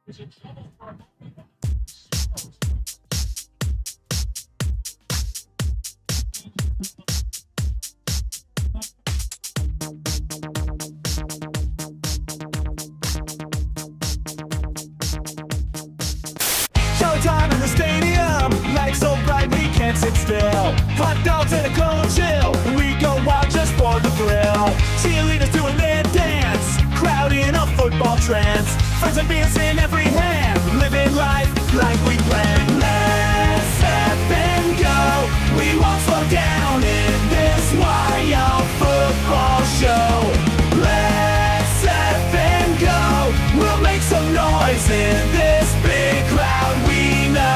Showtime in the stadium, lights so bright we can't sit still. Hot dogs and a cold chill, we go wild just for the thrill. Cheerleaders doing their dance, crowd in a football trance. Friends and beers in every hand, living life like we planned. Let's step and go, we won't slow down in this wild football show. Let's step and go, we'll make some noise in this big crowd we know.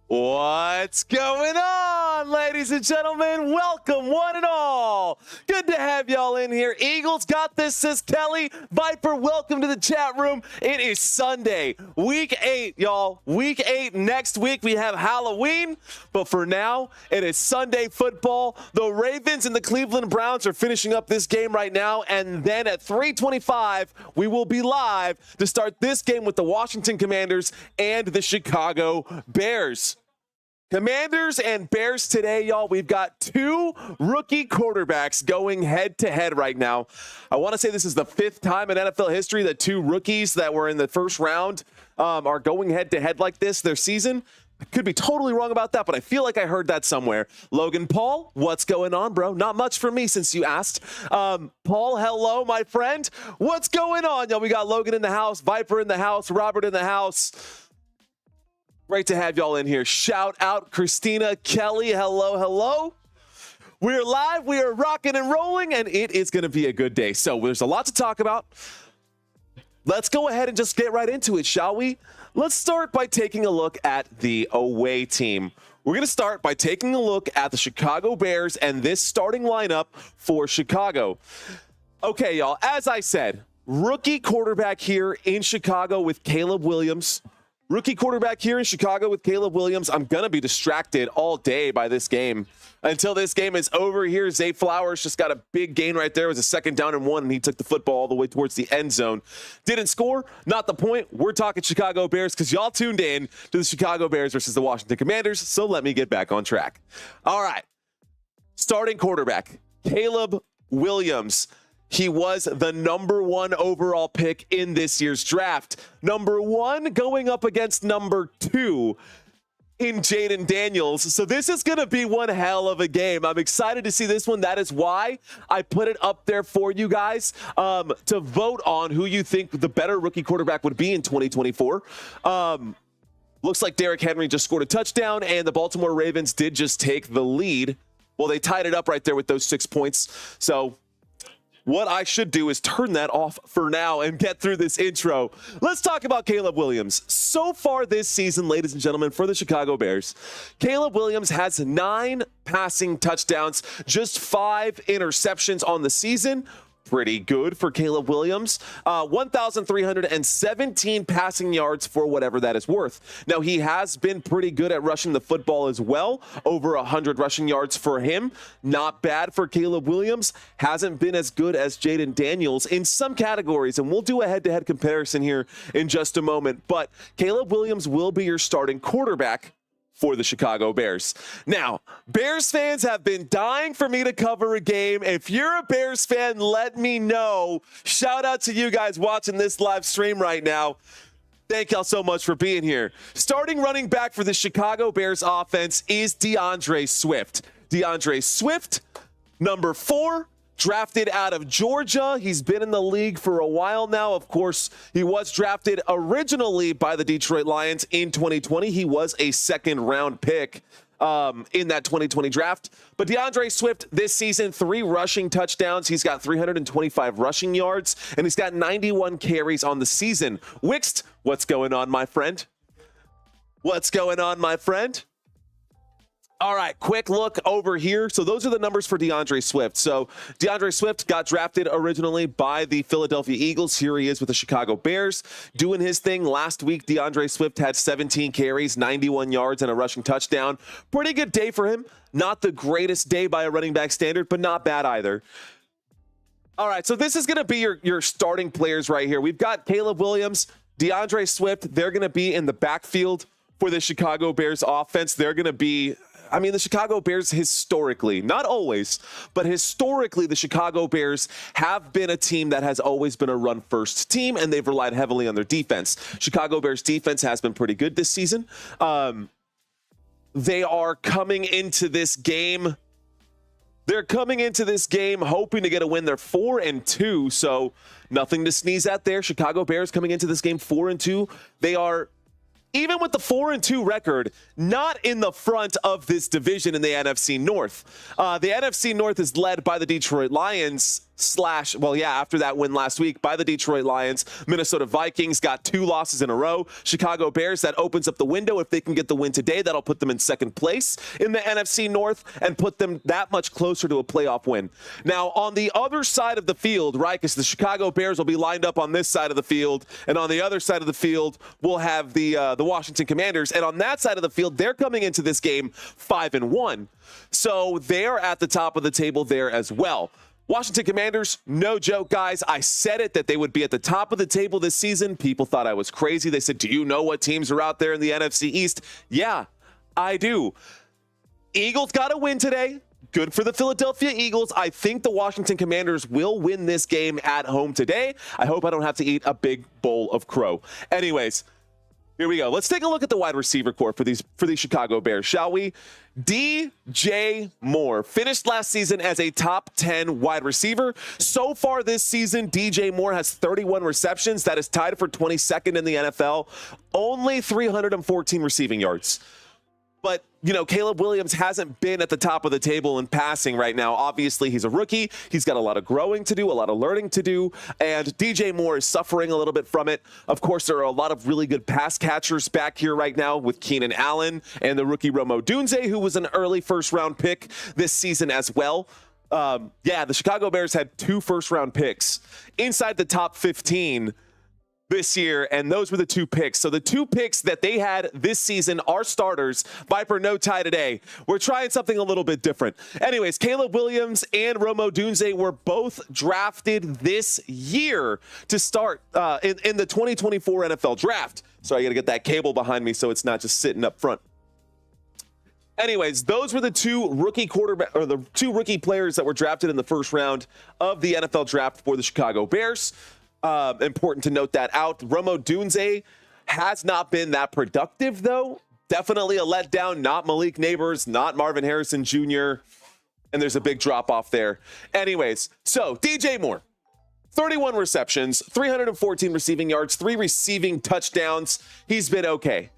What's going on, ladies and gentlemen? Welcome, one and all. Good to have y'all in here. Eagles got this, says Kelly. Viper, welcome to the chat room. It is Sunday, week 8, y'all. Week 8 next week. We have Halloween, but for now, it is Sunday football. The Ravens and the Cleveland Browns are finishing up this game right now, and then at 3:25, we will be live to start this game with the Washington Commanders and the Chicago Bears. Commanders and Bears today, y'all. We've got two rookie quarterbacks going head-to-head right now. I want to say this is the 5th time in NFL history that two rookies that were in the first round are going head-to-head like this their season. I could be totally wrong about that, but I feel like I heard that somewhere. Logan Paul, what's going on, bro? Not much for me since you asked. Paul, hello, my friend. What's going on, y'all? We got Logan in the house, Viper in the house, Robert in the house. Great to have y'all in here. Shout out Christina, Kelly. Hello, hello. We're live. We are rocking and rolling, and it is going to be a good day. So there's a lot to talk about. Let's go ahead and just get right into it, shall we? Let's start by taking a look at the away team. We're going to start by taking a look at the Chicago Bears and this starting lineup for Chicago. Okay, y'all, as I said, rookie quarterback here in Chicago with Caleb Williams. Rookie quarterback here in Chicago with Caleb Williams. I'm going to be distracted all day by this game. Until this game is over here, Zay Flowers just got a big gain right there. It was a 2nd down and 1, and he took the football all the way towards the end zone. Didn't score. Not the point. We're talking Chicago Bears because y'all tuned in to the Chicago Bears versus the Washington Commanders, so let me get back on track. All right. Starting quarterback, Caleb Williams. He was the number 1 overall pick in this year's draft. Number 1 going up against number 2 in Jayden Daniels. So this is going to be one hell of a game. I'm excited to see this one. That is why I put it up there for you guys to vote on who you think the better rookie quarterback would be in 2024. Looks like Derrick Henry just scored a touchdown, and the Baltimore Ravens did just take the lead. Well, they tied it up right there with those 6 points. So what I should do is turn that off for now and get through this intro. Let's talk about Caleb Williams. So far this season, ladies and gentlemen, for the Chicago Bears, Caleb Williams has 9 passing touchdowns, just 5 interceptions on the season. Pretty good for Caleb Williams. 1,317 passing yards for whatever that is worth. Now, he has been pretty good at rushing the football as well. Over 100 rushing yards for him. Not bad for Caleb Williams. Hasn't been as good as Jayden Daniels in some categories, and we'll do a head-to-head comparison here in just a moment. But Caleb Williams will be your starting quarterback for the Chicago Bears. Now, Bears fans have been dying for me to cover a game. If you're a Bears fan, let me know. Shout out to you guys watching this live stream right now. Thank y'all so much for being here. Starting running back for the Chicago Bears offense is DeAndre Swift. DeAndre Swift, number 4. Drafted out of Georgia. He's been in the league for a while now. Of course, he was drafted originally by the Detroit Lions in 2020. He was a 2nd-round pick in that 2020 draft. But DeAndre Swift this season, 3 rushing touchdowns. He's got 325 rushing yards, and he's got 91 carries on the season. Wixt, what's going on, my friend? What's going on, my friend? All right, quick look over here. So those are the numbers for DeAndre Swift. So DeAndre Swift got drafted originally by the Philadelphia Eagles. Here he is with the Chicago Bears doing his thing. Last week, DeAndre Swift had 17 carries, 91 yards, and a rushing touchdown. Pretty good day for him. Not the greatest day by a running back standard, but not bad either. All right, so this is going to be your starting players right here. We've got Caleb Williams, DeAndre Swift. They're going to be in the backfield for the Chicago Bears offense. They're going to be, I mean, the Chicago Bears historically, not always, but historically, the Chicago Bears have been a team that has always been a run-first team, and they've relied heavily on their defense. Chicago Bears defense has been pretty good this season. They are coming into this game. They're coming into this game hoping to get a win. They're 4-2, so nothing to sneeze at there. Chicago Bears coming into this game 4-2. They are, even with the 4-2 record, not in the front of this division in the NFC North. The NFC North is led by the Detroit Lions after that win last week by the Detroit Lions. Minnesota Vikings got 2 losses in a row. Chicago Bears, that opens up the window. If they can get the win today, that'll put them in second place in the NFC North and put them that much closer to a playoff win. Now, on the other side of the field, right, because the Chicago Bears will be lined up on this side of the field, and on the other side of the field, we'll have the Washington Commanders. And on that side of the field, they're coming into this game 5-1. So they're at the top of the table there as well. Washington Commanders, no joke, guys. I said it that they would be at the top of the table this season. People thought I was crazy. They said, do you know what teams are out there in the NFC East? Yeah, I do. Eagles got a win today. Good for the Philadelphia Eagles. I think the Washington Commanders will win this game at home today. I hope I don't have to eat a big bowl of crow. Anyways, here we go. Let's take a look at the wide receiver corps for these Chicago Bears, shall we? DJ Moore finished last season as a top 10 wide receiver. So far this season, DJ Moore has 31 receptions. That is tied for 22nd in the NFL. Only 314 receiving yards. But, you know, Caleb Williams hasn't been at the top of the table in passing right now. Obviously, he's a rookie. He's got a lot of growing to do, a lot of learning to do, and DJ Moore is suffering a little bit from it. Of course, there are a lot of really good pass catchers back here right now with Keenan Allen and the rookie Rome Odunze, who was an early first-round pick this season as well. The Chicago Bears had 2 first-round picks inside the top 15 this year, and those were the 2 picks. So the 2 picks that they had this season are starters. Viper, no tie today. We're trying something a little bit different. Anyways, Caleb Williams and Rome Odunze were both drafted this year to start in the 2024 NFL draft. So I got to get that cable behind me so it's not just sitting up front. Anyways, those were the 2 rookie the 2 rookie players that were drafted in the first round of the NFL draft for the Chicago Bears. Important to note that out. Rome Odunze has not been that productive, though. Definitely a letdown. Not Malik Neighbors, not Marvin Harrison Jr., and there's a big drop-off there. Anyways, so DJ Moore, 31 receptions, 314 receiving yards, 3 receiving touchdowns. He's been okay.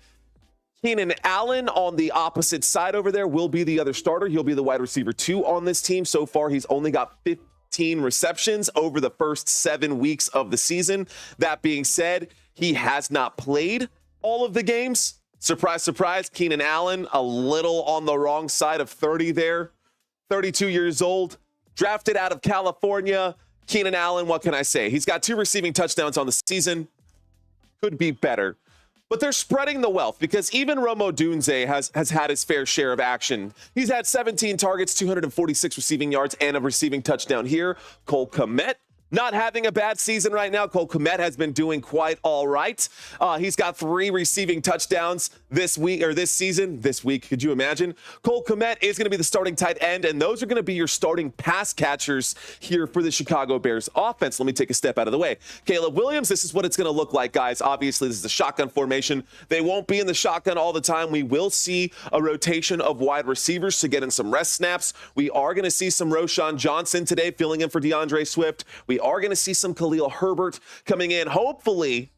Keenan Allen on the opposite side over there will be the other starter. He'll be the wide receiver 2 on this team. So far, he's only got 15 receptions over the first 7 weeks of the season. That being said, he has not played all of the games. Surprise, surprise, Keenan Allen, a little on the wrong side of 30 there. 32 years old, drafted out of California. Keenan Allen, what can I say? He's got 2 receiving touchdowns on the season. Could be better. But they're spreading the wealth because even Rome Odunze has had his fair share of action. He's had 17 targets, 246 receiving yards, and a receiving touchdown here. Cole Kmet, not having a bad season right now. Cole Kmet has been doing quite all right. He's got 3 receiving touchdowns this season. This week, could you imagine? Cole Kmet is going to be the starting tight end, and those are going to be your starting pass catchers here for the Chicago Bears offense. Let me take a step out of the way. Caleb Williams, this is what it's going to look like, guys. Obviously, this is a shotgun formation. They won't be in the shotgun all the time. We will see a rotation of wide receivers to get in some rest snaps. We are going to see some Roschon Johnson today filling in for DeAndre Swift. We are going to see some Khalil Herbert coming in. Hopefully,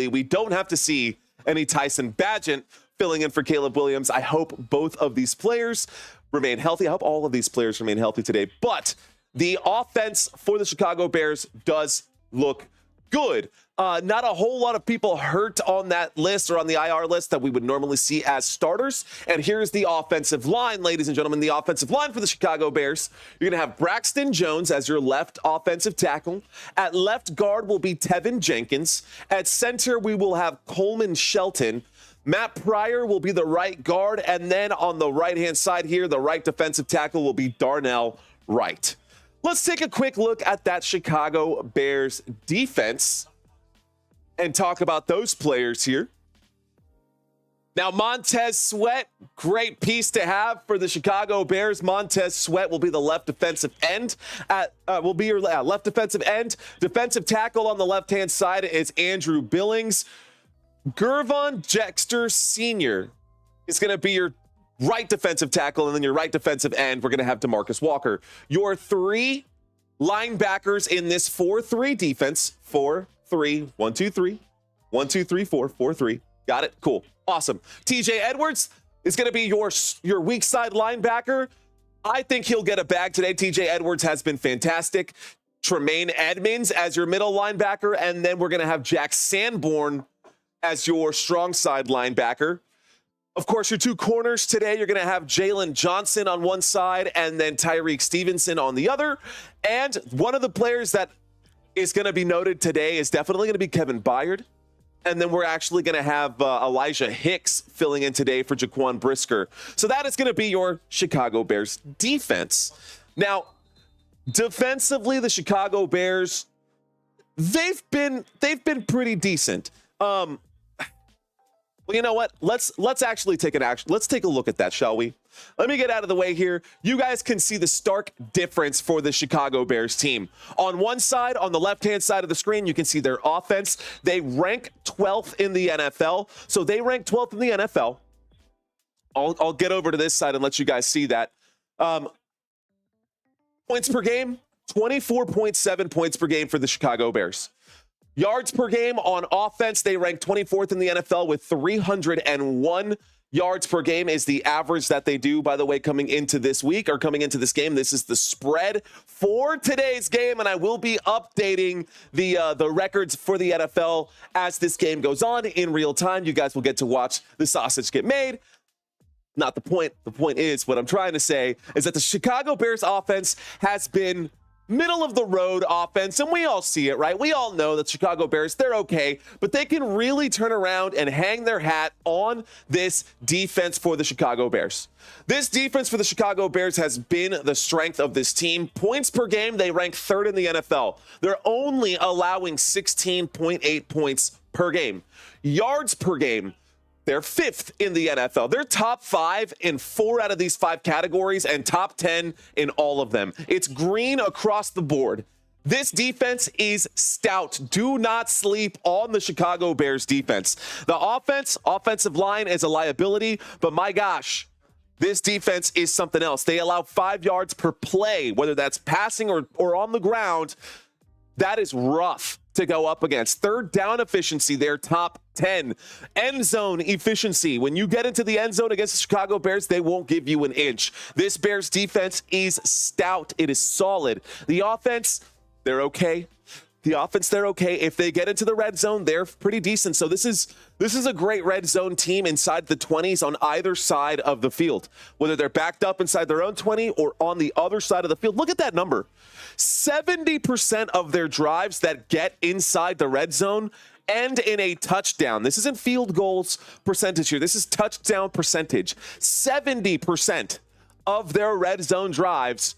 we don't have to see any Tyson Bagent filling in for Caleb Williams. I hope both of these players remain healthy. I hope all of these players remain healthy today. But the offense for the Chicago Bears does look good. Not a whole lot of people hurt on that list or on the IR list that we would normally see as starters. And here's the offensive line, ladies and gentlemen. The offensive line for the Chicago Bears. You're going to have Braxton Jones as your left offensive tackle. At left guard will be Tevin Jenkins. At center, we will have Coleman Shelton. Matt Pryor will be the right guard. And then on the right-hand side here, the right defensive tackle will be Darnell Wright. Let's take a quick look at that Chicago Bears defense and talk about those players here. Now, Montez Sweat, great piece to have for the Chicago Bears. Montez Sweat will be the left defensive end. Will be your left defensive end. Defensive tackle on the left-hand side is Andrew Billings. Gervon Dexter Sr. is going to be your right defensive tackle, and then your right defensive end, we're going to have DeMarcus Walker. Your three linebackers in this 4-3 defense. 4-3, 1-2-3, 1-2-3, 4, 4-3. Got it? Cool. Awesome. TJ Edwards is going to be your weak side linebacker. I think he'll get a bag today. TJ Edwards has been fantastic. Tremaine Edmonds as your middle linebacker, and then we're going to have Jack Sanborn as your strong side linebacker. Of course, your two corners today, you're going to have Jalen Johnson on one side and then Tyreek Stevenson on the other. And one of the players that is going to be noted today is definitely going to be Kevin Byard. And then we're actually going to have Elijah Hicks filling in today for Jaquan Brisker. So that is going to be your Chicago Bears defense. Now, defensively, the Chicago Bears, they've been pretty decent. Well, you know what? Let's actually take let's take a look at that, shall we? Let me get out of the way here. You guys can see the stark difference for the Chicago Bears team. On one side, on the left-hand side of the screen, you can see their offense. They rank 12th in the NFL. So they rank 12th in the NFL. I'll get over to this side and let you guys see that. Points per game, 24.7 points per game for the Chicago Bears. Yards per game on offense, they rank 24th in the NFL with 301 yards per game is the average that they do, by the way, coming into this week or coming into this game. This is the spread for today's game, and I will be updating the records for the NFL as this game goes on in real time. You guys will get to watch the sausage get made. Not the point. The point is, what I'm trying to say is that the Chicago Bears offense has been middle of the road offense, and we all see it, right? We all know that Chicago Bears, they're okay, but they can really turn around and hang their hat on this defense for the Chicago Bears. This defense for the Chicago Bears has been the strength of this team. Points per game, they rank third in the NFL. They're only allowing 16.8 points per game. Yards per game, they're fifth in the NFL. They're top 5 in 4 out of these 5 categories and top 10 in all of them. It's green across the board. This defense is stout. Do not sleep on the Chicago Bears defense. The offensive line is a liability, but my gosh, this defense is something else. They allow 5 yards per play, whether that's passing or on the ground. That is rough to go up against. Third down efficiency, they're top 10. End zone efficiency. When you get into the end zone against the Chicago Bears, they won't give you an inch. This Bears defense is stout. It is solid. The offense, they're okay. They're okay. If they get into the red zone, they're pretty decent. So this is a great red zone team inside the 20s on either side of the field, whether they're backed up inside their own 20 or on the other side of the field. Look at that number. 70% of their drives that get inside the red zone end in a touchdown. This isn't field goals percentage here. This is touchdown percentage. 70% of their red zone drives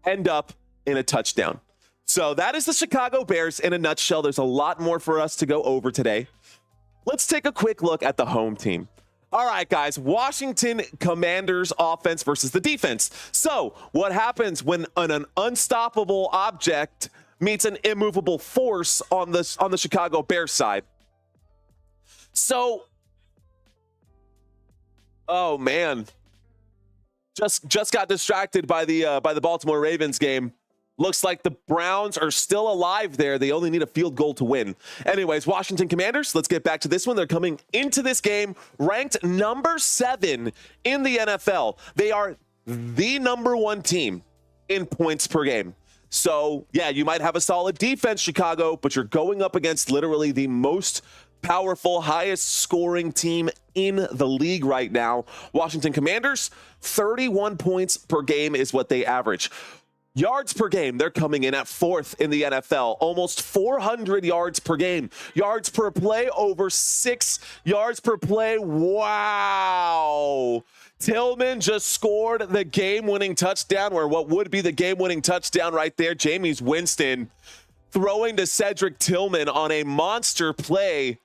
end up in a touchdown. So that is the Chicago Bears in a nutshell. There's a lot more for us to go over today. Let's take a quick look at the home team. All right, guys, Washington Commanders offense versus the defense. So what happens when an unstoppable object meets an immovable force on the Chicago Bears side? So, oh man, just got distracted by the Baltimore Ravens game. Looks like the Browns are still alive there. They only need a field goal to win. Anyways, Washington Commanders, let's get back to this one. They're coming into this game ranked number 7 in the NFL. They are the number 1 team in points per game. So, yeah, you might have a solid defense, Chicago, but you're going up against literally the most powerful, highest scoring team in the league right now. Washington Commanders, 31 points per game is what they average. Yards per game, they're coming in at 4th in the NFL, almost 400 yards per game. Yards per play, over 6 yards per play. Wow. Tillman just scored the game-winning touchdown, or what would be the game-winning touchdown right there. Jameis Winston throwing to Cedric Tillman on a monster play.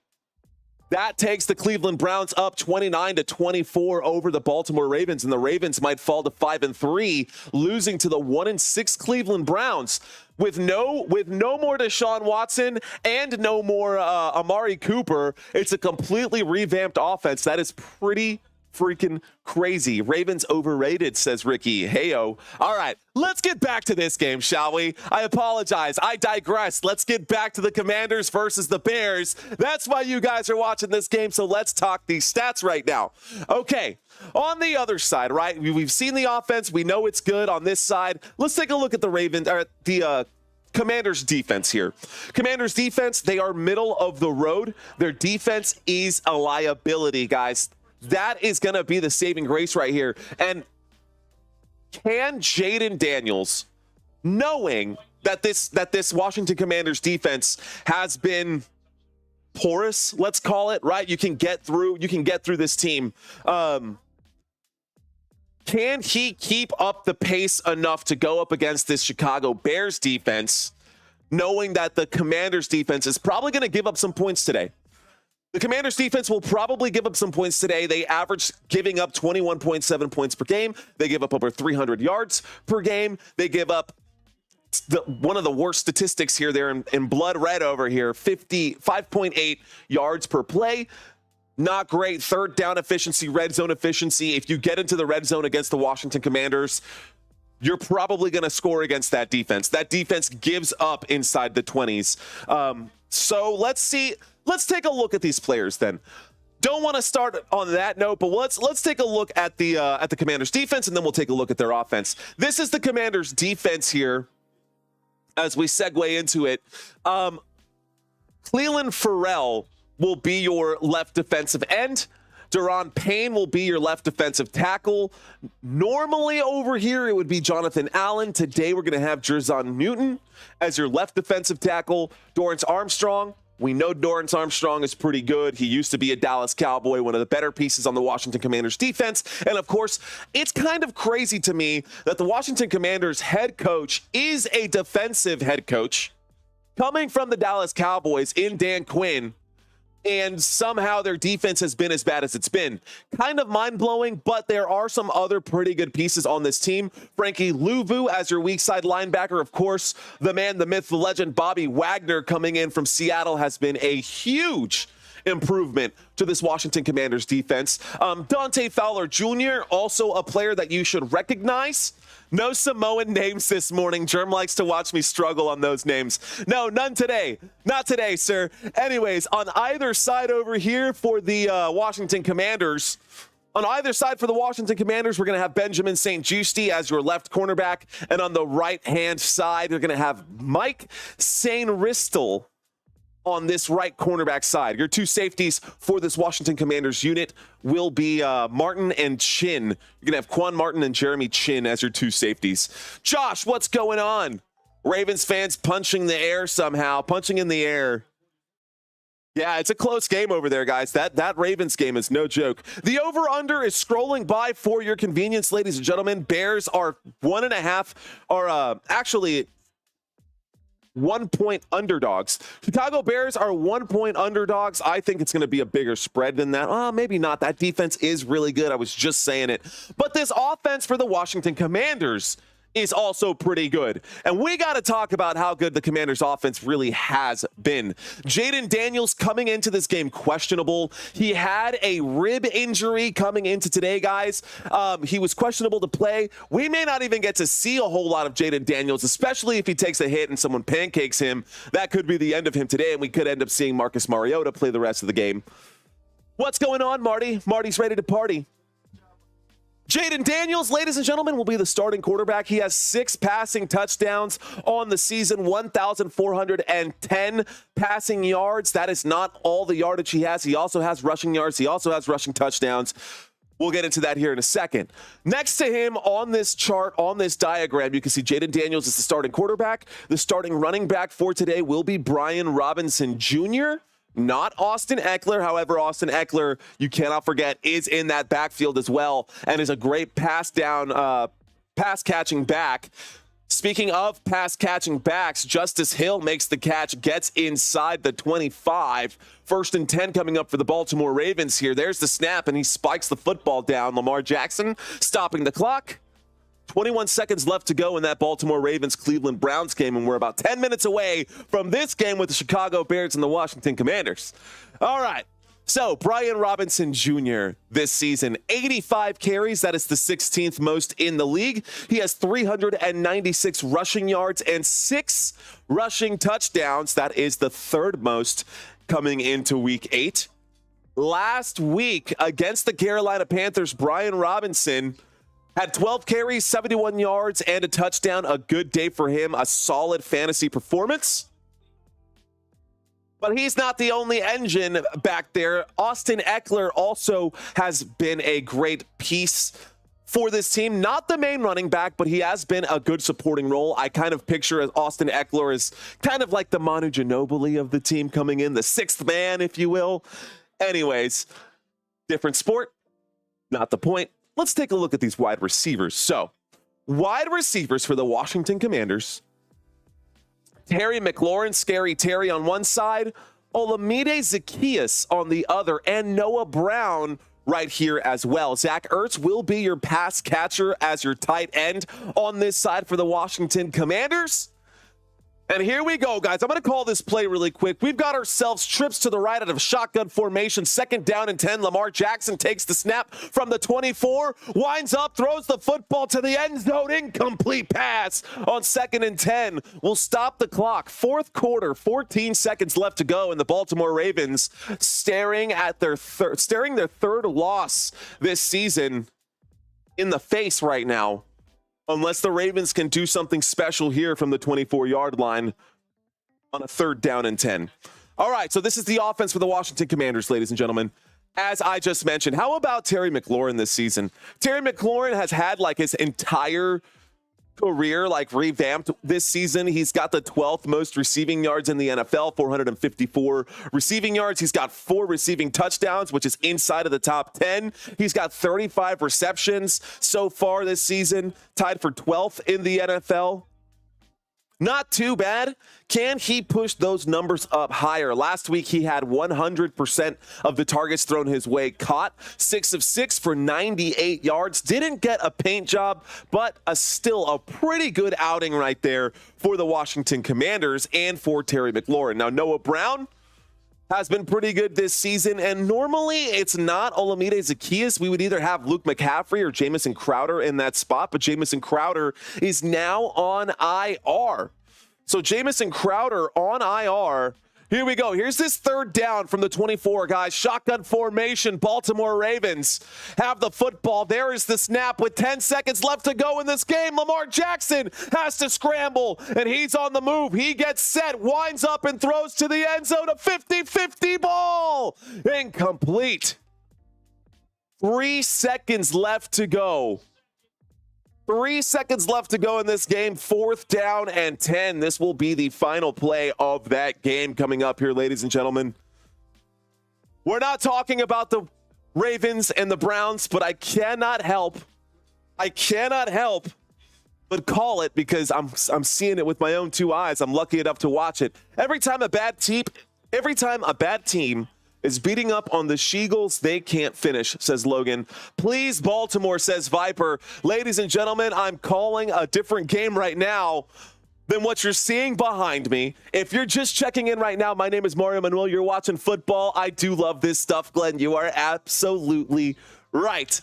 That takes the Cleveland Browns up 29-24 over the Baltimore Ravens, and the Ravens might fall to 5-3, losing to the 1-6 Cleveland Browns. With no more Deshaun Watson and no more Amari Cooper, it's a completely revamped offense. That is pretty freaking crazy. Ravens overrated, says Ricky. Heyo. All right, let's get back to this game, shall we? I apologize. I digress. Let's get back to the Commanders versus the Bears. That's why you guys are watching this game, so let's talk these stats right now. Okay, on the other side, right? We've seen the offense. We know it's good on this side. Let's take a look at the Ravens, or the Commanders defense here. Commanders defense, they are middle of the road. Their defense is a liability, guys. That is going to be the saving grace right here. And can Jayden Daniels, knowing that this Washington Commanders defense has been porous, let's call it, right? You can get through this team. Can he keep up the pace enough to go up against this Chicago Bears defense, knowing that the Commanders defense is probably going to give up some points today? The Commanders defense will probably give up some points today. They average giving up 21.7 points per game. They give up over 300 yards per game. They give up one of the worst statistics here. They're in blood red over here, 5.8 yards per play. Not great. Third down efficiency, red zone efficiency. If you get into the red zone against the Washington Commanders, you're probably going to score against that defense. That defense gives up inside the 20s. So let's see. Let's take a look at these players then. Don't want to start on that note, but let's take a look at the Commanders defense, and then we'll take a look at their offense. This is the Commanders defense here as we segue into it. Cleland Farrell will be your left defensive end. Daron Payne will be your left defensive tackle. Normally over here, it would be Jonathan Allen. Today, we're going to have Jerzon Newton as your left defensive tackle. Dorrance Armstrong. We know Dorrance Armstrong is pretty good. He used to be a Dallas Cowboy, one of the better pieces on the Washington Commanders defense. And of course, it's kind of crazy to me that the Washington Commanders head coach is a defensive head coach coming from the Dallas Cowboys in Dan Quinn. And somehow their defense has been as bad as it's been. Kind of mind-blowing, but there are some other pretty good pieces on this team. Frankie Louvu as your weak side linebacker. Of course, the man, the myth, the legend, Bobby Wagner coming in from Seattle has been a huge improvement to this Washington Commanders defense. Dante Fowler Jr., also a player that you should recognize. No Samoan names this morning. Germ likes to watch me struggle on those names. No, none today. Not today, sir. Anyways, on either side over here for the Washington Commanders, we're going to have Benjamin St-Juste as your left cornerback. And on the right-hand side, you're going to have Mike Sainristil on this right cornerback side. Your two safeties for this Washington Commanders unit will be Martin and Chin. You're going to have Quan Martin and Jeremy Chin as your two safeties. Josh, what's going on? Ravens fans punching the air somehow, punching in the air. Yeah, it's a close game over there, guys. That Ravens game is no joke. The over-under is scrolling by for your convenience, ladies and gentlemen. Bears are 1.5, or actually 1 point underdogs. Chicago Bears are 1 point underdogs. I think it's going to be a bigger spread than that. Maybe not. That defense is really good. I was just saying it. But this offense for the Washington Commanders is also pretty good. And we got to talk about how good the Commanders offense really has been. Jayden Daniels coming into this game questionable. He had a rib injury coming into today, guys. He was questionable to play. We may not even get to see a whole lot of Jayden Daniels, especially if he takes a hit and someone pancakes him. That could be the end of him today, and we could end up seeing Marcus Mariota play the rest of the game. What's going on, Marty? Marty's ready to party. Jayden Daniels, ladies and gentlemen, will be the starting quarterback. He has 6 passing touchdowns on the season, 1,410 passing yards. That is not all the yardage he has. He also has rushing yards. He also has rushing touchdowns. We'll get into that here in a second. Next to him on this chart, on this diagram, you can see Jayden Daniels is the starting quarterback. The starting running back for today will be Brian Robinson Jr., not Austin Eckler. However, Austin Eckler, you cannot forget, is in that backfield as well and is a great pass catching back. Speaking of pass catching backs, Justice Hill makes the catch, gets inside the 25. 1st and 10 coming up for the Baltimore Ravens here. There's the snap, and he spikes the football down. Lamar Jackson stopping the clock. 21 seconds left to go in that Baltimore Ravens-Cleveland Browns game, and we're about 10 minutes away from this game with the Chicago Bears and the Washington Commanders. All right, so Brian Robinson Jr. this season, 85 carries. That is the 16th most in the league. He has 396 rushing yards and 6 rushing touchdowns. That is the 3rd most coming into Week 8. Last week against the Carolina Panthers, Brian Robinson had 12 carries, 71 yards, and a touchdown. A good day for him, a solid fantasy performance. But he's not the only engine back there. Austin Eckler also has been a great piece for this team. Not the main running back, but he has been a good supporting role. I kind of picture Austin Eckler as kind of like the Manu Ginobili of the team coming in, the 6th man, if you will. Anyways, different sport, not the point. Let's take a look at these wide receivers. So, wide receivers for the Washington Commanders. Terry McLaurin, Scary Terry on one side, Olamide Zaccheaus on the other, and Noah Brown right here as well. Zach Ertz will be your pass catcher as your tight end on this side for the Washington Commanders. And here we go, guys. I'm going to call this play really quick. We've got ourselves trips to the right out of shotgun formation. 2nd down and 10. Lamar Jackson takes the snap from the 24, winds up, throws the football to the end zone. Incomplete pass on 2nd and 10. We'll stop the clock. 4th quarter, 14 seconds left to go, and the Baltimore Ravens staring their 3rd loss this season in the face right now. Unless the Ravens can do something special here from the 24-yard line on a 3rd down and 10. All right, so this is the offense for the Washington Commanders, ladies and gentlemen. As I just mentioned, how about Terry McLaurin this season? Terry McLaurin has had like his entire career like revamped this season. He's got the 12th most receiving yards in the NFL, 454 receiving yards. He's got 4 receiving touchdowns, which is inside of the top 10. He's got 35 receptions so far this season, tied for 12th in the NFL. Not too bad. Can he push those numbers up higher? Last week, he had 100% of the targets thrown his way caught. 6 of 6 for 98 yards. Didn't get a paint job, but still a pretty good outing right there for the Washington Commanders and for Terry McLaurin. Now, Noah Brown has been pretty good this season, and normally it's not Olamide Zaccheaus. We would either have Luke McCaffrey or Jamison Crowder in that spot, but Jamison Crowder is now on IR. So Jamison Crowder on IR. Here we go. Here's this 3rd down from the 24, guys. Shotgun formation. Baltimore Ravens have the football. There is the snap with 10 seconds left to go in this game. Lamar Jackson has to scramble, and he's on the move. He gets set, winds up, and throws to the end zone. A 50-50 ball. Incomplete. 3 seconds left to go. 3 seconds left to go in this game. 4th down and 10. This will be the final play of that game coming up here, ladies and gentlemen. We're not talking about the Ravens and the Browns, but I cannot help but call it because I'm seeing it with my own 2 eyes. I'm lucky enough to watch it. Every time a bad team is beating up on the Sheagles, they can't finish, says Logan. Please, Baltimore, says Viper. Ladies and gentlemen, I'm calling a different game right now than what you're seeing behind me. If you're just checking in right now, my name is Mario Manuel. You're watching football. I do love this stuff, Glenn. You are absolutely right.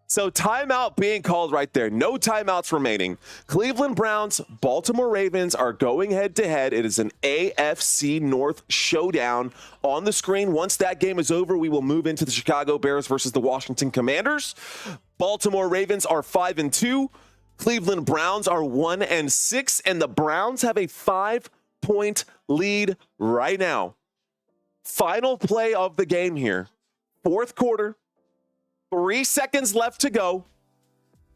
So timeout being called right there. No timeouts remaining. Cleveland Browns, Baltimore Ravens are going head-to-head. It is an AFC North showdown on the screen. Once that game is over, we will move into the Chicago Bears versus the Washington Commanders. Baltimore Ravens are 5-2. Cleveland Browns are 1-6, and the Browns have a 5-point lead right now. Final play of the game here. Fourth quarter. 3 seconds left to go.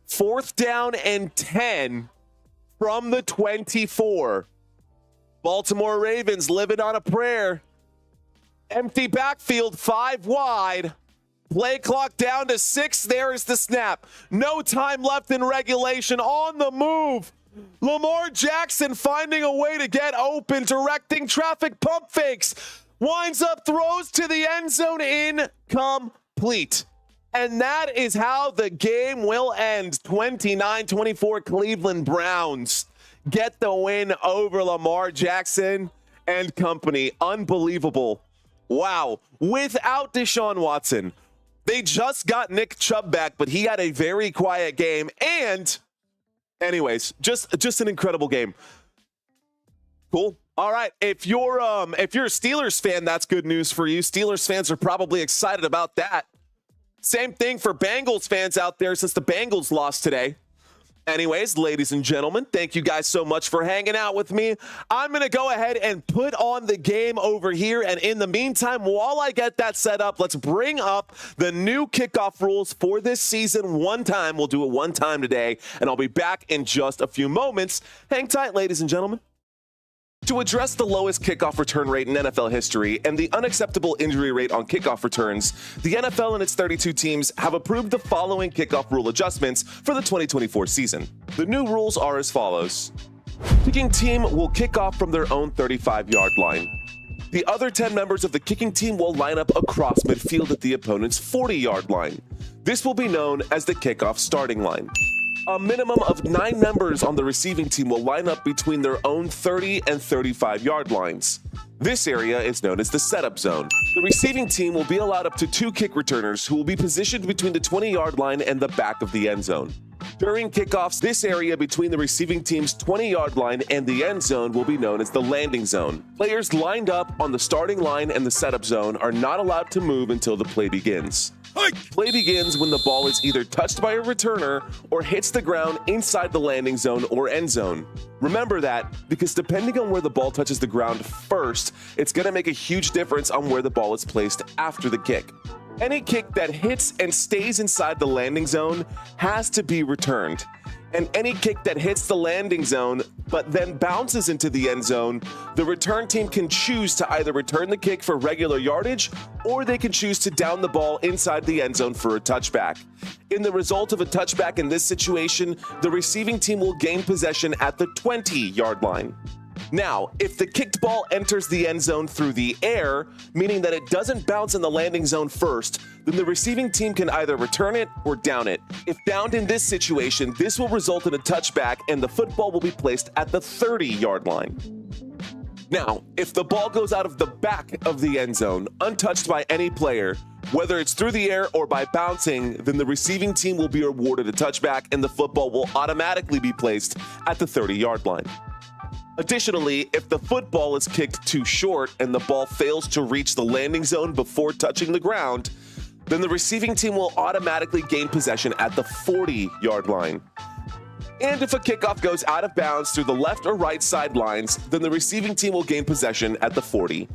4th down and 10 from the 24. Baltimore Ravens living on a prayer. Empty backfield, 5 wide. Play clock down to 6. There is the snap. No time left in regulation. On the move. Lamar Jackson finding a way to get open, directing traffic, pump fakes. Winds up, throws to the end zone, incomplete. And that is how the game will end. 29-24 Cleveland Browns get the win over Lamar Jackson and company. Unbelievable. Wow. Without Deshaun Watson. They just got Nick Chubb back, but he had a very quiet game. And anyways, just an incredible game. Cool. All right. If you're a Steelers fan, that's good news for you. Steelers fans are probably excited about that. Same thing for Bengals fans out there since the Bengals lost today. Anyways, ladies and gentlemen, thank you guys so much for hanging out with me. I'm going to go ahead and put on the game over here. And in the meantime, while I get that set up, let's bring up the new kickoff rules for this season one time. We'll do it one time today, and I'll be back in just a few moments. Hang tight, ladies and gentlemen. To address the lowest kickoff return rate in NFL history and the unacceptable injury rate on kickoff returns, the NFL and its 32 teams have approved the following kickoff rule adjustments for the 2024 season. The new rules are as follows. Kicking team will kick off from their own 35-yard line. The other 10 members of the kicking team will line up across midfield at the opponent's 40-yard line. This will be known as the kickoff starting line. A minimum of 9 members on the receiving team will line up between their own 30 and 35-yard lines. This area is known as the setup zone. The receiving team will be allowed up to 2 kick returners who will be positioned between the 20-yard line and the back of the end zone. During kickoffs, this area between the receiving team's 20-yard line and the end zone will be known as the landing zone. Players lined up on the starting line and the setup zone are not allowed to move until the play begins. Play begins when the ball is either touched by a returner or hits the ground inside the landing zone or end zone. Remember that because depending on where the ball touches the ground first, it's going to make a huge difference on where the ball is placed after the kick. Any kick that hits and stays inside the landing zone has to be returned. And any kick that hits the landing zone but then bounces into the end zone, the return team can choose to either return the kick for regular yardage or they can choose to down the ball inside the end zone for a touchback. In the result of a touchback in this situation, the receiving team will gain possession at the 20-yard line. Now, if the kicked ball enters the end zone through the air, meaning that it doesn't bounce in the landing zone first, then the receiving team can either return it or down it. If downed in this situation, this will result in a touchback and the football will be placed at the 30-yard line. Now, if the ball goes out of the back of the end zone, untouched by any player, whether it's through the air or by bouncing, then the receiving team will be awarded a touchback and the football will automatically be placed at the 30-yard line. Additionally, if the football is kicked too short and the ball fails to reach the landing zone before touching the ground, then the receiving team will automatically gain possession at the 40-yard line. And if a kickoff goes out of bounds through the left or right sidelines, then the receiving team will gain possession at the 40.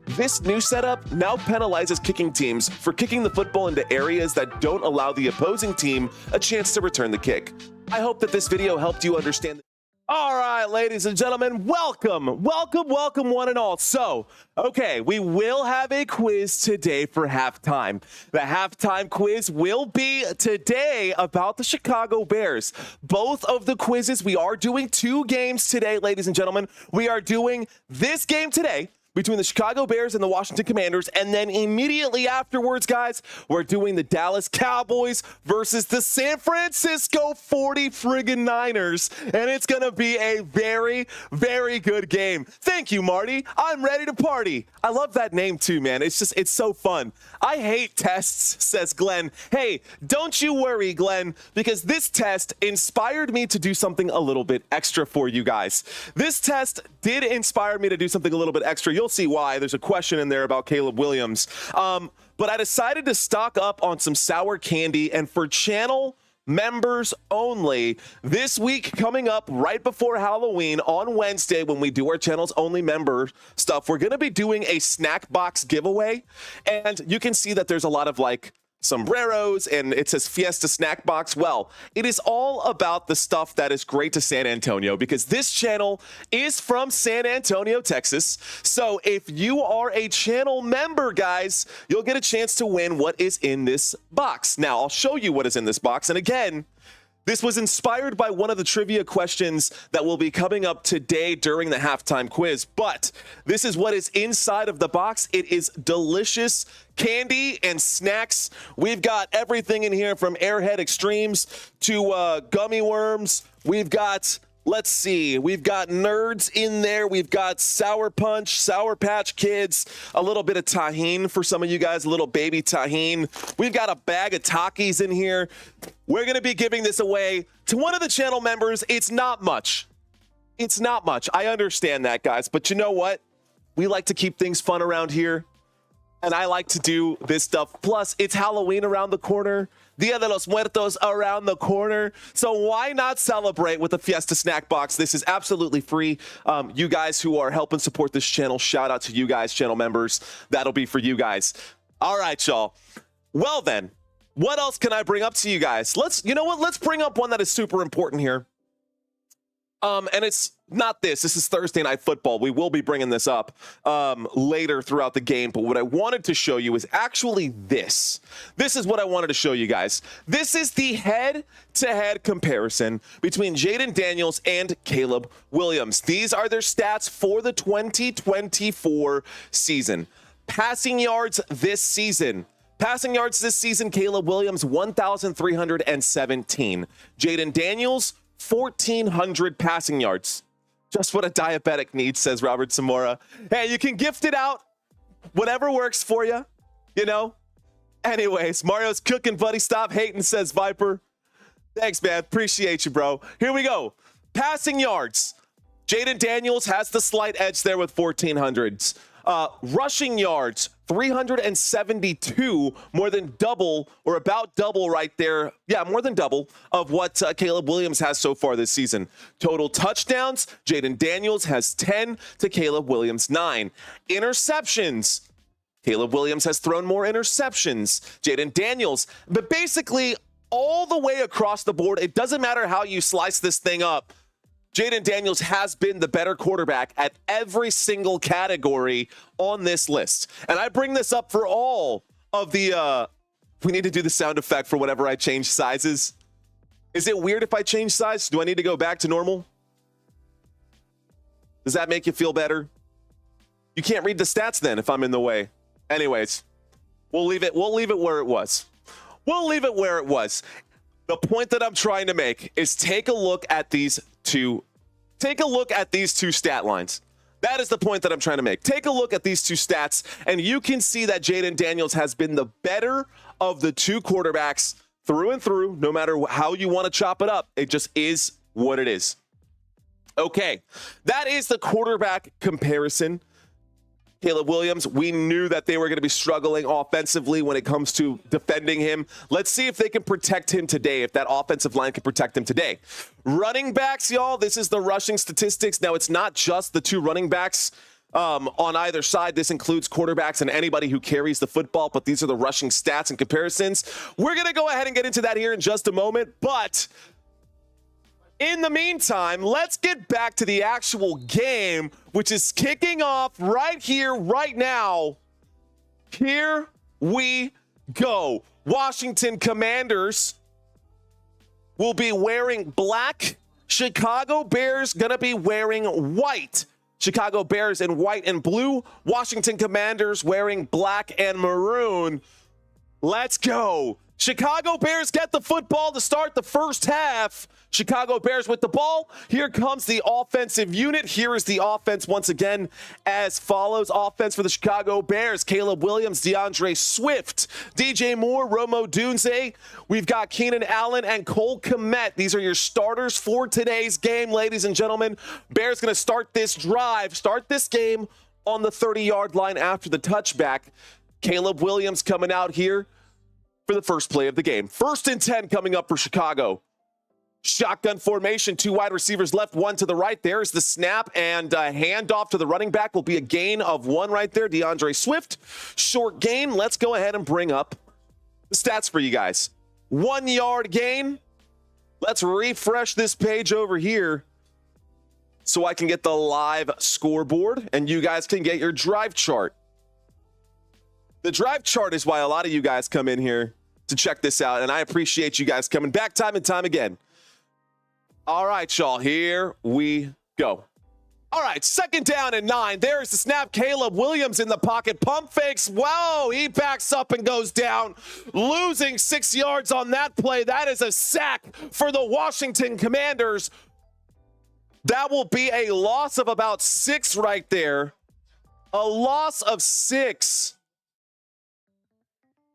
This new setup now penalizes kicking teams for kicking the football into areas that don't allow the opposing team a chance to return the kick. I hope that this video helped you understand. All right, ladies and gentlemen, welcome one and all. So, okay, we will have a quiz today for halftime. The halftime quiz will be today about the Chicago Bears. Both of the quizzes, we are doing 2 games today, ladies and gentlemen. We are doing this game today. between the Chicago Bears and the Washington Commanders. And then immediately afterwards, guys, we're doing the Dallas Cowboys versus the San Francisco 40 friggin' Niners. And it's going to be a very, very good game. Thank you, Marty. I'm ready to party. I love that name too, man. It's so fun. I hate tests, says Glenn. Hey, don't you worry, Glenn, because this test inspired me to do something a little bit extra for you guys. This test did inspire me to do something a little bit extra. You'll see why. There's a question in there about Caleb Williams. But I decided to stock up on some sour candy, and for channel members only, this week coming up right before Halloween on Wednesday when we do our channels only member stuff, we're going to be doing a snack box giveaway. And you can see that there's a lot of like sombreros and it says Fiesta snack box. Well, it is all about the stuff that is great to San Antonio, because this channel is from San Antonio, Texas. So if you are a channel member, guys, you'll get a chance to win what is in this box. Now, I'll show you what is in this box. And again, this was inspired by one of the trivia questions that will be coming up today during the halftime quiz. But this is what is inside of the box. It is delicious candy and snacks. We've got everything in here from Airhead Extremes to gummy worms. We've got, let's see, we've got Nerds in there. We've got Sour Punch, Sour Patch Kids, a little bit of tahine for some of you guys, a little baby tahine. We've got a bag of Takis in here. We're going to be giving this away to one of the channel members. It's not much. It's not much. I understand that, guys. But you know what? We like to keep things fun around here. And I like to do this stuff. Plus, it's Halloween around the corner. Dia de los Muertos around the corner. So why not celebrate with a Fiesta snack box? This is absolutely free. You guys who are helping support this channel, shout out to you guys, channel members. That'll be for you guys. All right, y'all. Well then, what else can I bring up to you guys? You know what? Let's bring up one that is super important here. And it's not this. This is Thursday Night Football. We will be bringing this up later throughout the game. But what I wanted to show you is actually this. This is what I wanted to show you guys. This is the head-to-head comparison between Jayden Daniels and Caleb Williams. These are their stats for the 2024 season. Passing yards this season. Caleb Williams, 1,317. Jayden Daniels, 1,400 passing yards. Just what a diabetic needs, says Robert Zamora. Hey, you can gift it out. Whatever works for you, you know? Anyways, Mario's cooking, buddy. Stop hating, says Viper. Thanks, man. Appreciate you, bro. Here we go. Passing yards. Jayden Daniels has the slight edge there with 1,400s. Rushing yards, 372, more than double, or about double right there. Yeah, more than double of what Caleb Williams has so far this season. Total touchdowns, Jayden Daniels has 10 to Caleb Williams 9. Interceptions, Caleb Williams has thrown more interceptions. Jayden Daniels, but basically all the way across the board, it doesn't matter how you slice this thing up. Jayden Daniels has been the better quarterback at every single category on this list. And I bring this up for all of the, we need to do the sound effect for whenever I change sizes. Is it weird if I change size? Do I need to go back to normal? Does that make you feel better? You can't read the stats then if I'm in the way. Anyways, we'll leave it where it was. We'll leave it where it was. The point that I'm trying to make is take a look at these two stat lines. That is the point that I'm trying to make. Take a look at these two stats, and you can see that Jayden Daniels has been the better of the two quarterbacks through and through, no matter how you want to chop it up. It just is what it is. Okay, that is the quarterback comparison. Caleb Williams, we knew that they were going to be struggling offensively when it comes to defending him. Let's see if they can protect him today, if that offensive line can protect him today. Running backs, y'all, this is the rushing statistics. Now, it's not just the two running backs on either side. This includes quarterbacks and anybody who carries the football, but these are the rushing stats and comparisons. We're going to go ahead and get into that here in just a moment, but in the meantime, let's get back to the actual game, which is kicking off right here, right now. Here we go. Washington Commanders will be wearing black. Chicago Bears going to be wearing white. Chicago Bears in white and blue. Washington Commanders wearing black and maroon. Let's go. Chicago Bears get the football to start the first half. Chicago Bears with the ball. Here comes the offensive unit. Here is the offense once again as follows. Offense for the Chicago Bears: Caleb Williams, DeAndre Swift, DJ Moore, Romo Dunze. We've got Keenan Allen and Cole Kmet. These are your starters for today's game, ladies and gentlemen. Bears going to start this drive, start this game on the 30-yard line after the touchback. Caleb Williams coming out here for the first play of the game. 1st and 10 coming up for Chicago. Shotgun formation, 2 wide receivers left, 1 to the right. There's the snap, and handoff to the running back will be a gain of 1 right there. DeAndre Swift, short gain. Let's go ahead and bring up the stats for you guys. 1 yard gain. Let's refresh this page over here so I can get the live scoreboard, and you guys can get your drive chart. The drive chart is why a lot of you guys come in here to check this out, and I appreciate you guys coming back time and time again. All right, y'all, here we go. All right, 2nd down and 9. There's the snap. Caleb Williams in the pocket. Pump fakes. Wow, he backs up and goes down, losing 6 yards on that play. That is a sack for the Washington Commanders. That will be a loss of about 6 right there. A loss of 6.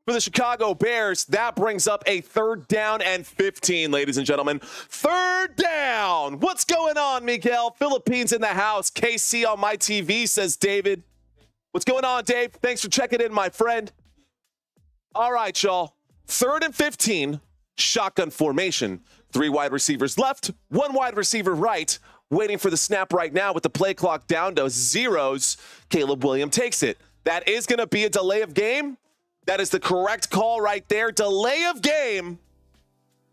For the Chicago Bears. That brings up a 3rd down and 15, ladies and gentlemen. 3rd down. What's going on, Miguel? Philippines in the house. KC on my TV, says David. What's going on, Dave? Thanks for checking in, my friend. All right, y'all. 3rd and 15. Shotgun formation. 3 wide receivers left, 1 wide receiver right. Waiting for the snap right now with the play clock down to 0s. Caleb Williams takes it. That is going to be a delay of game. That is the correct call right there. Delay of game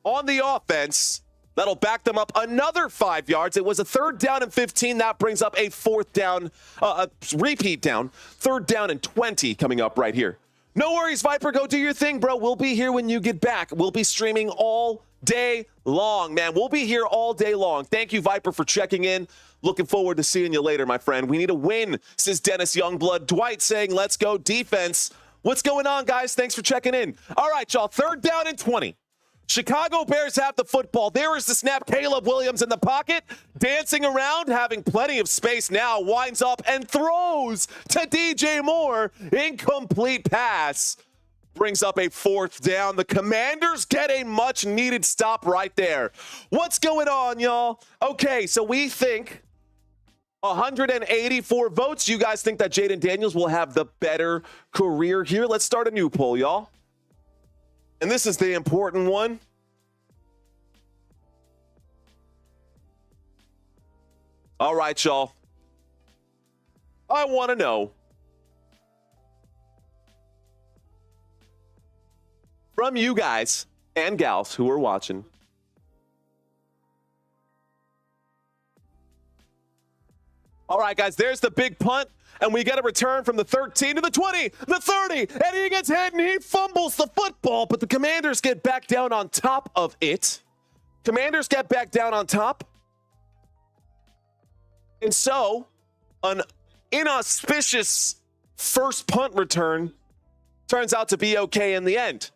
on the offense. That'll back them up another 5 yards. It was a 3rd down and 15. That brings up a 4th down, a repeat down. 3rd down and 20 coming up right here. No worries, Viper. Go do your thing, bro. We'll be here when you get back. We'll be streaming all day long, man. We'll be here all day long. Thank you, Viper, for checking in. Looking forward to seeing you later, my friend. We need a win, says Dennis Youngblood. Dwight saying, let's go defense. What's going on, guys? Thanks for checking in. All right, y'all. 3rd down and 20. Chicago Bears have the football. There is the snap. Caleb Williams in the pocket, dancing around, having plenty of space now. Winds up and throws to DJ Moore. Incomplete pass. Brings up a 4th down. The Commanders get a much-needed stop right there. What's going on, y'all? Okay, so we think 184 votes. You guys think that Jayden Daniels will have the better career here? Let's start a new poll, y'all. And this is the important one. All right, y'all. I want to know from you guys and gals who are watching, all right, guys, there's the big punt, and we get a return from the 13 to the 20, the 30, and he gets hit and he fumbles the football, but the Commanders get back down on top of it. Commanders get back down on top. And so, an inauspicious first punt return turns out to be okay in the end.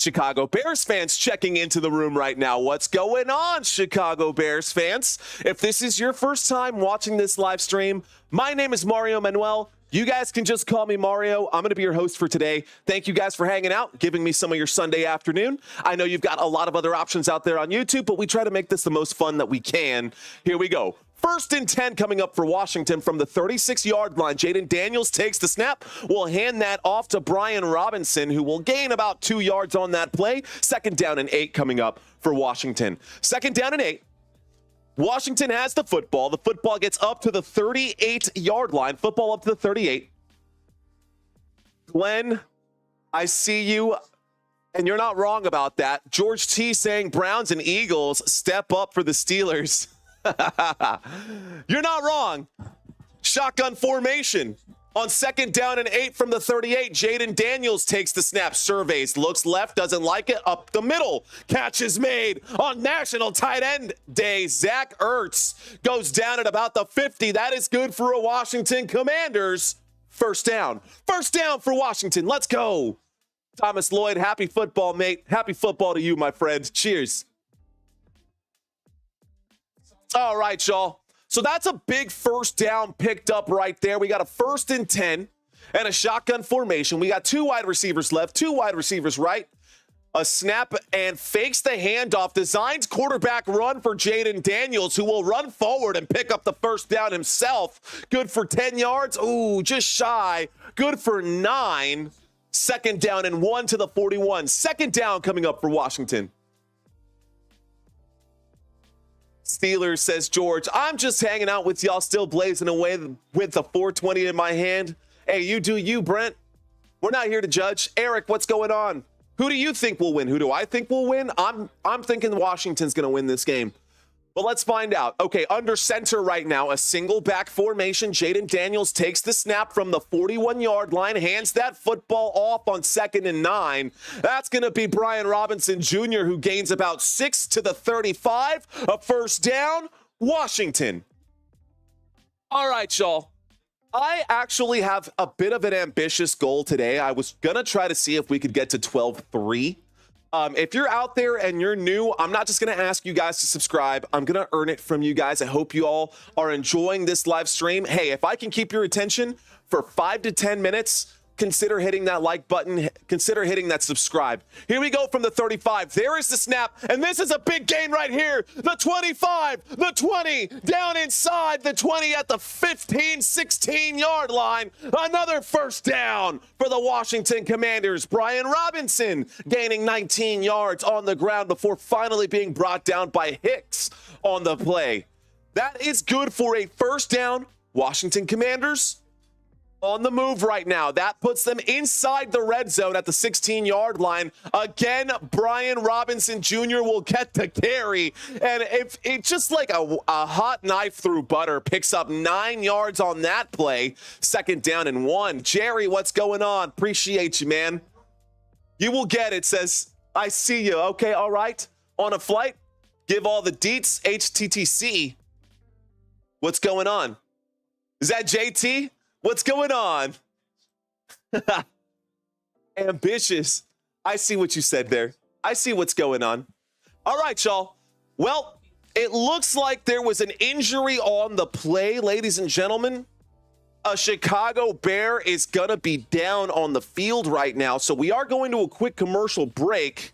Chicago Bears fans checking into the room right now. What's going on, Chicago Bears fans? If this is your first time watching this live stream, my name is Mario Manuel. You guys can just call me Mario. I'm going to be your host for today. Thank you guys for hanging out, giving me some of your Sunday afternoon. I know you've got a lot of other options out there on YouTube, but we try to make this the most fun that we can. Here we go. 1st and 10 coming up for Washington from the 36-yard line. Jayden Daniels takes the snap. We'll hand that off to Brian Robinson, who will gain about 2 yards on that play. 2nd down and 8 coming up for Washington. 2nd down and 8. Washington has the football. The football gets up to the 38-yard line. Football up to the 38. Glenn, I see you, and you're not wrong about that. George T saying Browns and Eagles step up for the Steelers. You're not wrong. Shotgun formation. On 2nd down and 8 from the 38, Jayden Daniels takes the snap, surveys, looks left, doesn't like it, up the middle. Catch is made on National Tight End Day. Zach Ertz goes down at about the 50. That is good for a Washington Commanders first down. First down for Washington. Let's go. Thomas Lloyd, happy football, mate. Happy football to you, my friend. Cheers. All right, y'all. So that's a big first down picked up right there. We got a 1st and 10 and a shotgun formation. We got 2 wide receivers left, 2 wide receivers right. A snap and fakes the handoff. Designs quarterback run for Jayden Daniels, who will run forward and pick up the first down himself. Good for 10 yards. Ooh, just shy. Good for 9. 2nd down and 1 to the 41. 2nd down coming up for Washington. Steelers, says George. I'm just hanging out with y'all, still blazing away with the 420 in my hand. Hey, you do you, Brent. We're not here to judge. Eric, what's going on? Who do you think will win? Who do I think will win? I'm thinking Washington's going to win this game. But let's find out. Okay, under center right now, a single back formation. Jayden Daniels takes the snap from the 41-yard line, hands that football off on 2nd and 9. That's going to be Brian Robinson Jr., who gains about 6 to the 35. A first down, Washington. All right, y'all. I actually have a bit of an ambitious goal today. I was going to try to see if we could get to 12-3. If you're out there and you're new, I'm not just going to ask you guys to subscribe. I'm going to earn it from you guys. I hope you all are enjoying this live stream. Hey, if I can keep your attention for 5 to 10 minutes, consider hitting that like button. Consider hitting that subscribe. Here we go from the 35. There is the snap, and this is a big gain right here. The 25, the 20, down inside the 20 at the 15, 16-yard line. Another first down for the Washington Commanders. Brian Robinson gaining 19 yards on the ground before finally being brought down by Hicks on the play. That is good for a first down. Washington Commanders on the move right now. That puts them inside the red zone at the 16-yard line. Again, Brian Robinson Jr. will get the carry. And if it's just like a hot knife through butter, picks up 9 yards on that play. 2nd down and 1. Jerry, what's going on? Appreciate you, man. You will get it, says, I see you. Okay, all right. On a flight, give all the deets. HTTC. What's going on? Is that JT? What's going on? Ambitious. I see what you said there. I see what's going on. All right, y'all. Well, it looks like there was an injury on the play, ladies and gentlemen. A Chicago Bear is going to be down on the field right now, so we are going to a quick commercial break.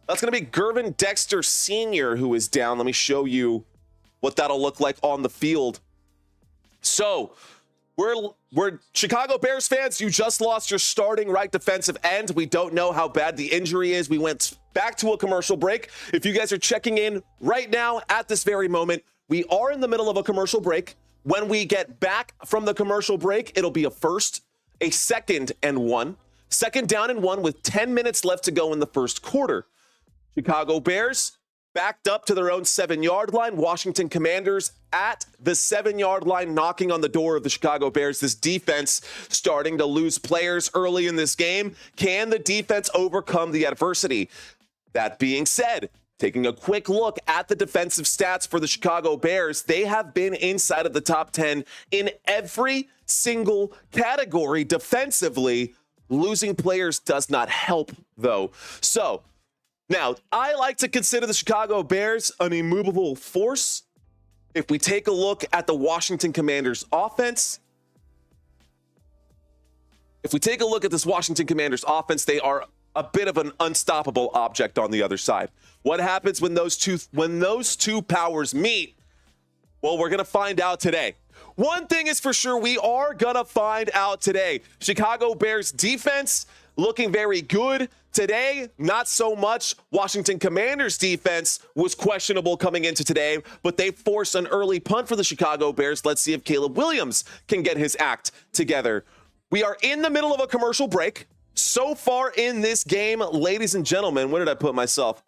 That's going to be Gervin Dexter Sr. who is down. Let me show you what that'll look like on the field. So, we're Chicago Bears fans. You just lost your starting right defensive end. We don't know how bad the injury is. We went back to a commercial break. If you guys are checking in right now at this very moment, we are in the middle of a commercial break. When we get back from the commercial break, it'll be a 1st, a 2nd and 1. 2nd down and 1 with 10 minutes left to go in the first quarter. Chicago Bears backed up to their own 7-yard line. Washington Commanders at the 7-yard line, knocking on the door of the Chicago Bears. This defense starting to lose players early in this game. Can the defense overcome the adversity? That being said, taking a quick look at the defensive stats for the Chicago Bears, they have been inside of the top 10 in every single category defensively. Losing players does not help, though. So, now, I like to consider the Chicago Bears an immovable force. If we take a look at the Washington Commanders offense, they are a bit of an unstoppable object on the other side. What happens when those two powers meet? Well, we're going to find out today. One thing is for sure, we are going to find out today. Chicago Bears defense looking very good. Today, not so much. Washington Commanders defense was questionable coming into today, but they forced an early punt for the Chicago Bears. Let's see if Caleb Williams can get his act together. We are in the middle of a commercial break. So far in this game, ladies and gentlemen, where did I put myself?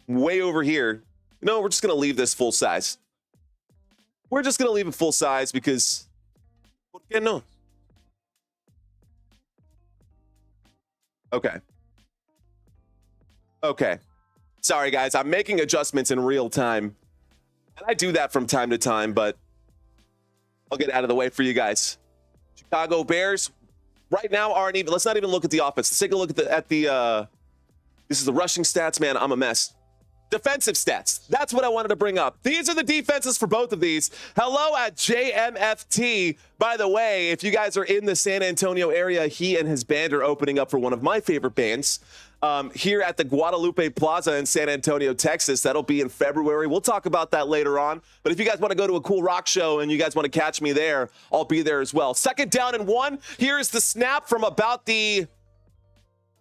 Way over here. No, we're just going to leave this full size. We're just going to leave it full size because Que no. Okay. Okay. Sorry, guys. I'm making adjustments in real time. And I do that from time to time, but I'll get out of the way for you guys. Chicago Bears right now aren't even, let's not even look at the offense. Let's take a look at the this is the rushing stats, man. I'm a mess. Defensive stats. That's what I wanted to bring up. These are the defenses for both of these. Hello at JMFT. By the way, if you guys are in the San Antonio area, he and his band are opening up for one of my favorite bands here at the Guadalupe Plaza in San Antonio, Texas. That'll be in February. We'll talk about that later on. But if you guys want to go to a cool rock show and you guys want to catch me there, I'll be there as well. 2nd down and 1. Here's the snap from about the...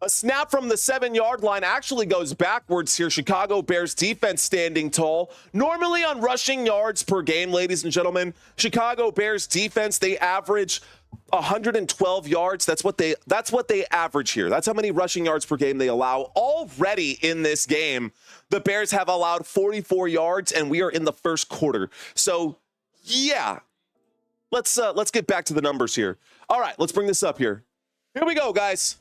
A snap from the 7-yard line actually goes backwards here. Chicago Bears defense standing tall. Normally on rushing yards per game, ladies and gentlemen, Chicago Bears defense, they average 112 yards. That's what they average here. That's how many rushing yards per game they allow. Already in this game, the Bears have allowed 44 yards, and we are in the first quarter. So, yeah, let's get back to the numbers here. All right, let's bring this up here. Here we go, guys.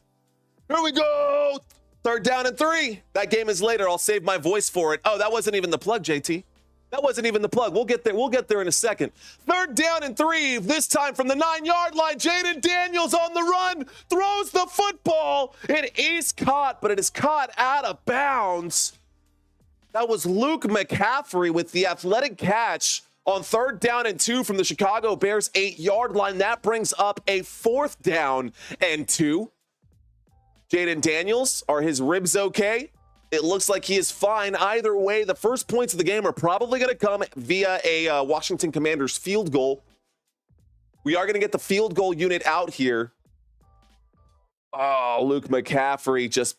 Here we go. 3rd down and 3. That game is later. I'll save my voice for it. Oh, that wasn't even the plug, JT. That wasn't even the plug. We'll get there. We'll get there in a second. 3rd down and 3. This time from the 9-yard line. Jayden Daniels on the run. Throws the football. It is caught, but it is caught out of bounds. That was Luke McCaffrey with the athletic catch on 3rd down and 2 from the Chicago Bears 8-yard line. That brings up a 4th down and 2. Jayden Daniels, are his ribs okay? It looks like he is fine. Either way, the first points of the game are probably going to come via a Washington Commanders field goal. We are going to get the field goal unit out here. Oh, Luke McCaffrey just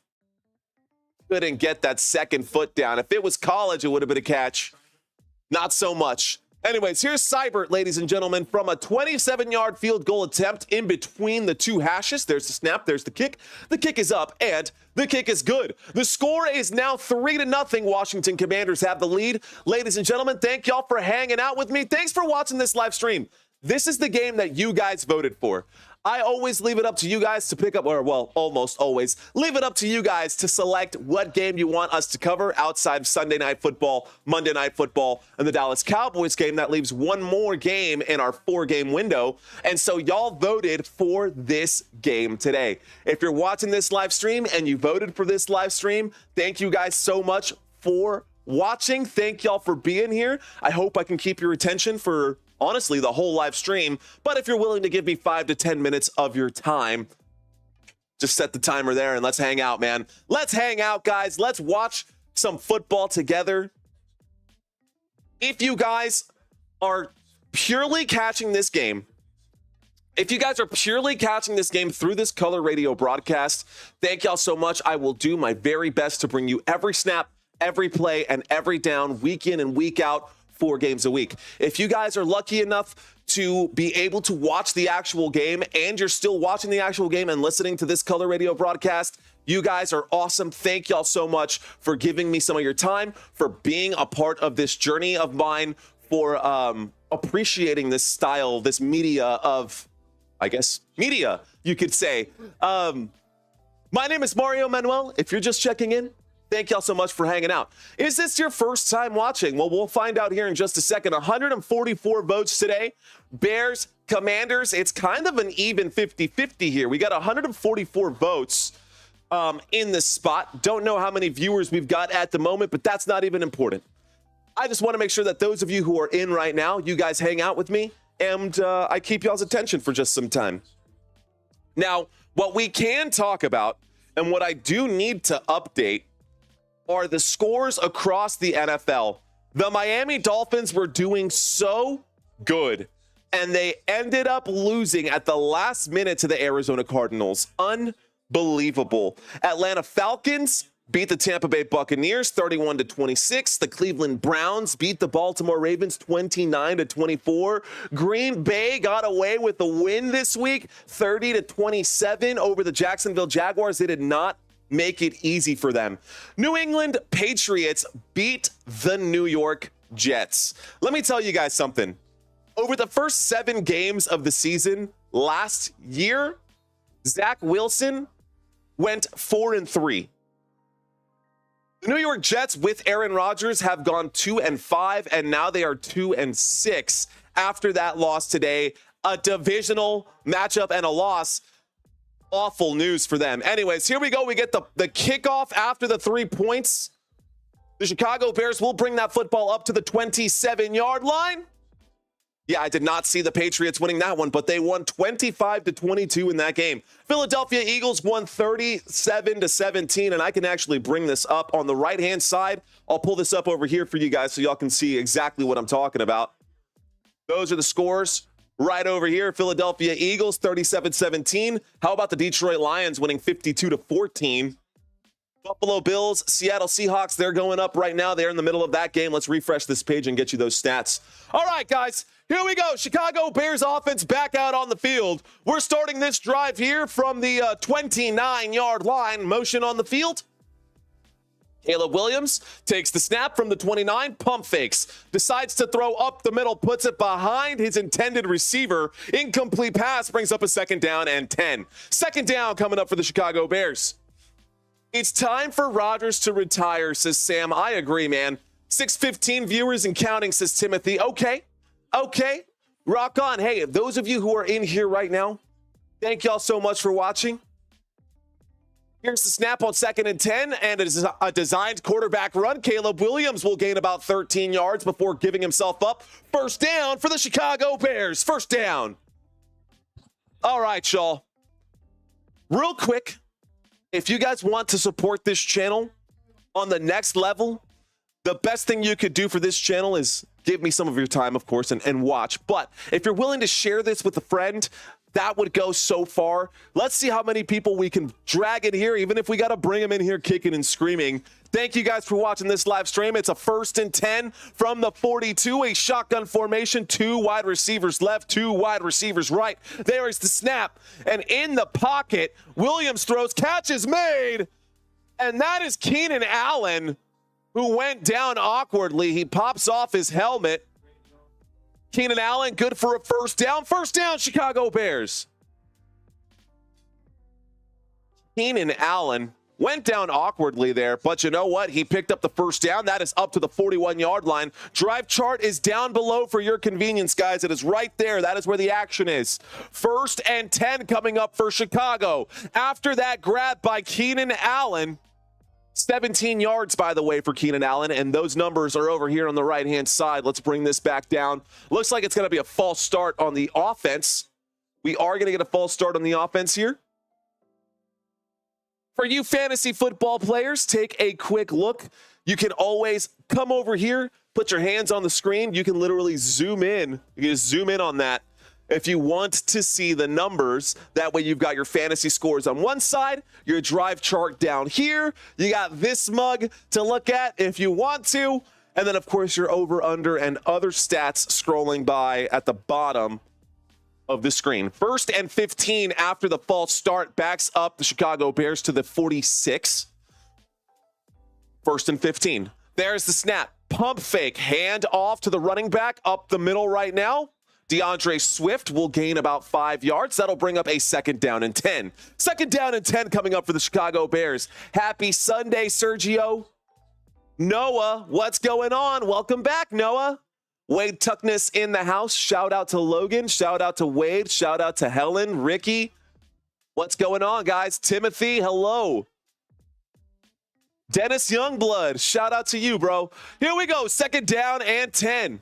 couldn't get that 2nd foot down. If it was college, it would have been a catch. Not so much. Anyways, here's Seibert, ladies and gentlemen, from a 27-yard field goal attempt in between the 2 hashes. There's the snap, there's the kick. The kick is up, and the kick is good. The score is now 3-0. Washington Commanders have the lead. Ladies and gentlemen, thank y'all for hanging out with me. Thanks for watching this live stream. This is the game that you guys voted for. I always leave it up to you guys to pick up, or well, almost always leave it up to you guys to select what game you want us to cover outside of Sunday Night Football, Monday Night Football, and the Dallas Cowboys game. That leaves one more game in our 4-game window. And so y'all voted for this game today. If you're watching this live stream and you voted for this live stream, thank you guys so much for watching. Thank y'all for being here. I hope I can keep your attention for honestly the whole live stream, but if you're willing to give me 5 to 10 minutes of your time, just set the timer there and let's hang out, man. Let's hang out, guys. Let's watch some football together. If you guys are purely catching this game, through this color radio broadcast, thank y'all so much. I will do my very best to bring you every snap, every play, and every down, week in and week out, 4 games a week. If you guys are lucky enough to be able to watch the actual game and you're still watching the actual game and listening to this color radio broadcast, you guys are awesome. Thank y'all so much for giving me some of your time, for being a part of this journey of mine, for appreciating this style, this media of, I guess, media, you could say. My name is Mario Manuel. If you're just checking in, thank y'all so much for hanging out. Is this your first time watching? Well, we'll find out here in just a second. 144 votes today. Bears, Commanders, it's kind of an even 50-50 here. We got 144 votes in this spot. Don't know how many viewers we've got at the moment, but that's not even important. I just want to make sure that those of you who are in right now, you guys hang out with me, and I keep y'all's attention for just some time. Now, what we can talk about, and what I do need to update, are the scores across the NFL. The Miami Dolphins were doing so good, and they ended up losing at the last minute to the Arizona Cardinals. Unbelievable. Atlanta Falcons beat the Tampa Bay Buccaneers 31-26. The Cleveland Browns beat the Baltimore Ravens 29-24. Green Bay got away with the win this week 30-27 over the Jacksonville Jaguars. They did not make it easy for them. New England Patriots beat the New York Jets. Let me tell you guys something. Over the first 7 games of the season, last year, Zach Wilson went 4-3. The New York Jets with Aaron Rodgers have gone 2-5, and now they are 2-6 after that loss today. A divisional matchup and a loss. Awful news for them. Anyways, here we go. We get the kickoff after the 3 points. The Chicago Bears will bring that football up to the 27-yard line. Yeah, I did not see the Patriots winning that one, but they won 25-22 in that game. Philadelphia Eagles won 37-17, and I can actually bring this up on the right-hand side. I'll pull this up over here for you guys so y'all can see exactly what I'm talking about. Those are the scores right over here. Philadelphia Eagles 37-17. How about the Detroit Lions winning 52-14? Buffalo Bills, Seattle Seahawks, they're going up right now. They're in the middle of that game. Let's refresh this page and get you those stats. All right, guys, here we go. Chicago Bears offense back out on the field. We're starting this drive here from the 29-yard line. Motion on the field. Caleb Williams takes the snap from the 29, pump fakes, decides to throw up the middle, puts it behind his intended receiver. Incomplete pass brings up a 2nd down and 10. 2nd down coming up for the Chicago Bears. It's time for Rodgers to retire, says Sam. I agree, man. 615 viewers and counting, says Timothy. Okay. Rock on. Hey, those of you who are in here right now, thank y'all so much for watching. Here's the snap on 2nd and 10, and it is a designed quarterback run. Caleb Williams will gain about 13 yards before giving himself up. 1st down for the Chicago Bears. 1st down. All right, y'all. Real quick, if you guys want to support this channel on the next level, the best thing you could do for this channel is give me some of your time, of course, and watch. But if you're willing to share this with a friend, that would go so far. Let's see how many people we can drag in here, even if we got to bring them in here kicking and screaming. Thank you guys for watching this live stream. It's a 1st and 10 from the 42, a shotgun formation, 2 wide receivers left, 2 wide receivers right. There is the snap, and in the pocket, Williams throws, catch is made, and that is Keenan Allen, who went down awkwardly. He pops off his helmet. Keenan Allen, good for a 1st down. 1st down, Chicago Bears. Keenan Allen went down awkwardly there, but you know what? He picked up the 1st down. That is up to the 41-yard line. Drive chart is down below for your convenience, guys. It is right there. That is where the action is. 1st and 10 coming up for Chicago. After that grab by Keenan Allen, 17 yards, by the way, for Keenan Allen, and those numbers are over here on the right-hand side. Let's bring this back down. Looks like it's going to be a false start on the offense. We are going to get a false start on the offense here. For you fantasy football players, take a quick look. You can always come over here, put your hands on the screen. You can literally zoom in. You can just zoom in on that if you want to see the numbers. That way you've got your fantasy scores on one side, your drive chart down here. You got this mug to look at if you want to. And then, of course, your over, under, and other stats scrolling by at the bottom of the screen. 1st and 15 after the false start, backs up the Chicago Bears to the 46. 1st and 15. There's the snap. Pump fake. Hand off to the running back up the middle right now. DeAndre Swift will gain about 5 yards. That'll bring up a 2nd down and 10. 2nd down and 10 coming up for the Chicago Bears. Happy Sunday, Sergio. Noah, what's going on? Welcome back, Noah. Wade Tuckness in the house. Shout out to Logan. Shout out to Wade. Shout out to Helen, Ricky. What's going on, guys? Timothy, hello. Dennis Youngblood, shout out to you, bro. Here we go. 2nd down and 10.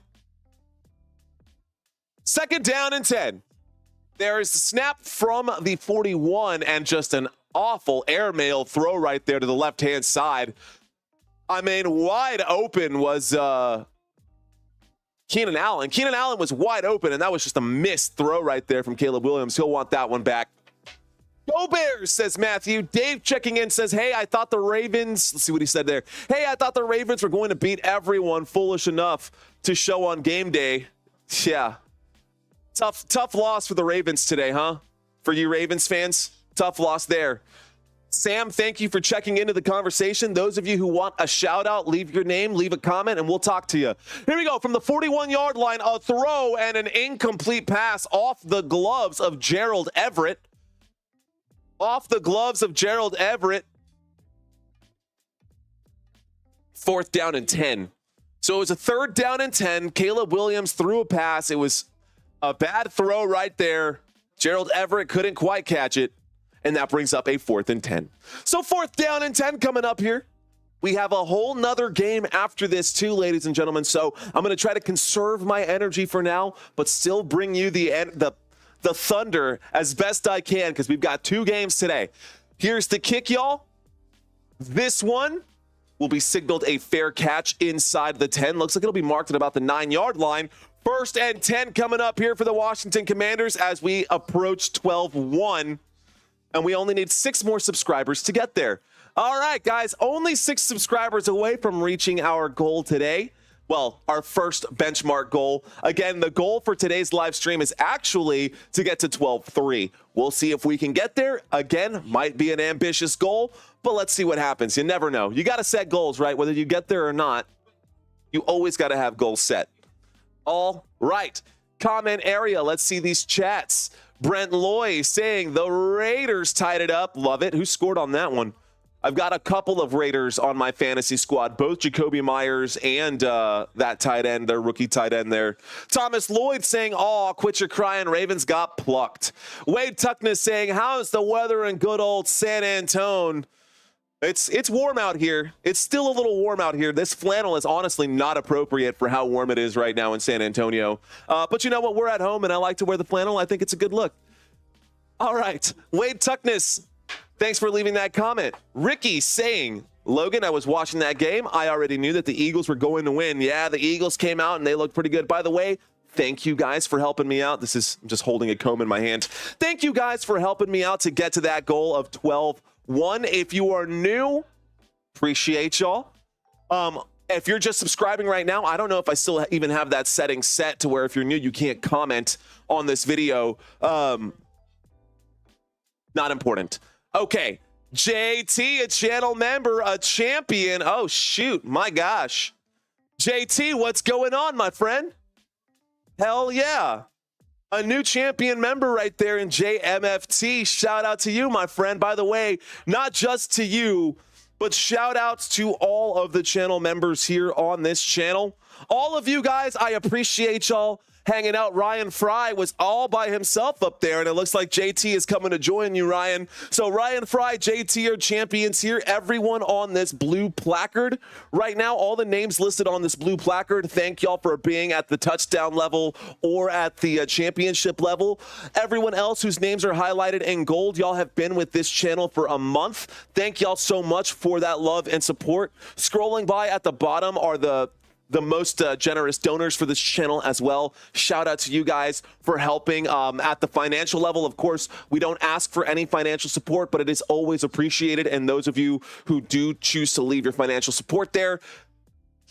2nd down and 10. There is the snap from the 41 and just an awful airmail throw right there to the left-hand side. I mean, wide open was Keenan Allen. Keenan Allen was wide open, and that was just a missed throw right there from Caleb Williams. He'll want that one back. Go Bears, says Matthew. Dave checking in says, hey, I thought the Ravens, let's see what he said there. Hey, I thought the Ravens were going to beat everyone foolish enough to show on game day. Yeah. Tough loss for the Ravens today, huh? For you Ravens fans, tough loss there. Sam, thank you for checking into the conversation. Those of you who want a shout out, leave your name, leave a comment, and we'll talk to you. Here we go. From the 41-yard line, a throw and an incomplete pass off the gloves of Gerald Everett. Off the gloves of Gerald Everett. 4th down and 10. So it was a 3rd down and 10. Caleb Williams threw a pass. It was a bad throw right there. Gerald Everett couldn't quite catch it. And that brings up a 4th and 10. So 4th down and 10 coming up here. We have a whole nother game after this too, ladies and gentlemen. So I'm going to try to conserve my energy for now, but still bring you the thunder as best I can because we've got 2 games today. Here's the kick, y'all. This one will be signaled a fair catch inside the 10. Looks like it'll be marked at about the 9-yard line. 1st and 10 coming up here for the Washington Commanders as we approach 12-1. And we only need 6 more subscribers to get there. All right, guys, only 6 subscribers away from reaching our goal today. Well, our first benchmark goal. Again, the goal for today's live stream is actually to get to 12-3. We'll see if we can get there. Again, might be an ambitious goal, but let's see what happens. You never know. You got to set goals, right? Whether you get there or not, you always got to have goals set. All right, comment area. Let's see these chats. Brent Loy saying the Raiders tied it up. Love it. Who scored on that one? I've got a couple of Raiders on my fantasy squad, both Jacoby Myers and that tight end, their rookie tight end there. Thomas Lloyd saying, "Oh, quit your crying. Ravens got plucked." Wade Tuckness saying, "How's the weather in good old San Antone?" It's warm out here. It's still a little warm out here. This flannel is honestly not appropriate for how warm it is right now in San Antonio. But you know what? We're at home, and I like to wear the flannel. I think it's a good look. All right. Wade Tuckness, thanks for leaving that comment. Ricky saying, "Logan, I was watching that game. I already knew that the Eagles were going to win." Yeah, the Eagles came out, and they looked pretty good. By the way, thank you guys for helping me out. I'm just holding a comb in my hand. Thank you guys for helping me out to get to that goal of 12-1. If you are new, appreciate y'all. If you're just subscribing right now, I don't know if I still even have that setting set to where if you're new, you can't comment on this video. Not important. Okay. JT, a channel member, a champion. Oh, shoot. My gosh. JT, what's going on, my friend? Hell yeah. A new champion member right there in JMFT. Shout out to you, my friend. By the way, not just to you, but shout outs to all of the channel members here on this channel. All of you guys, I appreciate y'all hanging out. Ryan Fry was all by himself up there, and it looks like JT is coming to join you, Ryan. So Ryan Fry, JT are champions here. Everyone on this blue placard right now, all the names listed on this blue placard, thank y'all for being at the touchdown level or at the championship level. Everyone else whose names are highlighted in gold, y'all have been with this channel for a month. Thank y'all so much for that love and support. Scrolling by at the bottom are the most generous donors for this channel as well. Shout out to you guys for helping at the financial level. Of course, we don't ask for any financial support, but it is always appreciated. And those of you who do choose to leave your financial support there,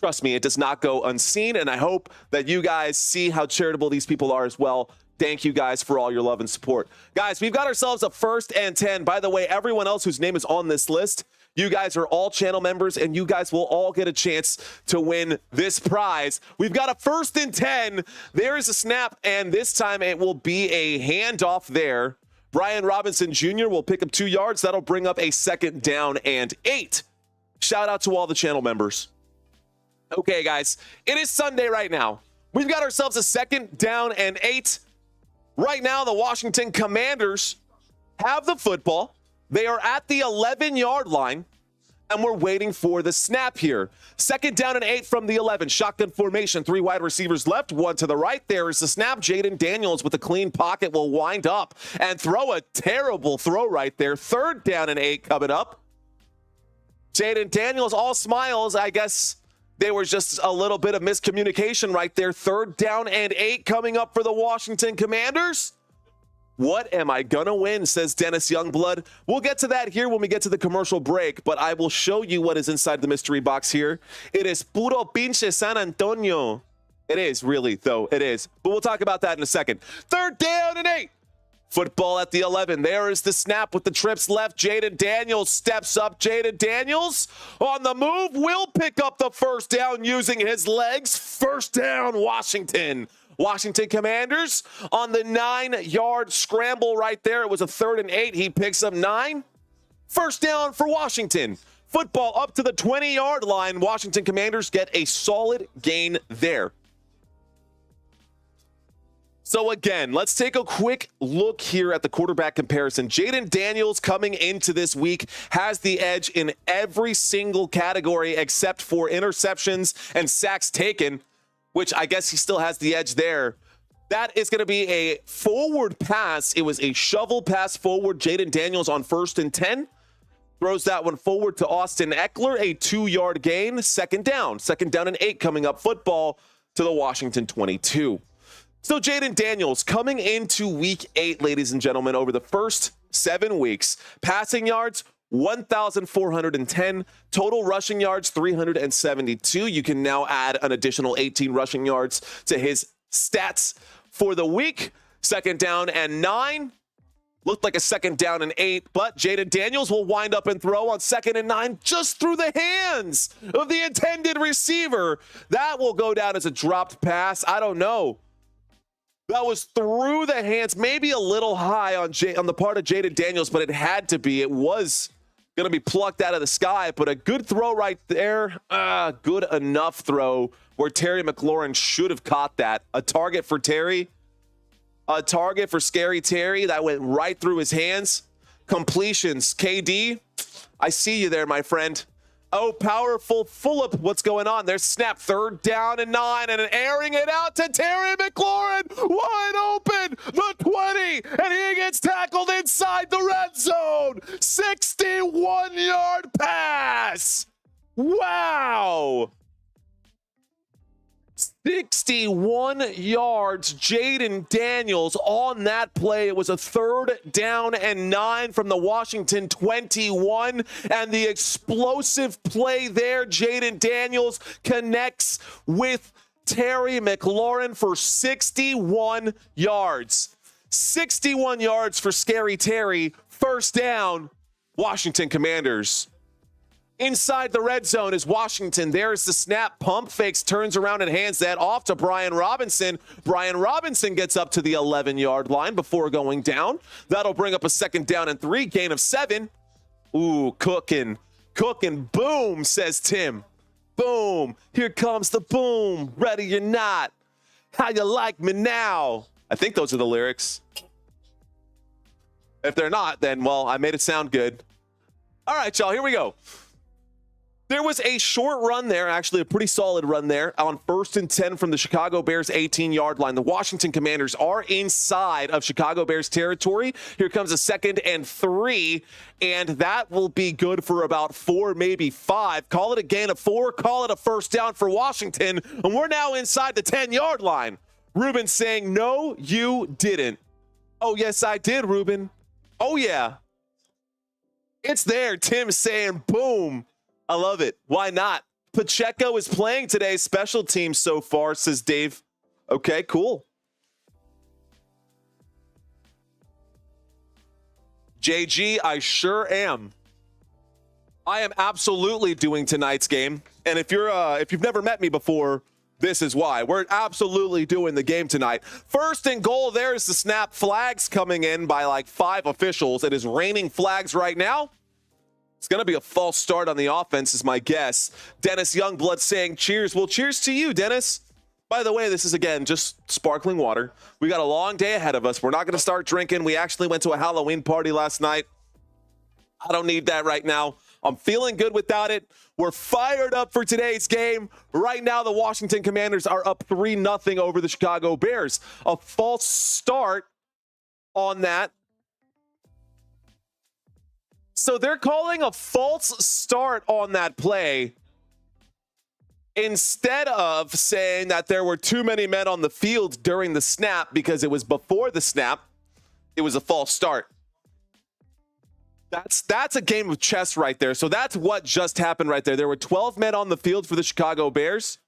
trust me, it does not go unseen. And I hope that you guys see how charitable these people are as well. Thank you guys for all your love and support. Guys, we've got ourselves a 1st and 10. By the way, everyone else whose name is on this list, you guys are all channel members, and you guys will all get a chance to win this prize. We've got a 1st and 10. There is a snap, and this time it will be a handoff there. Brian Robinson Jr. will pick up 2 yards. That'll bring up a 2nd down and 8. Shout out to all the channel members. Okay, guys, it is Sunday right now. We've got ourselves a 2nd down and 8. Right now, the Washington Commanders have the football. They are at the 11-yard line, and we're waiting for the snap here. 2nd down and 8 from the 11. Shotgun formation, 3 wide receivers left, 1 to the right. There is the snap. Jayden Daniels with a clean pocket will wind up and throw a terrible throw right there. 3rd down and 8 coming up. Jayden Daniels, all smiles. I guess there was just a little bit of miscommunication right there. 3rd down and 8 coming up for the Washington Commanders. What am I gonna win, says Dennis Youngblood. We'll get to that here when we get to the commercial break, but I will show you what is inside the mystery box here. It is puro pinche San Antonio. It is, really, though. It is. But we'll talk about that in a second. 3rd down and 8. Football at the 11. There is the snap with the trips left. Jayden Daniels steps up. Jayden Daniels on the move will pick up the first down using his legs. First down, Washington. Washington Commanders on the 9-yard scramble right there. It was a 3rd and 8. He picks up 9. First down for Washington. Football up to the 20-yard line. Washington Commanders get a solid gain there. So again, let's take a quick look here at the quarterback comparison. Jayden Daniels coming into this week has the edge in every single category except for interceptions and sacks taken, which I guess he still has the edge there. That is going to be a forward pass. It was a shovel pass forward. Jayden Daniels on 1st and 10. Throws that one forward to Austin Eckler, a 2-yard gain. Second down and 8 coming up. Football to the Washington 22. So Jayden Daniels coming into week 8, ladies and gentlemen, over the first 7 weeks. Passing yards, 1,410. Total rushing yards, 372. You can now add an additional 18 rushing yards to his stats for the week. Second down and 9. Looked like a second down and 8, but Jayden Daniels will wind up and throw on 2nd and 9 just through the hands of the intended receiver. That will go down as a dropped pass. I don't know. That was through the hands, maybe a little high on the part of Jayden Daniels, but it had to be. It was going to be plucked out of the sky, but a good throw right there. Good enough throw where Terry McLaurin should have caught that. A target for Terry. A target for Scary Terry. That went right through his hands. Completions. KD, I see you there, my friend. Oh, powerful Fulop. What's going on? There's snap. 3rd down and 9, and airing it out to Terry McLaurin. Wide open. The 20, and he gets tackled inside the red zone. 61-yard pass. Wow. 61 yards, Jayden Daniels on that play. It was a 3rd down and 9 from the Washington 21. And the explosive play there, Jayden Daniels connects with Terry McLaurin for 61 yards. 61 yards for Scary Terry. First down, Washington Commanders. Inside the red zone is Washington. There's the snap. Pump fakes, turns around and hands that off to Brian Robinson. Brian Robinson gets up to the 11-yard line before going down. That'll bring up a 2nd down and 3, gain of 7. Ooh, cooking. Boom, says Tim. Boom. Here comes the boom. Ready or not. How you like me now? I think those are the lyrics. If they're not, then, well, I made it sound good. All right, y'all, here we go. There was a short run there, actually a pretty solid run there, on 1st and 10 from the Chicago Bears 18-yard line. The Washington Commanders are inside of Chicago Bears territory. Here comes a 2nd and 3, and that will be good for about 4, maybe 5. Call it a gain of 4, call it a first down for Washington, and we're now inside the 10-yard line. Ruben saying, no, you didn't. Oh, yes, I did, Ruben. Oh, yeah. It's there. Tim saying, boom. I love it. Why not? Pacheco is playing today. Special teams so far, says Dave. Okay, cool. JG, I sure am. I am absolutely doing tonight's game. And if you've never met me before, this is why. We're absolutely doing the game tonight. 1st and goal. There's the snap. Flags coming in by like 5 officials. It is raining flags right now. It's going to be a false start on the offense is my guess. Dennis Youngblood saying cheers. Well, cheers to you, Dennis. By the way, this is, again, just sparkling water. We got a long day ahead of us. We're not going to start drinking. We actually went to a Halloween party last night. I don't need that right now. I'm feeling good without it. We're fired up for today's game. Right now, the Washington Commanders are up 3-0 over the Chicago Bears. A false start on that. So they're calling a false start on that play instead of saying that there were too many men on the field during the snap because it was before the snap. It was a false start. That's a game of chess right there. So that's what just happened right there. There were 12 men on the field for the Chicago Bears.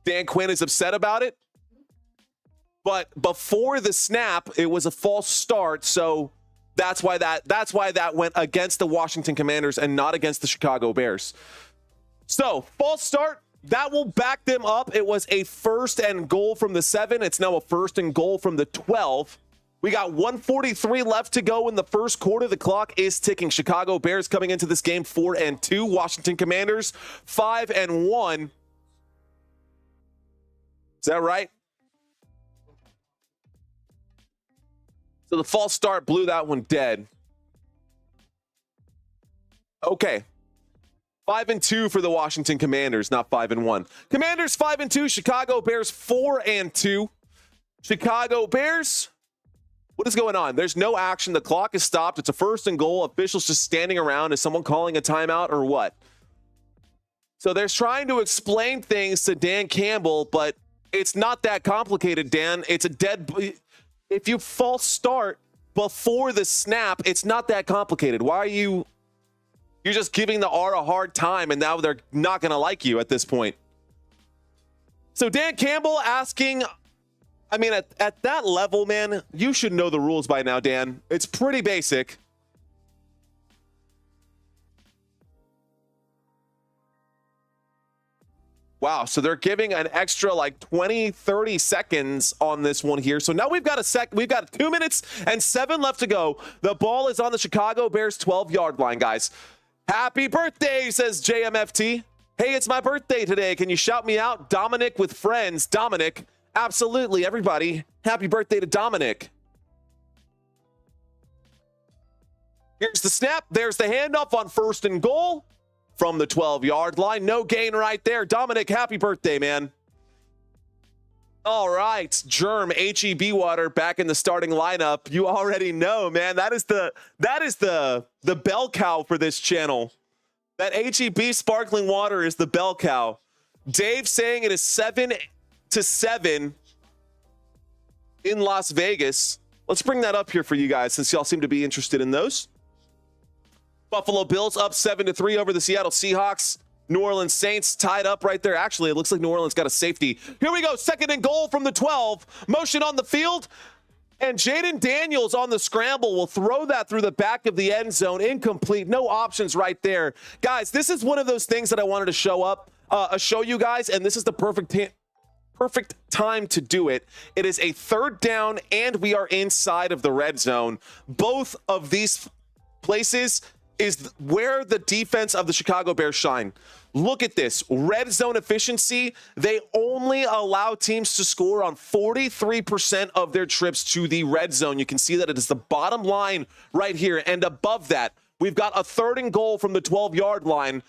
Dan Quinn is upset about it. but before the snap, it was a false start. So that's why that went against the Washington Commanders and not against the Chicago Bears. So false start, that will back them up. It was a 1st and goal from the 7. It's now a 1st and goal from the 12. We got 1:43 left to go in the first quarter. The clock is ticking. Chicago Bears coming into this game 4-2. Washington Commanders 5-1. Is that right? So the false start blew that one dead. Okay. 5-2 for the Washington Commanders, not 5-1. Commanders 5-2. Chicago Bears 4-2. Chicago Bears. What is going on? There's no action. The clock is stopped. It's a 1st and goal. Officials just standing around. Is someone calling a timeout or what? So they're trying to explain things to Dan Campbell, but it's not that complicated, Dan. It's a dead. If you false start before the snap, it's not that complicated. Why are you? You're just giving the R a hard time, and now they're not going to like you at this point. So Dan Campbell asking. I mean, at that level, man, you should know the rules by now, Dan. It's pretty basic. Wow, so they're giving an extra like 20, 30 seconds on this one here. So now we've got 2 minutes and 7 left to go. The ball is on the Chicago Bears 12-yard line, guys. Happy birthday, says JMFT. Hey, it's my birthday today. Can you shout me out? Dominic with friends. Dominic. Absolutely, everybody. Happy birthday to Dominic. Here's the snap. There's the handoff on 1st and goal from the 12-yard line. No gain right there. Dominic, happy birthday, man. All right, Germ, HEB water back in the starting lineup. You already know, man. That is the bell cow for this channel. That HEB sparkling water is the bell cow. Dave saying it is 7-7 in Las Vegas. Let's bring that up here for you guys since y'all seem to be interested in those. Buffalo Bills up 7-3 over the Seattle Seahawks. New Orleans Saints tied up right there. Actually, it looks like New Orleans got a safety. Here we go. 2nd and goal from the 12. Motion on the field. And Jayden Daniels on the scramble will throw that through the back of the end zone. Incomplete. No options right there. Guys, this is one of those things that I wanted to show you guys, and this is the perfect time to do it. It is a 3rd down, and we are inside of the red zone. Both of these places is where the defense of the Chicago Bears shine. Look at this. Red zone efficiency. They only allow teams to score on 43% of their trips to the red zone. You can see that it is the bottom line right here. And above that, we've got a 3rd and goal from the 12-yard line.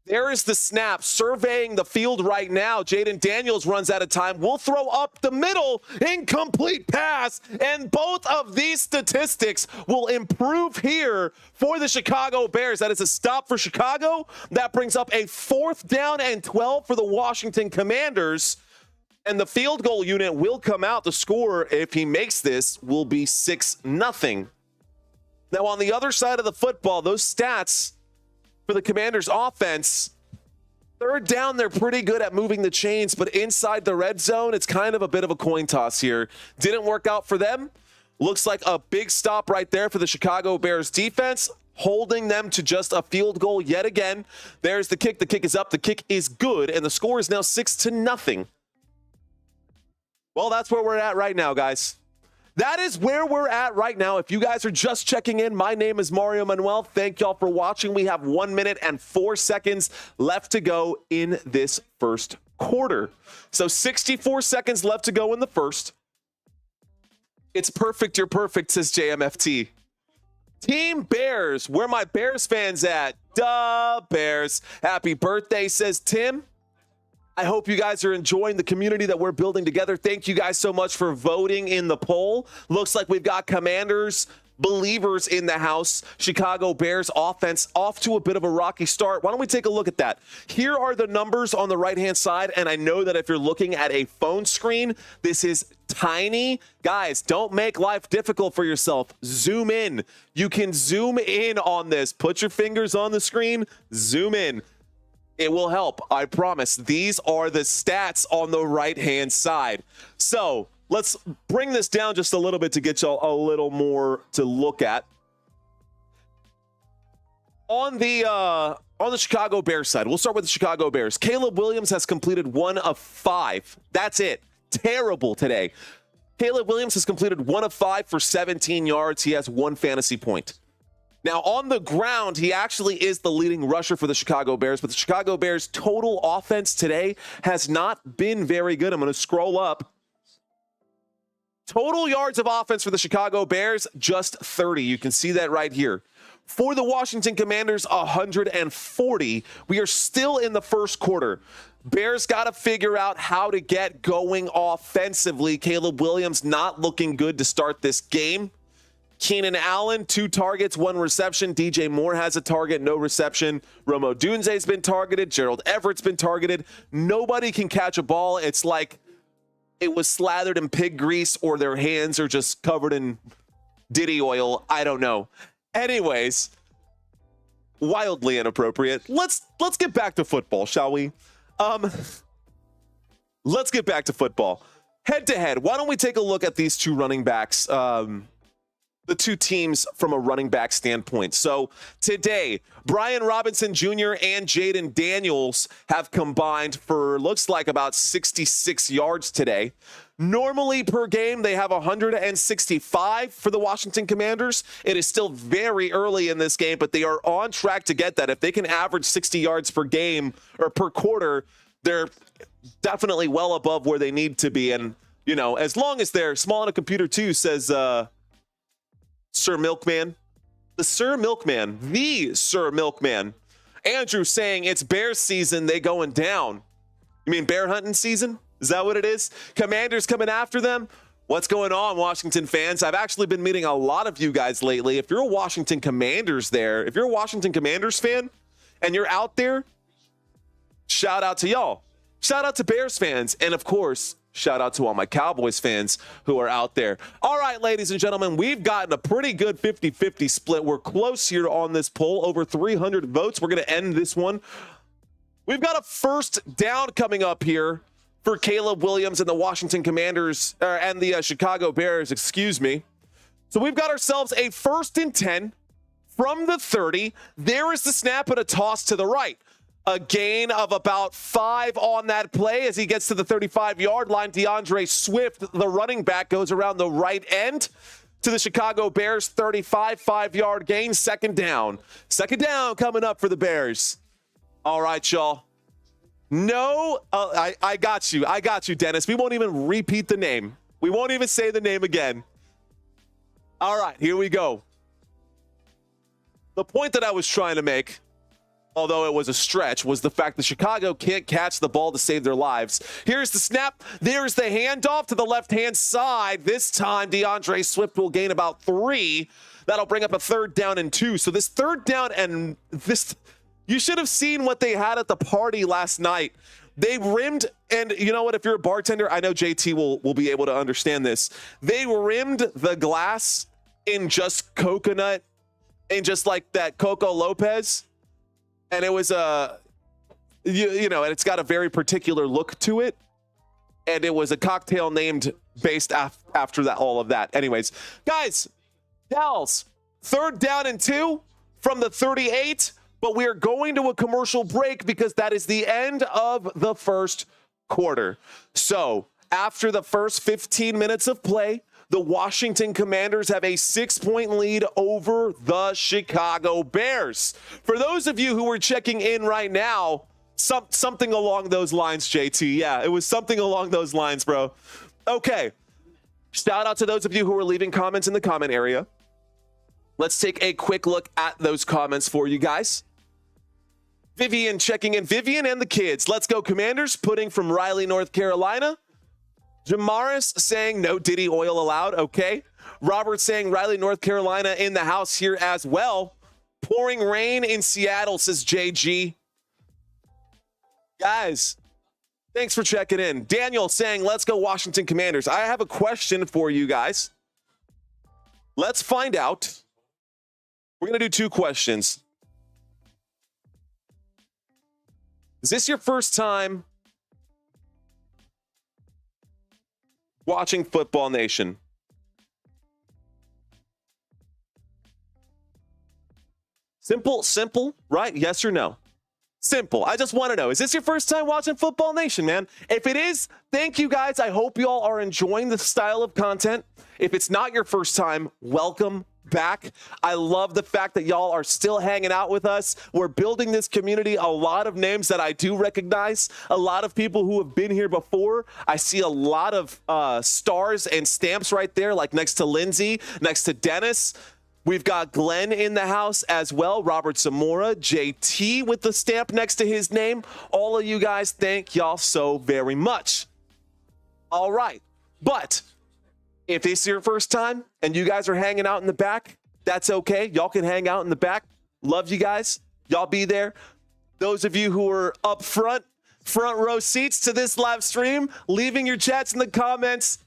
There is the snap, surveying the field right now. Jayden Daniels runs out of time. We'll throw up the middle, incomplete pass, and both of these statistics will improve here for the Chicago Bears. That is a stop for Chicago. That brings up a 4th down and 12 for the Washington Commanders, and the field goal unit will come out. The score, if he makes this, will be 6-0. Now, on the other side of the football, those stats for the Commanders offense, 3rd down, they're pretty good at moving the chains, but inside the red zone, it's kind of a bit of a coin toss here. Didn't work out for them. Looks like a big stop right there for the Chicago Bears defense, holding them to just a field goal yet again. There's the kick. The kick is up. The kick is good, and the score is now 6-0. Well, that's where we're at right now, guys. That is where we're at right now. If you guys are just checking in, my name is Mario Manuel. Thank y'all for watching. We have 1 minute and 4 seconds left to go in this first quarter. So 64 seconds left to go in the first. It's perfect. You're perfect, says JMFT. Team Bears. Where my Bears fans at? Duh, Bears. Happy birthday, says Tim. I hope you guys are enjoying the community that we're building together. Thank you guys so much for voting in the poll. Looks like we've got Commanders believers in the house. Chicago Bears offense off to a bit of a rocky start. Why don't we take a look at that? Here are the numbers on the right-hand side, and I know that if you're looking at a phone screen, this is tiny. Guys, don't make life difficult for yourself. Zoom in. You can zoom in on this. Put your fingers on the screen. Zoom in. It will help, I promise. These are the stats on the right-hand side. So let's bring this down just a little bit to get y'all a little more to look at. On the Chicago Bears side, we'll start with the Chicago Bears. Caleb Williams has completed 1 of 5. That's it. Terrible today. Caleb Williams has completed 1 of 5 for 17 yards. He has 1 fantasy point. Now, on the ground, he actually is the leading rusher for the Chicago Bears, but the Chicago Bears' total offense today has not been very good. I'm going to scroll up. Total yards of offense for the Chicago Bears, just 30. You can see that right here. For the Washington Commanders, 140. We are still in the first quarter. Bears got to figure out how to get going offensively. Caleb Williams not looking good to start this game. Keenan Allen, 2 targets, 1 reception. DJ Moore has a target, no reception. Rome Odunze's been targeted. Gerald Everett's been targeted. Nobody can catch a ball. It's like it was slathered in pig grease or their hands are just covered in Diddy oil. I don't know. Anyways, wildly inappropriate. Let's get back to football, shall we? Let's get back to football. Head to head, why don't we take a look at these 2 running backs, the 2 teams from a running back standpoint. So today, Brian Robinson Jr. and Jayden Daniels have combined for looks like about 66 yards today. Normally per game, they have 165 for the Washington Commanders. It is still very early in this game, but they are on track to get that. If they can average 60 yards per game or per quarter, they're definitely well above where they need to be. And, you know, as long as they're small on a computer too, says Sir Milkman. The Sir Milkman. Andrew saying it's Bears season, they going down. You mean bear hunting season? Is that what it is? Commanders coming after them? What's going on, Washington fans? I've actually been meeting a lot of you guys lately. If you're a Washington Commanders fan and you're out there, shout out to y'all. Shout out to Bears fans. And of course, shout out to all my Cowboys fans who are out there. All right, ladies and gentlemen, we've gotten a pretty good 50-50 split. We're close here on this poll, over 300 votes. We're going to end this one. We've got a first down coming up here for Caleb Williams and the Washington Commanders, and the Chicago Bears, excuse me. So we've got ourselves a 1st and 10 from the 30. There is the snap and a toss to the right. A gain of about 5 on that play as he gets to the 35-yard line. DeAndre Swift, the running back, goes around the right end to the Chicago Bears. 35, 5-yard gain, 2nd down. 2nd down coming up for the Bears. All right, y'all. No, I got you. I got you, Dennis. We won't even repeat the name. We won't even say the name again. All right, here we go. The point that I was trying to make, although it was a stretch, was the fact that Chicago can't catch the ball to save their lives. Here's the snap. There's the handoff to the left-hand side. This time, DeAndre Swift will gain about 3. That'll bring up a 3rd down and 2. So this 3rd down and this... You should have seen what they had at the party last night. They rimmed, and you know what? If you're a bartender, I know JT will be able to understand this. They rimmed the glass in just coconut, in just like that Coco Lopez. And it was you know, and it's got a very particular look to it. And it was a cocktail named based after that, all of that. Anyways, guys, gals, 3rd down and 2 from the 38. But we are going to a commercial break because that is the end of the first quarter. So after the first 15 minutes of play, the Washington Commanders have a 6-point lead over the Chicago Bears. For those of you who are checking in right now, something along those lines, JT. Yeah, it was something along those lines, bro. Okay. Shout out to those of you who are leaving comments in the comment area. Let's take a quick look at those comments for you guys. Vivian checking in. Vivian and the kids. Let's go, Commanders. Pudding from Raleigh, North Carolina. Jamaris saying no Diddy oil allowed. Okay. Robert saying Raleigh, North Carolina in the house here as well. Pouring rain in Seattle, says JG. Guys, thanks for checking in. Daniel saying let's go Washington Commanders. I have a question for you guys. Let's find out. We're going to do 2 questions. Is this your first time watching Football Nation. Simple, right? Yes or no? Simple. I just want to know, is this your first time watching Football Nation, man? If it is, thank you guys. I hope you all are enjoying the style of content. If it's not your first time, welcome back. I love the fact that y'all are still hanging out with us. We're building this community. A lot of names that I do recognize, a lot of people who have been here before. I see a lot of stars and stamps right there, like next to Lindsay, next to Dennis. We've got Glenn in the house as well, Robert Zamora, JT with the stamp next to his name. All of you guys, thank y'all so very much. All right, but if this is your first time and you guys are hanging out in the back, that's okay. Y'all can hang out in the back. Love you guys. Y'all be there. Those of you who are up front row seats to this live stream, leaving your chats in the comments,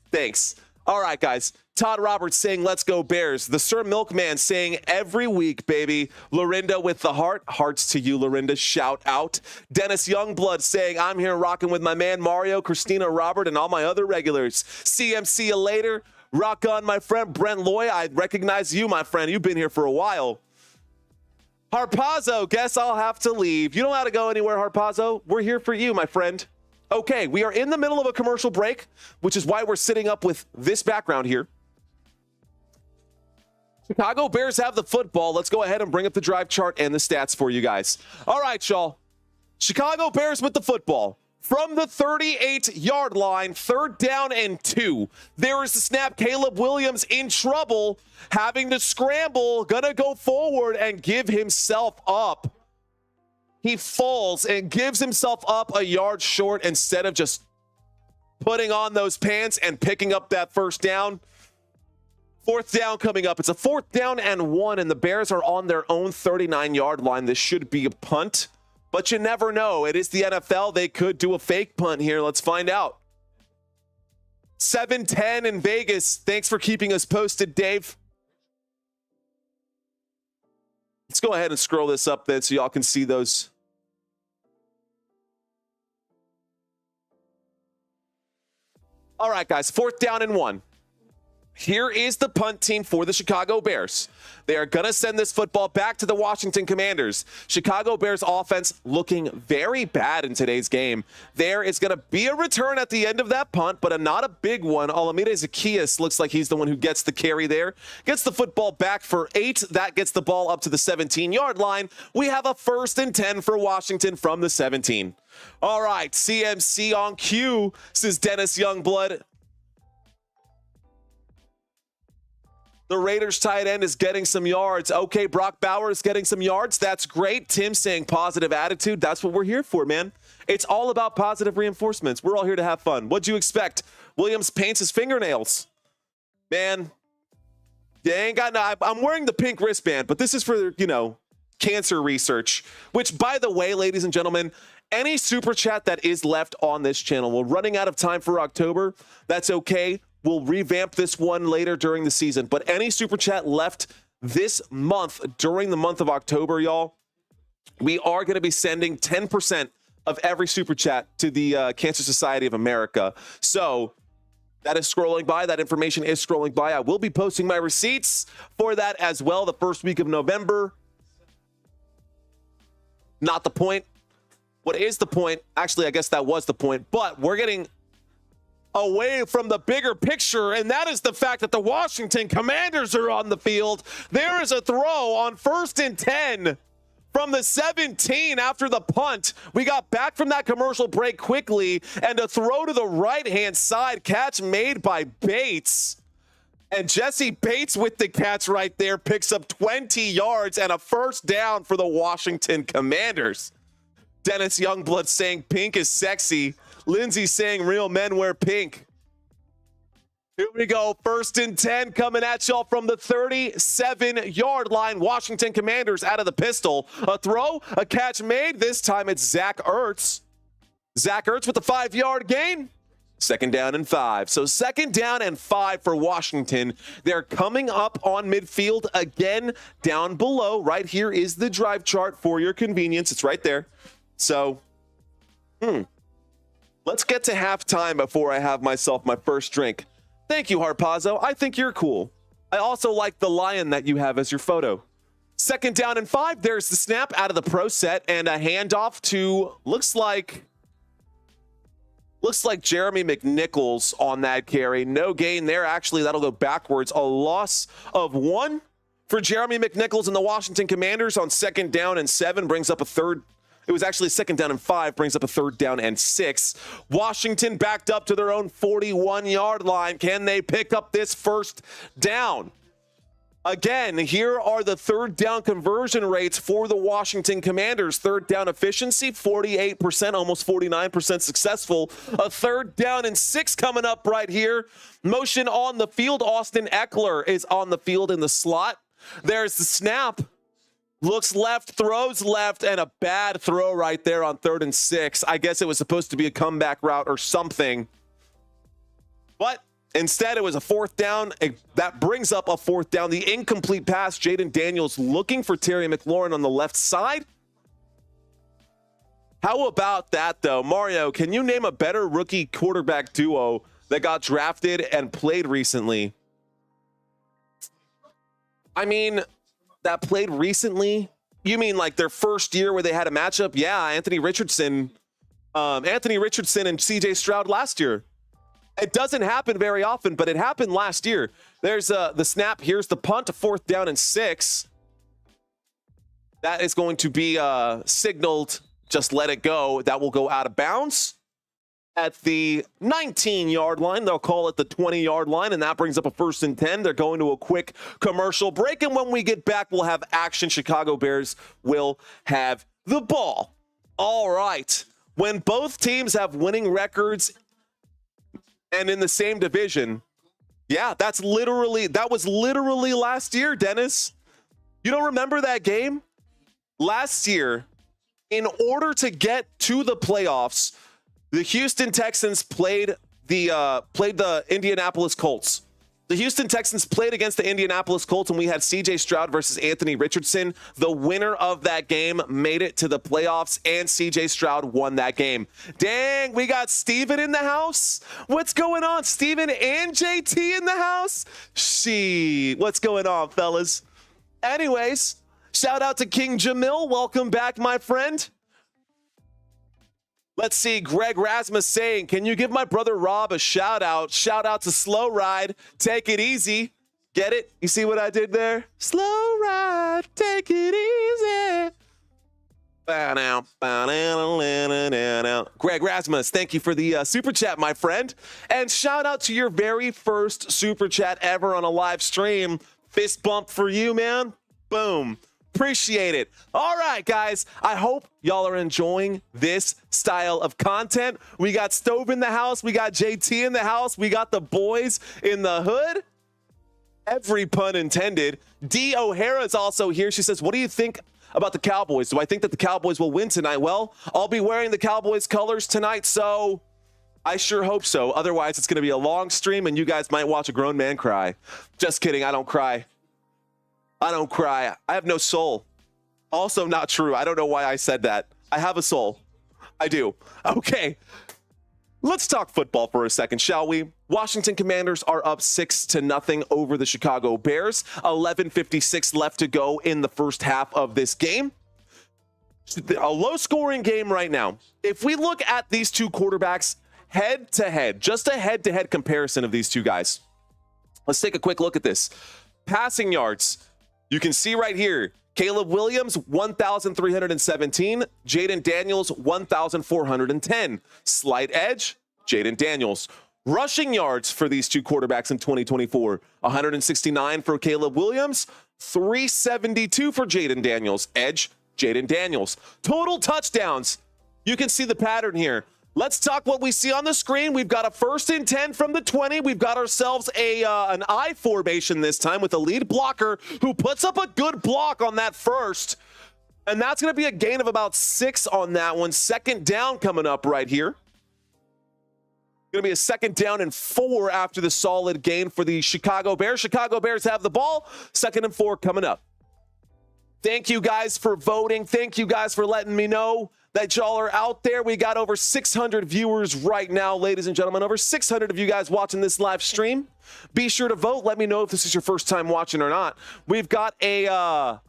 thanks. All right, guys. Todd Roberts saying, let's go Bears. The Sir Milkman saying, every week, baby. Lorinda with the heart. Hearts to you, Lorinda. Shout out. Dennis Youngblood saying, I'm here rocking with my man Mario, Christina, Robert, and all my other regulars. CMC you later. Rock on, my friend. Brent Loy, I recognize you, my friend. You've been here for a while. Harpazo, guess I'll have to leave. You don't have to go anywhere, Harpazo. We're here for you, my friend. Okay, we are in the middle of a commercial break, which is why we're sitting up with this background here. Chicago Bears have the football. Let's go ahead and bring up the drive chart and the stats for you guys. All right, y'all. Chicago Bears with the football. From the 38-yard line, 3rd down and 2. There is the snap. Caleb Williams in trouble, having to scramble, gonna go forward and give himself up. He falls and gives himself up a yard short instead of just putting on those pants and picking up that first down. 4th down coming up. It's a 4th down and 1, and the Bears are on their own 39-yard line. This should be a punt, but you never know. It is the NFL. They could do a fake punt here. Let's find out. 7-10 in Vegas. Thanks for keeping us posted, Dave. Let's go ahead and scroll this up then so y'all can see those. All right, guys, 4th down and 1. Here is the punt team for the Chicago Bears. They are going to send this football back to the Washington Commanders. Chicago Bears offense looking very bad in today's game. There is going to be a return at the end of that punt, but not a big one. Olamide Zaccheaus looks like he's the one who gets the carry there. Gets the football back for 8. That gets the ball up to the 17-yard line. We have a 1st and 10 for Washington from the 17. All right, CMC on cue, says Dennis Youngblood. The Raiders tight end is getting some yards. Okay, Brock Bauer is getting some yards. That's great. Tim saying positive attitude. That's what we're here for, man. It's all about positive reinforcements. We're all here to have fun. What'd you expect? Williams paints his fingernails. Man, they ain't got no. I'm wearing the pink wristband, but this is for, cancer research. Which, by the way, ladies and gentlemen, any super chat that is left on this channel, we're running out of time for October. That's okay. We'll revamp this one later during the season. But any super chat left this month, during the month of October, y'all, we are going to be sending 10% of every super chat to the Cancer Society of America. So that is scrolling by. That information is scrolling by. I will be posting my receipts for that as well the first week of November. Not the point. What is the point? Actually, I guess that was the point. But we're getting away from the bigger picture, and that is the fact that the Washington Commanders are on the field. There is a throw on 1st and 10 from the 17 after the punt. We got back from that commercial break quickly, and a throw to the right-hand side, catch made by Bates. And Jesse Bates with the catch right there picks up 20 yards and a 1st down for the Washington Commanders. Dennis Youngblood saying pink is sexy. Lindsay saying real men wear pink. Here we go. 1st and 10 coming at y'all from the 37-yard line. Washington Commanders out of the pistol. A throw, a catch made. This time it's Zach Ertz. Zach Ertz with a 5-yard gain. 2nd down and 5. So 2nd down and 5 for Washington. They're coming up on midfield again down below. Right here is the drive chart for your convenience. It's right there. So, Let's get to halftime before I have myself my first drink. Thank you, Harpazzo. I think you're cool. I also like the lion that you have as your photo. 2nd down and 5. There's the snap out of the pro set and a handoff to looks like Jeremy McNichols on that carry. No gain there. Actually, that'll go backwards. A loss of 1 for Jeremy McNichols and the Washington Commanders on 2nd down and 7 brings up a third. It was actually 2nd down and 5 brings up a 3rd down and 6. Washington backed up to their own 41-yard line. Can they pick up this 1st down? Again, here are the 3rd down conversion rates for the Washington Commanders. 3rd down efficiency, 48%, almost 49% successful. A 3rd down and 6 coming up right here. Motion on the field. Austin Eckler is on the field in the slot. There's the snap. Looks left, throws left, and a bad throw right there on 3rd and 6. I guess it was supposed to be a comeback route or something. But instead, it was a 4th down. That brings up a 4th down. The incomplete pass, Jayden Daniels looking for Terry McLaurin on the left side. How about that, though? Mario, can you name a better rookie quarterback duo that got drafted and played recently? I mean, that played recently? You mean like their first year where they had a matchup? Yeah, Anthony Richardson and CJ Stroud last year. It doesn't happen very often, but it happened last year. There's the snap. Here's the punt, 4th down and 6. That is going to be signaled. Just let it go. That will go out of bounds at the 19-yard line. They'll call it the 20-yard line, and that brings up a 1st and 10. They're going to a quick commercial break, and when we get back, we'll have action. Chicago Bears will have the ball. All right. When both teams have winning records and in the same division, yeah, that was literally last year, Dennis. You don't remember that game? Last year, in order to get to the playoffs, the Houston Texans played the Indianapolis Colts. The Houston Texans played against the Indianapolis Colts, and we had CJ Stroud versus Anthony Richardson. The winner of that game made it to the playoffs, and CJ Stroud won that game. Dang, we got Steven in the house. What's going on? Steven and JT in the house? What's going on, fellas? Anyways, shout out to King Jamil. Welcome back, my friend. Let's see, Greg Rasmus saying, can you give my brother Rob a shout out? Shout out to Slow Ride. Take it easy. Get it? You see what I did there? Slow Ride. Take it easy. Greg Rasmus, thank you for the super chat, my friend. And shout out to your very first super chat ever on a live stream. Fist bump for you, man. Boom. Appreciate it. All right, guys. I hope y'all are enjoying this style of content. We got Stove in the house. We got JT in the house. We got the boys in the hood. Every pun intended. D. O'Hara is also here. She says, what do you think about the Cowboys? Do I think that the Cowboys will win tonight? Well, I'll be wearing the Cowboys colors tonight, so I sure hope so. Otherwise, it's going to be a long stream, and you guys might watch a grown man cry. Just kidding. I don't cry. I don't cry. I have no soul. Also not true. I don't know why I said that. I have a soul. I do. Okay. Let's talk football for a second, shall we? Washington Commanders are up 6-0 over the Chicago Bears. 11:56 left to go in the first half of this game. A low-scoring game right now. If we look at these two quarterbacks head-to-head, just a head-to-head comparison of these two guys, let's take a quick look at this. Passing yards. You can see right here, Caleb Williams, 1,317. Jayden Daniels, 1,410. Slight edge, Jayden Daniels. Rushing yards for these two quarterbacks in 2024, 169 for Caleb Williams, 372 for Jayden Daniels. Edge, Jayden Daniels. Total touchdowns. You can see the pattern here. Let's talk what we see on the screen. We've got a 1st and 10 from the 20. We've got ourselves an I formation this time with a lead blocker who puts up a good block on that first. And that's going to be a gain of about 6 on that one. 2nd down coming up right here. Going to be a 2nd down and 4 after the solid gain for the Chicago Bears. Chicago Bears have the ball. 2nd and 4 coming up. Thank you guys for voting. Thank you guys for letting me know that y'all are out there. We got over 600 viewers right now, ladies and gentlemen. Over 600 of you guys watching this live stream. Be sure to vote. Let me know if this is your first time watching or not. We've got a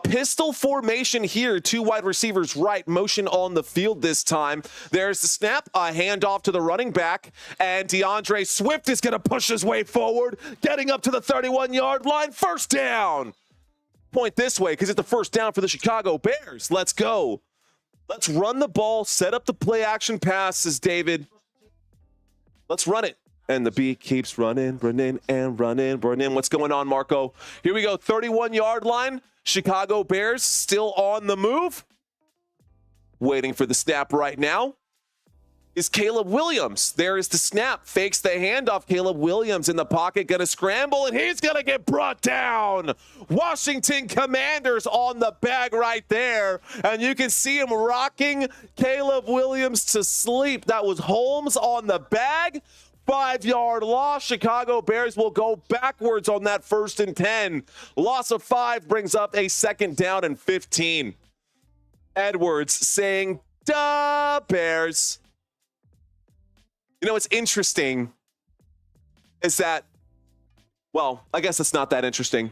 pistol formation here. 2 wide receivers right, motion on the field this time. There's the snap, a handoff to the running back, and DeAndre Swift is going to push his way forward, getting up to the 31-yard line. First down. Point this way because it's the first down for the Chicago Bears. Let's go. Let's run the ball, set up the play action passes, David. Let's run it. And the beat keeps running. What's going on, Marco? Here we go, 31-yard line. Chicago Bears still on the move. Waiting for the snap right now is Caleb Williams. There is the snap. Fakes the handoff. Caleb Williams in the pocket. Going to scramble, and he's going to get brought down. Washington Commanders on the bag right there. And you can see him rocking Caleb Williams to sleep. That was Holmes on the bag. 5-yard loss. Chicago Bears will go backwards on that 1st and 10. Loss of 5 brings up a 2nd down and 15. Edwards saying, duh, Bears. You know what's interesting is that, well, I guess it's not that interesting.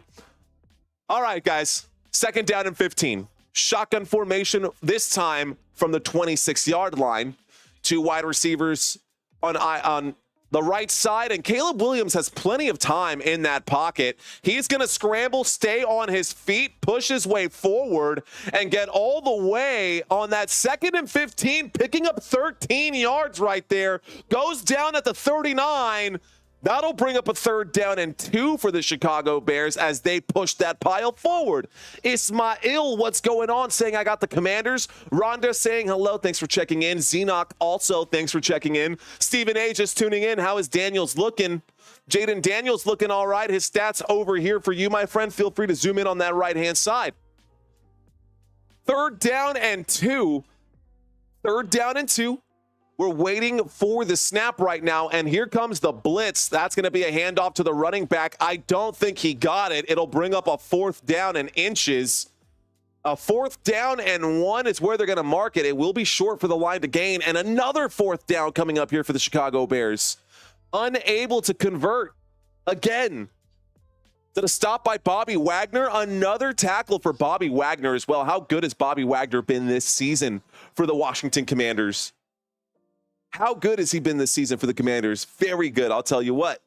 All right, guys, 2nd down and 15. Shotgun formation this time from the 26-yard line. 2 wide receivers on the right side, and Caleb Williams has plenty of time in that pocket. He's going to scramble, stay on his feet, push his way forward, and get all the way on that 2nd and 15, picking up 13 yards right there. Goes down at the 39. That'll bring up a 3rd down and 2 for the Chicago Bears as they push that pile forward. Ismail, what's going on? Saying, I got the Commanders. Rhonda saying, hello, thanks for checking in. Zenock also, thanks for checking in. Stephen A just tuning in. How is Daniels looking? Jayden Daniels looking all right. His stats over here for you, my friend. Feel free to zoom in on that right-hand side. 3rd down and 2. 3rd down and 2. We're waiting for the snap right now, and here comes the blitz. That's going to be a handoff to the running back. I don't think he got it. It'll bring up a 4th down and inches. A 4th down and 1 is where they're going to mark it. It will be short for the line to gain, and another 4th down coming up here for the Chicago Bears. Unable to convert again. Did a stop by Bobby Wagner. Another tackle for Bobby Wagner as well. How good has Bobby Wagner been this season for the Washington Commanders? How good has he been this season for the Commanders? Very good, I'll tell you what.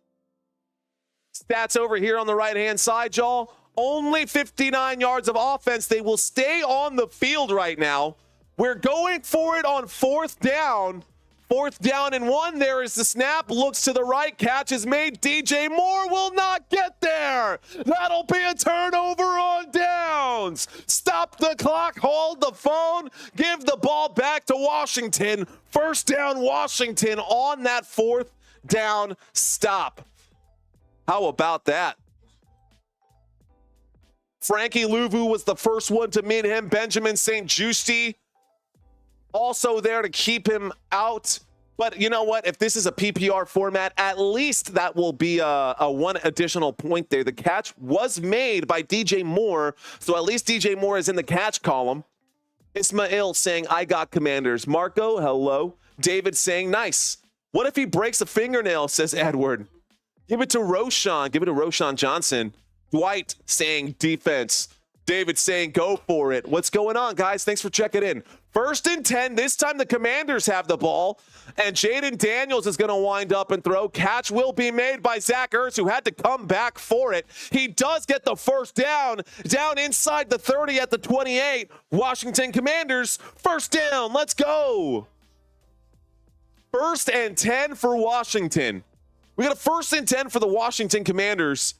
Stats over here on the right-hand side, y'all. Only 59 yards of offense. They will stay on the field right now. We're going for it on 4th down. 4th down and 1. There is the snap. Looks to the right. Catch is made. DJ Moore will not get there. That'll be a turnover on downs. Stop the clock. Hold the phone. Give the ball back to Washington. 1st down Washington on that 4th down stop. How about that? Frankie Louvu was the first one to meet him. Benjamin St-Juste also there to keep him out. But you know what? If this is a PPR format, at least that will be a 1 additional point there. The catch was made by DJ Moore, so at least DJ Moore is in the catch column. Ismail saying, I got Commanders. Marco, hello. David saying, nice. What if he breaks a fingernail, says Edward. Give it to Roshan. Give it to Roshan Johnson. Dwight saying, defense. David saying, go for it. What's going on, guys? Thanks for checking in. 1st and 10. This time the Commanders have the ball. And Jayden Daniels is going to wind up and throw. Catch will be made by Zach Ertz, who had to come back for it. He does get the 1st down. Down inside the 30 at the 28. Washington Commanders, 1st down. Let's go. 1st and 10 for Washington. We got a 1st and 10 for the Washington Commanders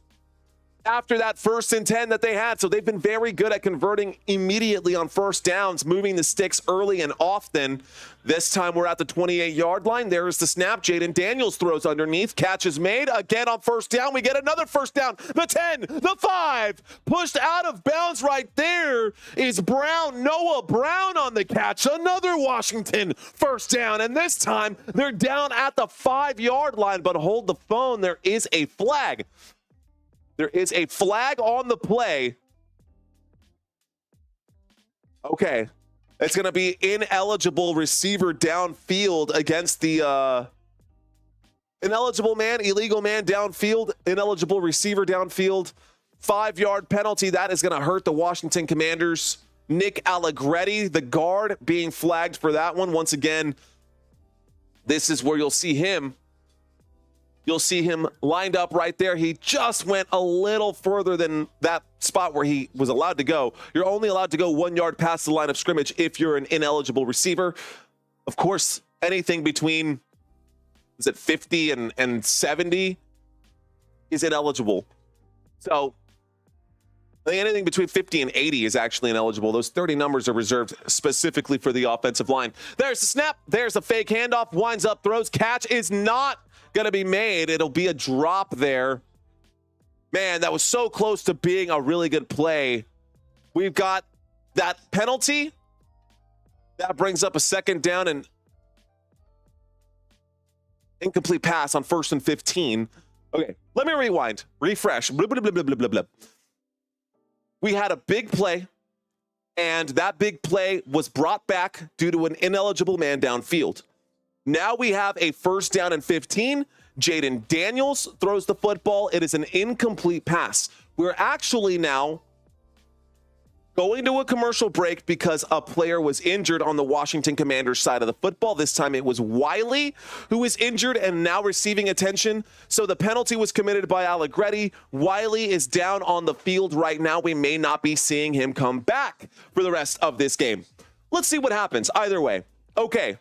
after that 1st and 10 that they had. So they've been very good at converting immediately on 1st downs, moving the sticks early and often. This time we're at the 28-yard line. There's the snap. Jayden Daniels throws underneath. Catch is made. Again on 1st down. We get another 1st down. The 10, the 5. Pushed out of bounds right there is Brown. Noah Brown on the catch. Another Washington 1st down. And this time they're down at the 5-yard line. But hold the phone. There is a flag. There is a flag on the play. Okay. It's going to be ineligible receiver downfield against the ineligible man, illegal man downfield, ineligible receiver downfield. 5-yard penalty. That is going to hurt the Washington Commanders. Nick Allegretti, the guard, being flagged for that one. Once again, this is where you'll see him. You'll see him lined up right there. He just went a little further than that spot where he was allowed to go. You're only allowed to go 1 yard past the line of scrimmage if you're an ineligible receiver. Of course, anything between, is it 50 and 70 is ineligible. So I think anything between 50 and 80 is actually ineligible. Those 30 numbers are reserved specifically for the offensive line. There's the snap. There's a fake handoff. Winds up, throws. Catch is not going to be made. It'll be a drop there. Man, that was so close to being a really good play. We've got that penalty. That brings up a 2nd down and incomplete pass on 1st and 15. Okay, let me rewind. Refresh. Blah, blah, blah, blah, blah, blah, blah. We had a big play, and that big play was brought back due to an ineligible man downfield. Now we have a 1st down and 15. Jayden Daniels throws the football. It is an incomplete pass. We're actually now going to a commercial break because a player was injured on the Washington Commanders side of the football. This time it was Wiley who was injured and now receiving attention. So the penalty was committed by Allegretti. Wiley is down on the field right now. We may not be seeing him come back for the rest of this game. Let's see what happens either way. Okay.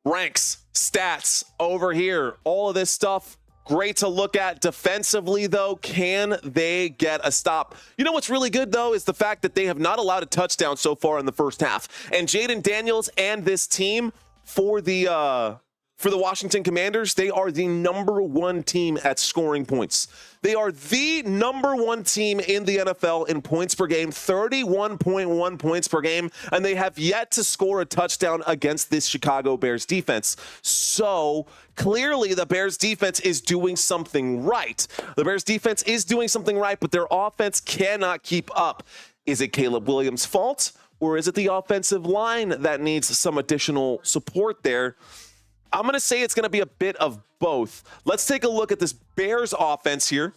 Ranks, stats over here, all of this stuff. Great to look at. Defensively, though, can they get a stop? You know what's really good, though, is the fact that they have not allowed a touchdown so far in the first half. And Jayden Daniels and this team for the Washington Commanders, they are the #1 team at scoring points. They are the #1 team in the NFL in points per game, 31.1 points per game, and they have yet to score a touchdown against this Chicago Bears defense. So clearly the Bears defense is doing something right. The Bears defense is doing something right, but their offense cannot keep up. Is it Caleb Williams' fault, or is it the offensive line that needs some additional support there? I'm going to say it's going to be a bit of both. Let's take a look at this Bears offense here.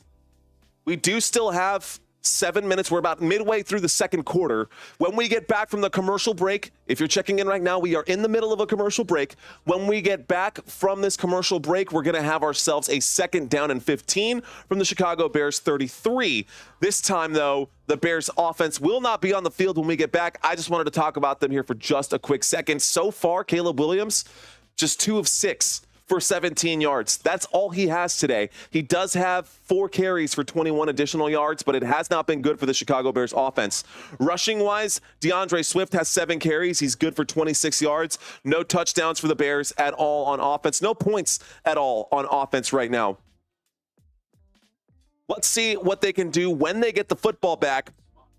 We do still have 7 minutes. We're about midway through the second quarter. When we get back from the commercial break, if you're checking in right now, we are in the middle of a commercial break. When we get back from this commercial break, we're going to have ourselves a 2nd down and 15 from the Chicago Bears 33. This time, though, the Bears offense will not be on the field when we get back. I just wanted to talk about them here for just a quick second. So far, Caleb Williams, just 2 of 6 for 17 yards. That's all he has today. He does have 4 carries for 21 additional yards, but it has not been good for the Chicago Bears offense. Rushing-wise, DeAndre Swift has 7 carries. He's good for 26 yards. No touchdowns for the Bears at all on offense. No points at all on offense right now. Let's see what they can do when they get the football back,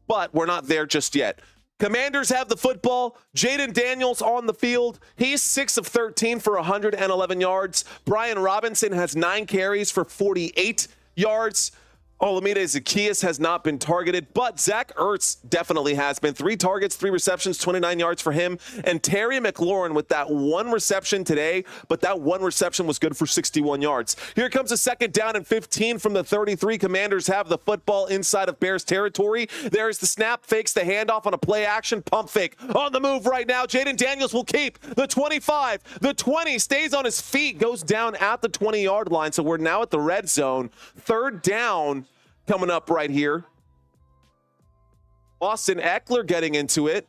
but we're not there just yet. Commanders have the football. Jayden Daniels on the field. He's 6 of 13 for 111 yards. Brian Robinson has 9 carries for 48 yards. Olamide Zaccheaus has not been targeted, but Zach Ertz definitely has been. 3 targets, 3 receptions, 29 yards for him. And Terry McLaurin with that 1 reception today, but that 1 reception was good for 61 yards. Here comes a 2nd down and 15 from the 33. Commanders have the football inside of Bears territory. There's the snap, fakes the handoff on a play action, pump fake. On the move right now, Jayden Daniels will keep the 25. The 20 stays on his feet, goes down at the 20-yard line. So we're now at the red zone. 3rd down coming up right here. Austin Eckler getting into it.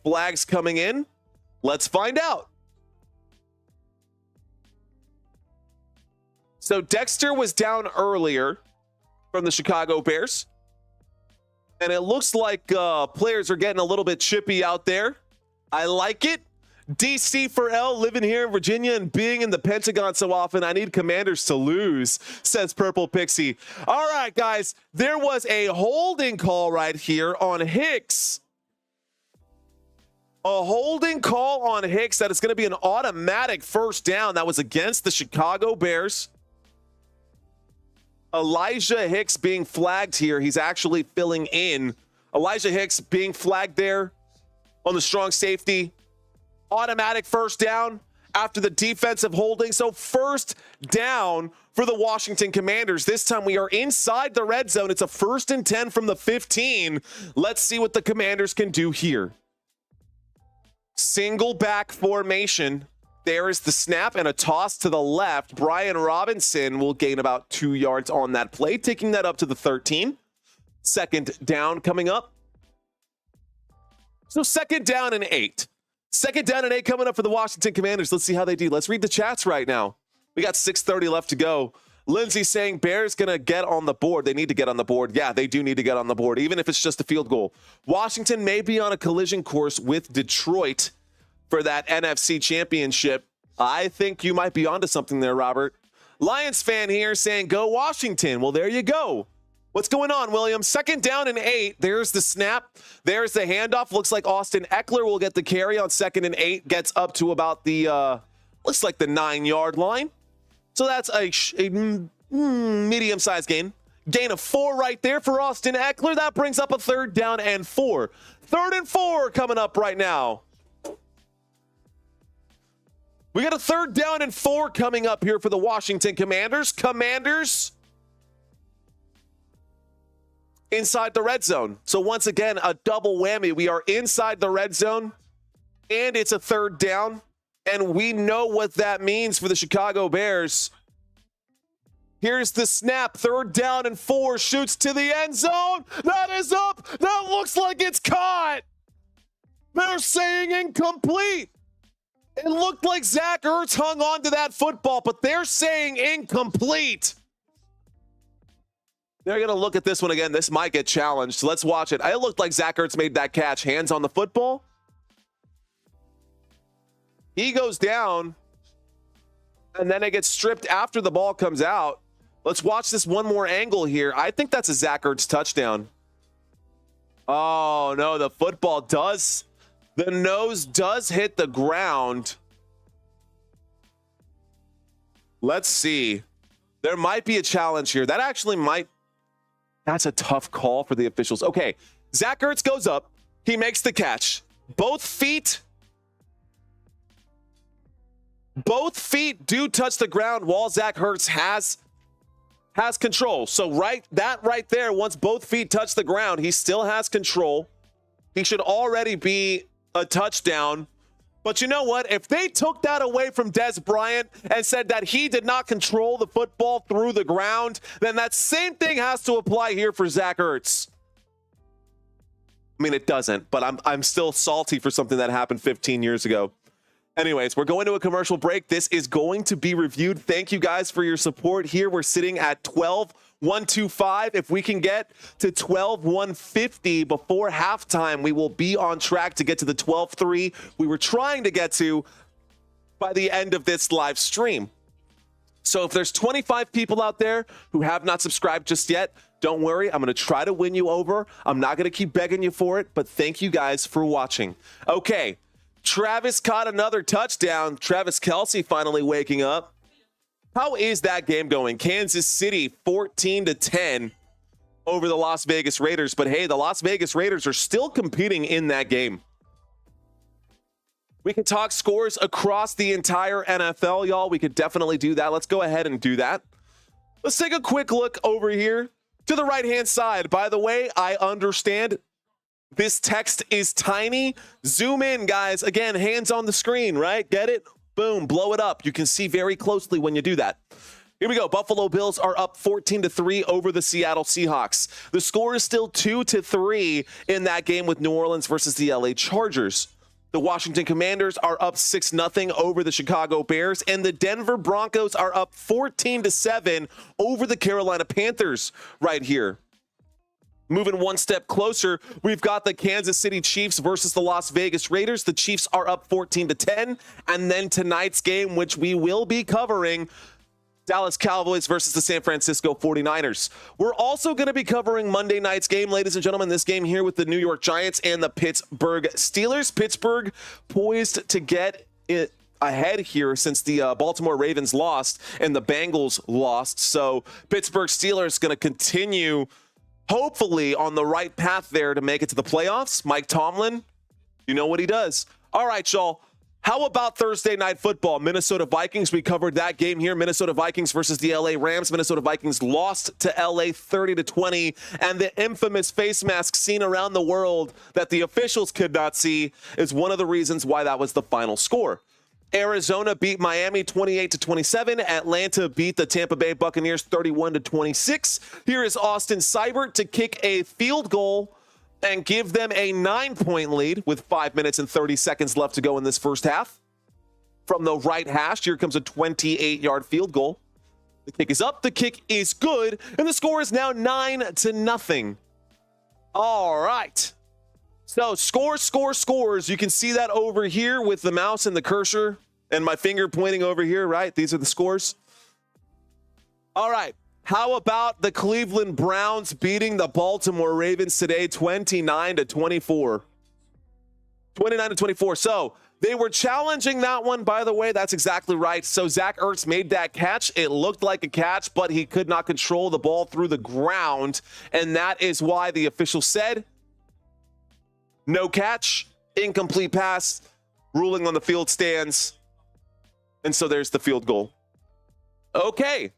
Flags coming in. Let's find out. So Dexter was down earlier from the Chicago Bears. And it looks like players are getting a little bit chippy out there. I like it. DC for L, living here in Virginia and being in the Pentagon so often, I need Commanders to lose, says Purple Pixie. All right, guys, there was a holding call right here on Hicks. A holding call on Hicks that is going to be an automatic 1st down. That was against the Chicago Bears. Elijah Hicks being flagged here. He's actually filling in Elijah Hicks being flagged there on the strong safety. Automatic first down after the defensive holding. So first down for the Washington Commanders. This time we are inside the red zone. It's a 1st and 10 from the 15. Let's see what the Commanders can do here. Single back formation. There is the snap and a toss to the left. Brian Robinson will gain about 2 yards on that play, taking that up to the 13. Second down coming up. So 2nd down and 8. 2nd down and 8 coming up for the Washington Commanders. Let's see how they do. Let's read the chats right now. We got 6:30 left to go. Lindsay saying Bears going to get on the board. They need to get on the board. Yeah, they do need to get on the board, even if it's just a field goal. Washington may be on a collision course with Detroit for that NFC championship. I think you might be onto something there, Robert. Lions fan here saying, go Washington. Well, there you go. What's going on, William? 2nd down and 8. There's the snap. There's the handoff. Looks like Austin Eckler will get the carry on 2nd and 8. Gets up to about the, looks like the 9-yard line. So that's a medium-sized gain. Gain of 4 right there for Austin Eckler. That brings up a 3rd down and 4. 3rd and 4 coming up right now. We got a 3rd down and 4 coming up here for the Washington Commanders. Commanders inside the red zone. So once again, a double whammy. We are inside the red zone, and it's a 3rd down. And we know what that means for the Chicago Bears. Here's the snap. 3rd down and 4. Shoots to the end zone. That is up. That looks like it's caught. They're saying incomplete. It looked like Zach Ertz hung on to that football, but they're saying incomplete. They're going to look at this one again. This might get challenged. So let's watch it. It looked like Zach Ertz made that catch. Hands on the football. He goes down, and then it gets stripped after the ball comes out. Let's watch this one more angle here. I think that's a Zach Ertz touchdown. Oh, no, the football does. The nose does hit the ground. Let's see. There might be a challenge here. That actually might. That's a tough call for the officials. Okay, Zach Ertz goes up. He makes the catch. Both feet do touch the ground while Zach Ertz has control. So right there, once both feet touch the ground, he still has control. He should already be a touchdown. But you know what? If they took that away from Dez Bryant and said that he did not control the football through the ground, then that same thing has to apply here for Zach Ertz. I mean, it doesn't, but I'm still salty for something that happened 15 years ago. Anyways, we're going to a commercial break. This is going to be reviewed. Thank you guys for your support here. We're sitting at 12,125. If we can get to 12,150 before halftime, we will be on track to get to the 12,3 we were trying to get to by the end of this live stream. So if there's 25 people out there who have not subscribed just yet, don't worry. I'm going to try to win you over. I'm not going to keep begging you for it, but thank you guys for watching. Okay. Travis caught another touchdown. Travis Kelce finally waking up. How is that game going? Kansas City 14-10 over the Las Vegas Raiders. But hey, the Las Vegas Raiders are still competing in that game. We can talk scores across the entire NFL, y'all. We could definitely do that. Let's go ahead and do that. Let's take a quick look over here to the right-hand side. By the way, I understand this text is tiny. Zoom in, guys. Again, hands on the screen, right? Get it? Boom, blow it up. You can see very closely when you do that. Here we go. Buffalo Bills are up 14-3 over the Seattle Seahawks. The score is still 2-3 in that game with New Orleans versus the LA Chargers. The Washington Commanders are up 6-0 over the Chicago Bears, and the Denver Broncos are up 14-7 over the Carolina Panthers right here. Moving one step closer, we've got the Kansas City Chiefs versus the Las Vegas Raiders. The Chiefs are up 14-10. And then tonight's game, which we will be covering, Dallas Cowboys versus the San Francisco 49ers. We're also going to be covering Monday night's game, ladies and gentlemen, this game here with the New York Giants and the Pittsburgh Steelers. Pittsburgh poised to get it ahead here since the Baltimore Ravens lost and the Bengals lost. So Pittsburgh Steelers going to continue hopefully on the right path there to make it to the playoffs. Mike Tomlin, you know what he does. All right, y'all. How about Thursday Night Football? Minnesota Vikings, we covered that game here. Minnesota Vikings versus the LA Rams. Minnesota Vikings lost to LA 30-20, and the infamous face mask seen around the world that the officials could not see is one of the reasons why that was the final score. Arizona beat Miami 28-27. Atlanta beat the Tampa Bay Buccaneers 31-26. Here is Austin Seibert to kick a field goal and give them a 9-point lead with 5 minutes and 30 seconds left to go in this first half. From the right hash, here comes a 28-yard field goal. The kick is up, the kick is good, and the score is now 9-0. All right. So scores. You can see that over here with the mouse and the cursor and my finger pointing over here, right? These are the scores. All right. How about the Cleveland Browns beating the Baltimore Ravens today 29-24? 29-24. So they were challenging that one, by the way. That's exactly right. So Zach Ertz made that catch. It looked like a catch, but he could not control the ball through the ground. And that is why the official said no catch, incomplete pass, ruling on the field stands. And so there's the field goal. Okay.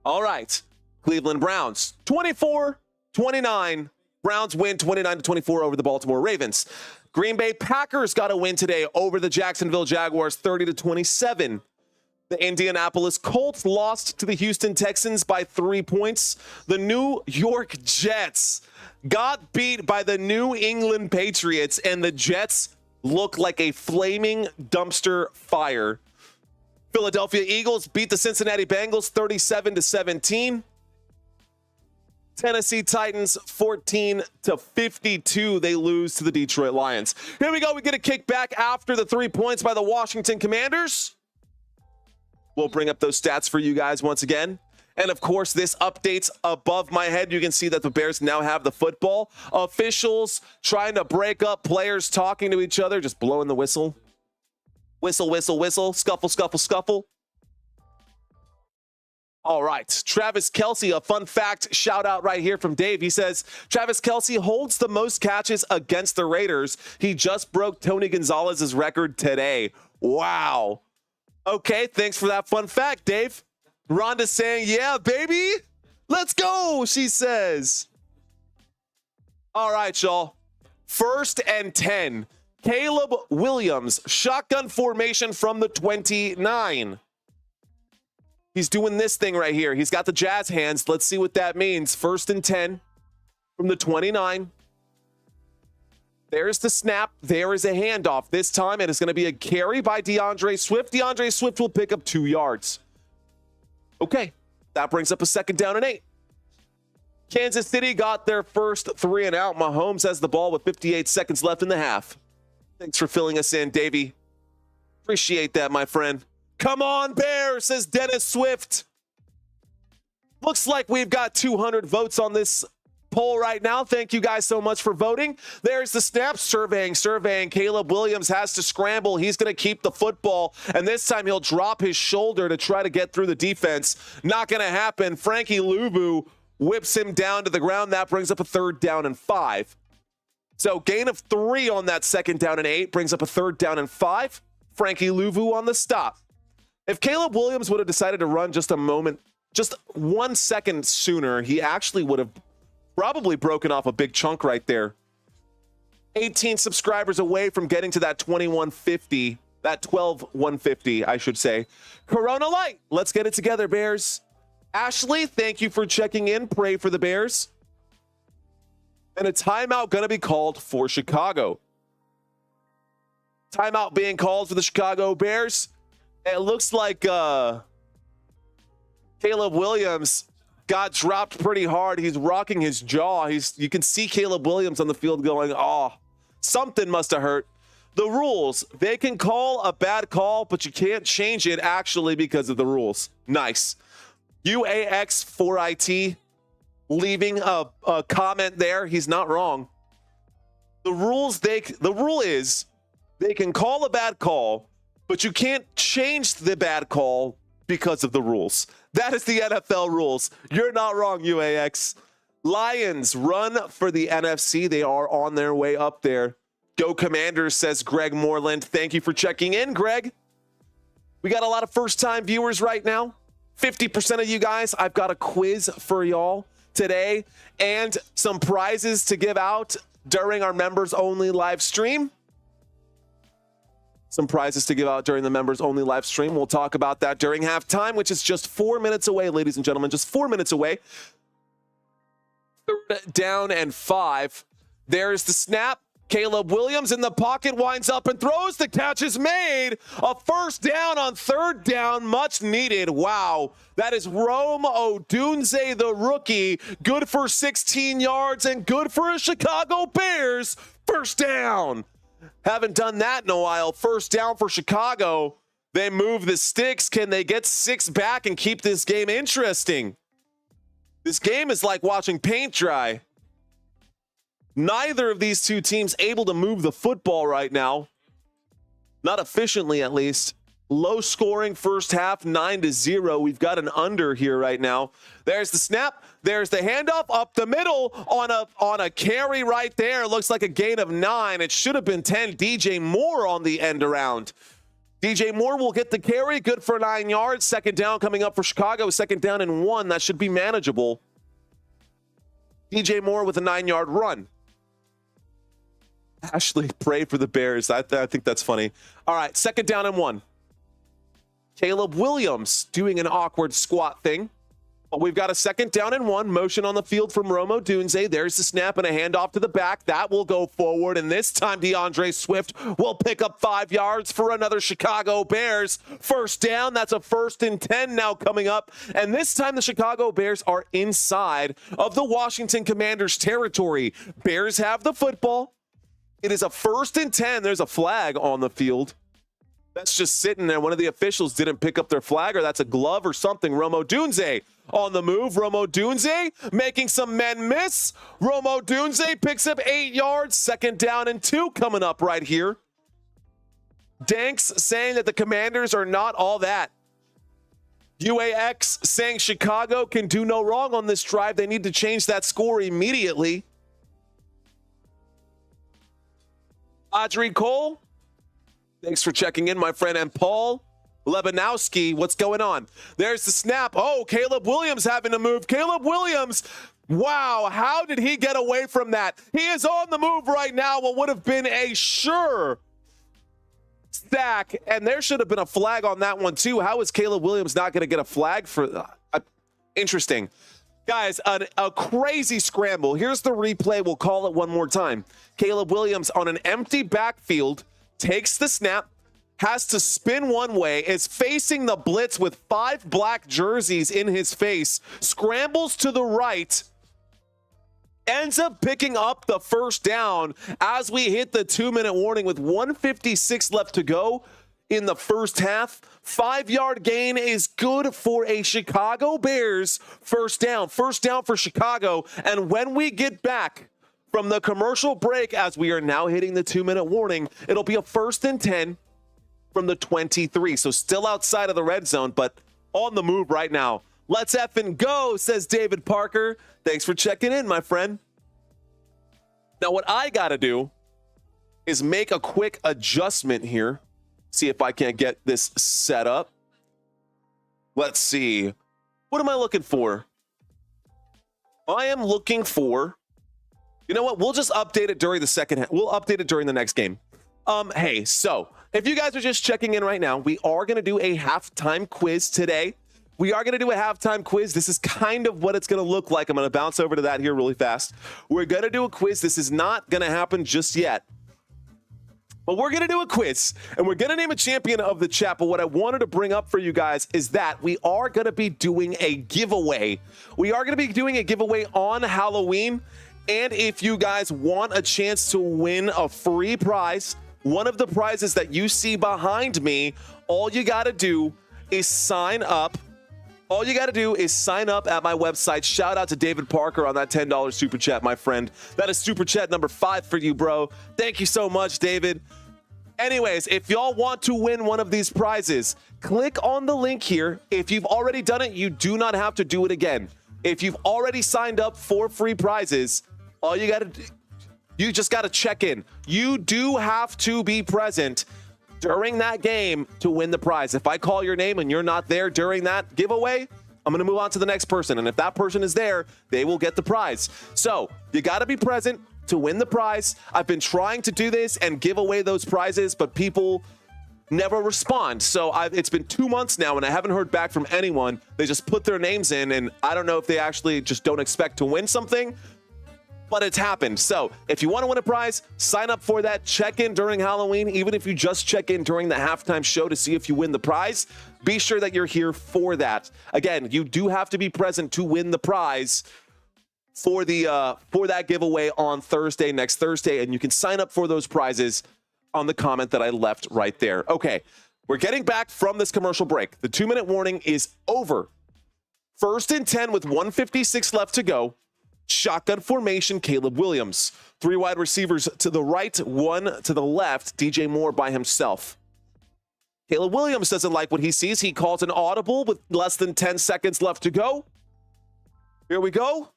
All right. Cleveland Browns, 24-29. Browns win 29-24 over the Baltimore Ravens. Green Bay Packers got a win today over the Jacksonville Jaguars, 30-27. The Indianapolis Colts lost to the Houston Texans by 3 points. The New York Jets got beat by the New England Patriots, and the Jets look like a flaming dumpster fire. Philadelphia Eagles beat the Cincinnati Bengals 37-17. Tennessee Titans 14-52. They lose to the Detroit Lions. Here we go. We get a kickback after the 3 points by the Washington Commanders. We'll bring up those stats for you guys once again. And of course, this updates above my head. You can see that the Bears now have the football. Officials trying to break up players talking to each other, just blowing the whistle. Whistle, whistle, whistle. Scuffle, scuffle, scuffle. All right. Travis Kelce, a fun fact shout out right here from Dave. He says, Travis Kelce holds the most catches against the Raiders. He just broke Tony Gonzalez's record today. Wow. Okay. Thanks for that fun fact, Dave. Rhonda's saying, yeah, baby. Let's go, she says. All right, y'all. 1st and 10. Caleb Williams, shotgun formation from the 29. He's doing this thing right here. He's got the jazz hands. Let's see what that means. 1st and 10 from the 29. There's the snap. There is a handoff. This time it is going to be a carry by DeAndre Swift. DeAndre Swift will pick up 2 yards. Okay, that brings up a 2nd down and 8. Kansas City got their first 3 and out. Mahomes has the ball with 58 seconds left in the half. Thanks for filling us in, Davey. Appreciate that, my friend. Come on, Bears, says Dennis Swift. Looks like we've got 200 votes on this poll right now. Thank you guys so much for voting. There's the snap. Surveying. Caleb Williams has to scramble. He's going to keep the football, and this time he'll drop his shoulder to try to get through the defense. Not going to happen. Frankie Luvu whips him down to the ground. That brings up a 3rd down and 5. So gain of 3 on that 2nd down and 8 brings up a 3rd down and 5. Frankie Luvu on the stop. If Caleb Williams would have decided to run just 1 second sooner, he actually would have probably broken off a big chunk right there. 18 subscribers away from getting to that 2150, that 12150, I should say. Corona Light, let's get it together, Bears. Ashley, thank you for checking in. Pray for the Bears. And a timeout going to be called for Chicago. Timeout being called for the Chicago Bears. It looks like Caleb Williams got dropped pretty hard. He's rocking his jaw. You can see Caleb Williams on the field going, oh, something must have hurt. The rules, they can call a bad call, but you can't change it actually because of the rules. Nice. UAX4IT leaving a comment there. He's not wrong. The rule is they can call a bad call, but you can't change the bad call because of the rules. That is the NFL rules. You're not wrong, UAX. Lions run for the NFC. They are on their way up there. Go Commanders, says Greg Moreland. Thank you for checking in, Greg. We got a lot of first-time viewers right now. 50% of you guys, I've got a quiz for y'all today and some prizes to give out during our members-only live stream. Some prizes to give out during the members-only live stream. We'll talk about that during halftime, which is just 4 minutes away, ladies and gentlemen. Just 4 minutes away. 3rd down and 5. There's the snap. Caleb Williams in the pocket, winds up and throws. The catch is made. A first down on 3rd down, much needed. Wow. That is Rome Odunze, the rookie. Good for 16 yards and good for a Chicago Bears. First down. Haven't done that in a while. First down for Chicago. They move the sticks. Can they get 6 back and keep this game interesting? This game is like watching paint dry. Neither of these two teams able to move the football right now. Not efficiently, at least. Low scoring first half, 9-0. We've got an under here right now. There's the snap. There's the handoff up the middle on a carry right there. Looks like a gain of 9. It should have been 10. DJ Moore on the end around. DJ Moore will get the carry. Good for 9 yards. Second down coming up for Chicago. 2nd down and 1. That should be manageable. DJ Moore with a 9-yard run. Ashley, pray for the Bears. I think that's funny. All right, 2nd down and 1. Caleb Williams doing an awkward squat thing. But we've got a 2nd down and 1. Motion on the field from Rome Odunze. There's the snap and a handoff to the back. That will go forward. And this time, DeAndre Swift will pick up 5 yards for another Chicago Bears. First down. That's a 1st and 10 now coming up. And this time, the Chicago Bears are inside of the Washington Commanders territory. Bears have the football. It is a 1st and 10. There's a flag on the field. That's just sitting there. One of the officials didn't pick up their flag, or that's a glove or something. Rome Odunze on the move. Rome Odunze making some men miss. Rome Odunze picks up 8 yards. 2nd down and 2 coming up right here. Danks saying that the Commanders are not all that. UAX saying Chicago can do no wrong on this drive. They need to change that score immediately. Audrey Cole, thanks for checking in, my friend. And Paul Lebanowski, what's going on? There's the snap. Oh, Caleb Williams having to move. Caleb Williams, wow, how did he get away from that? He is on the move right now. What would have been a sure sack, and there should have been a flag on that one too. How is Caleb Williams not going to get a flag for interesting? Guys, a crazy scramble. Here's the replay. We'll call it one more time. Caleb Williams on an empty backfield takes the snap, has to spin one way, is facing the blitz with 5 black jerseys in his face, scrambles to the right, ends up picking up the first down as we hit the 2-minute warning with 1:56 left to go in the first half. 5-yard gain is good for a Chicago Bears first down. First down for Chicago. And when we get back from the commercial break, as we are now hitting the 2-minute warning, it'll be a 1st and 10 from the 23. So still outside of the red zone, but on the move right now. Let's effing go, says David Parker. Thanks for checking in, my friend. Now, what I got to do is make a quick adjustment here. See if I can't get this set up. Let's see. What am I looking for? I am looking for, you know what? We'll just update it during the second half. We'll update it during the next game. Hey, so if you guys are just checking in right now, we are going to do a halftime quiz today. We are going to do a halftime quiz. This is kind of what it's going to look like. I'm going to bounce over to that here really fast. We're going to do a quiz. This is not going to happen just yet. But we're going to do a quiz, and we're going to name a champion of the chat. But what I wanted to bring up for you guys is that we are going to be doing a giveaway. We are going to be doing a giveaway on Halloween. And if you guys want a chance to win a free prize, one of the prizes that you see behind me, all you got to do is sign up. All you got to do is sign up at my website. Shout out to David Parker on that $10 super chat, my friend. That is super chat number 5 for you, bro. Thank you so much, David. Anyways, if y'all want to win one of these prizes, click on the link here. If you've already done it, you do not have to do it again. if you've already signed up for free prizes, all you got to do, you just got to check in. You do have to be present during that game to win the prize. If I call your name and you're not there during that giveaway, I'm going to move on to the next person. And if that person is there, they will get the prize. So you got to be present to win the prize. I've been trying to do this and give away those prizes, but people never respond. So it's been 2 months now and I haven't heard back from anyone. They just put their names in and I don't know if they actually just don't expect to win something, but it's happened. So if you want to win a prize, sign up for that. Check in during Halloween. Even if you just check in during the halftime show to see if you win the prize, be sure that you're here for that. Again, you do have to be present to win the prize for that giveaway on Thursday, next Thursday, and you can sign up for those prizes on the comment that I left right there. Okay, we're getting back from this commercial break. The 2-minute warning is over. 1st and 10 with 1:56 left to go. Shotgun formation, Caleb Williams. 3 wide receivers to the right, 1 to the left, DJ Moore by himself. Caleb Williams doesn't like what he sees. He calls an audible with less than 10 seconds left to go. Here we go.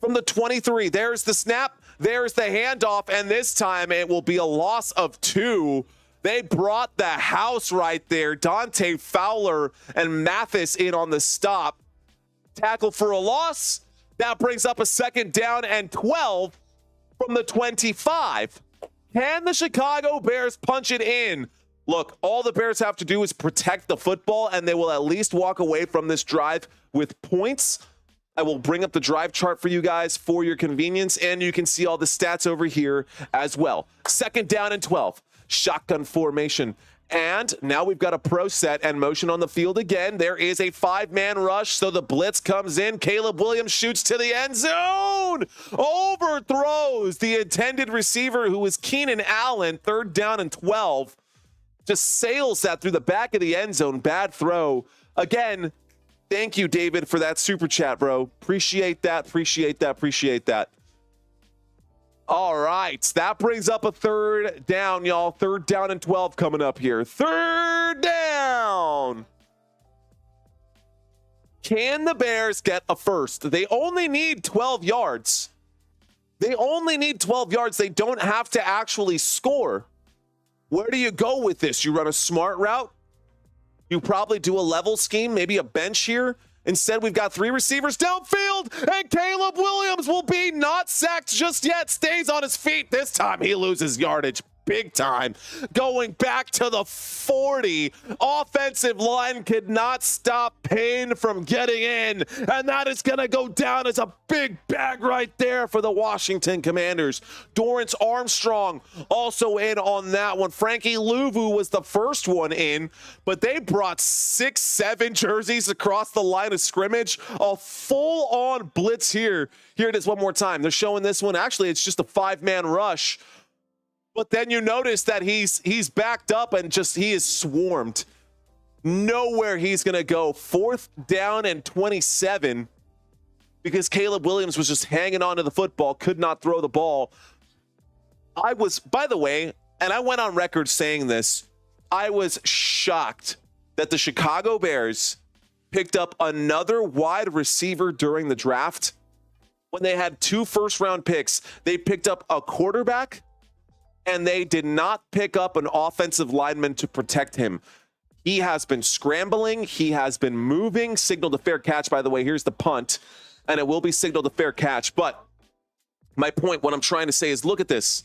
From the 23, there's the snap, there's the handoff, and this time it will be a loss of 2. They brought the house right there. Dante Fowler and Mathis in on the stop. Tackle for a loss. That brings up a 2nd down and 12 from the 25. Can the Chicago Bears punch it in? Look, all the Bears have to do is protect the football, and they will at least walk away from this drive with points. I will bring up the drive chart for you guys for your convenience, and you can see all the stats over here as well. 2nd down and 12. Shotgun formation. And now we've got a pro set and motion on the field again. There is a 5-man rush, so the blitz comes in. Caleb Williams shoots to the end zone. Overthrows the intended receiver, who is Keenan Allen. 3rd down and 12. Just sails that through the back of the end zone. Bad throw. Again, thank you, David, for that super chat, bro. Appreciate that, appreciate that, appreciate that. All right, that brings up a 3rd down, y'all. 3rd down and 12 coming up here. 3rd down. Can the Bears get a first? They only need 12 yards. They only need 12 yards. They don't have to actually score. Where do you go with this? You run a smart route? You probably do a level scheme, maybe a bench here. Instead, we've got 3 receivers downfield, and Caleb Williams will be not sacked just yet. Stays on his feet. This time, he loses yardage big time. Going back to the 40. Offensive line could not stop Payne from getting in, and that is going to go down as a big bag right there for the Washington Commanders. Dorrance Armstrong also in on that one. Frankie Louvu was the first one in, but they brought 6-7 jerseys across the line of scrimmage. A full-on blitz here. Here it is one more time. They're showing this one. Actually, it's just a 5-man rush. But then you notice that he's backed up and he is swarmed. Nowhere he's going to go. 4th down and 27 because Caleb Williams was just hanging on to the football, could not throw the ball. I was, by the way, and I went on record saying this, I was shocked that the Chicago Bears picked up another wide receiver during the draft. When they had 2 first-round picks, they picked up a quarterback, and they did not pick up an offensive lineman to protect him. He has been scrambling. He has been moving. Signaled a fair catch, by the way. Here's the punt, and it will be signaled a fair catch. But my point, what I'm trying to say is, look at this.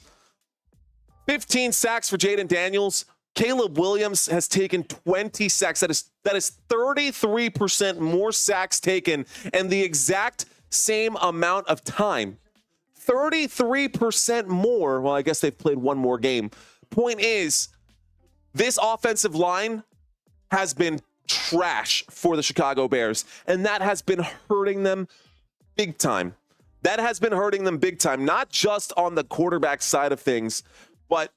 15 sacks for Jayden Daniels. Caleb Williams has taken 20 sacks. That is 33% more sacks taken and the exact same amount of time. 33% more. Well, I guess they've played one more game. Point is, this offensive line has been trash for the Chicago Bears, and that has been hurting them big time. That has been hurting them big time, not just on the quarterback side of things, but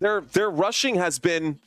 their rushing has been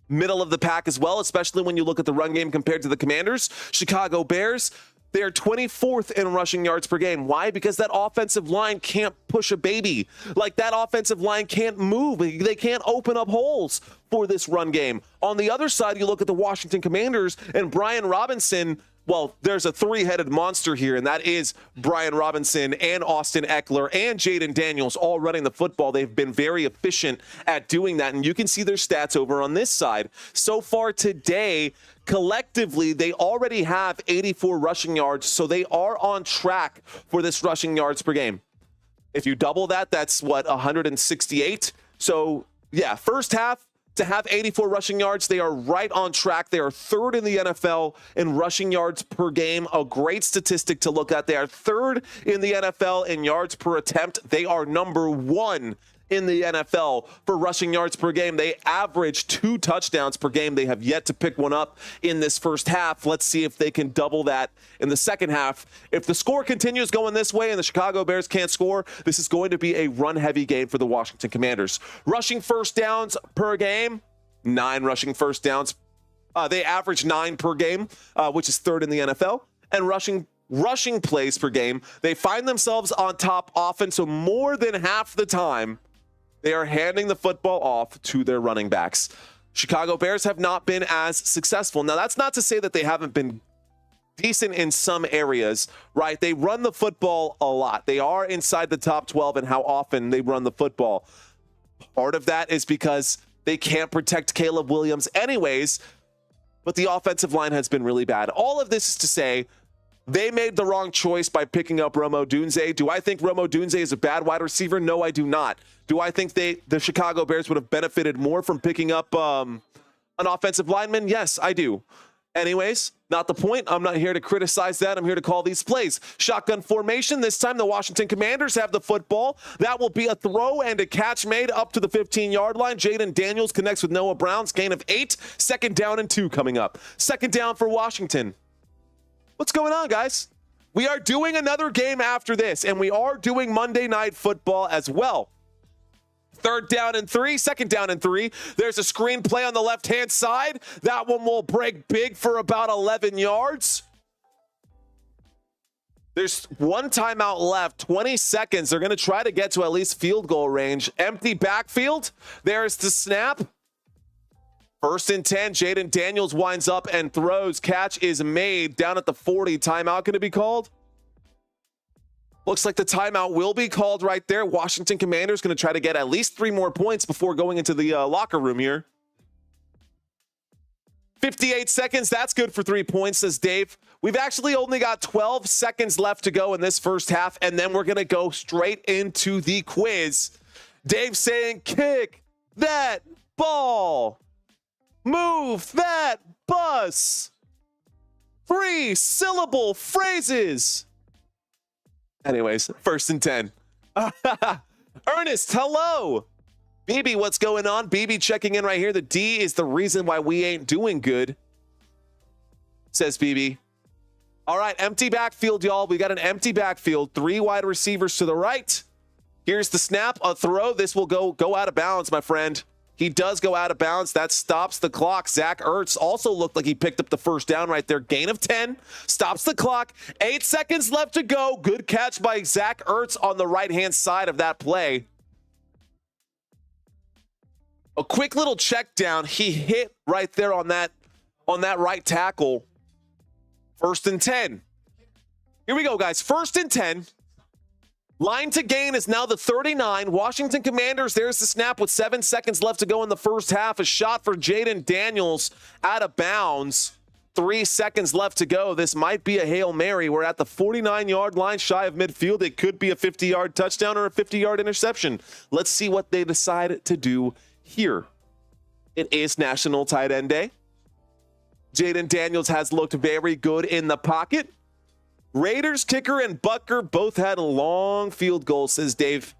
middle of the pack as well, especially when you look at the run game compared to the Commanders. Chicago Bears, they are 24th in rushing yards per game. Why? Because that offensive line can't push a baby. Like, that offensive line can't move. They can't open up holes for this run game. On the other side, you look at the Washington Commanders, and Brian Robinson well, there's a three-headed monster here, and that is Brian Robinson and Austin Eckler and Jayden Daniels all running the football. They've been very efficient at doing that, and you can see their stats over on this side. So far today, collectively, they already have 84 rushing yards, so they are on track for this rushing yards per game. If you double that, that's what, 168? So, yeah, first half, to have 84 rushing yards, they are right on track. They are third in the NFL in rushing yards per game. A great statistic to look at. They are third in the NFL in yards per attempt. They are number one in the NFL for rushing yards per game. They average 2 touchdowns per game. They have yet to pick one up in this first half. Let's see if they can double that in the second half. If the score continues going this way and the Chicago Bears can't score, this is going to be a run-heavy game for the Washington Commanders. Rushing first downs per game, 9 rushing first downs. They average 9 per game, which is third in the NFL. And rushing plays per game, they find themselves on top often, so more than half the time, they are handing the football off to their running backs. Chicago Bears have not been as successful. Now, that's not to say that they haven't been decent in some areas, right? They run the football a lot. They are inside the top 12 in how often they run the football. Part of that is because they can't protect Caleb Williams anyways, but the offensive line has been really bad. All of this is to say, they made the wrong choice by picking up Rome Odunze. Do I think Rome Odunze is a bad wide receiver? No, I do not. Do I think the Chicago Bears would have benefited more from picking up an offensive lineman? Yes, I do. Anyways, not the point. I'm not here to criticize that. I'm here to call these plays. Shotgun formation. This time the Washington Commanders have the football. That will be a throw and a catch made up to the 15-yard line. Jayden Daniels connects with Noah Brown's gain of 8. 2nd down and 2 coming up. 2nd down for Washington. What's going on, guys? We are doing another game after this, and we are doing Monday Night Football as well. 3rd down and 3, 2nd down and 3. There's a screen play on the left-hand side. That one will break big for about 11 yards. There's one timeout left, 20 seconds. They're going to try to get to at least field goal range. Empty backfield. There's the snap. 1st and 10, Jayden Daniels winds up and throws. Catch is made down at the 40. Timeout going to be called? Looks like the timeout will be called right there. Washington Commanders going to try to get at least 3 more points before going into the locker room here. 58 seconds. That's good for 3 points, says Dave. We've actually only got 12 seconds left to go in this first half, and then we're going to go straight into the quiz. Dave saying, kick that ball. Move that bus. 3-syllable phrases. Anyways, 1st and 10. Ernest, hello. BB, what's going on? BB checking in right here. The D is the reason why we ain't doing good, says BB. All right, empty backfield, y'all. We got an empty backfield. 3 wide receivers to the right. Here's the snap, a throw. This will go out of bounds, my friend. He does go out of bounds. That stops the clock. Zach Ertz also looked like he picked up the 1st down right there. Gain of 10. Stops the clock. 8 seconds left to go. Good catch by Zach Ertz on the right-hand side of that play. A quick little check down. He hit right there on that right tackle. 1st and 10. Here we go, guys. 1st and 10. Line to gain is now the 39. Washington Commanders, there's the snap with 7 seconds left to go in the first half. A shot for Jayden Daniels out of bounds. 3 seconds left to go. This might be a Hail Mary. We're at the 49-yard line, shy of midfield. It could be a 50-yard touchdown or a 50-yard interception. Let's see what they decide to do here. It is National Tight End Day. Jayden Daniels has looked very good in the pocket. Raiders kicker and Butker both had a long field goal, says Dave.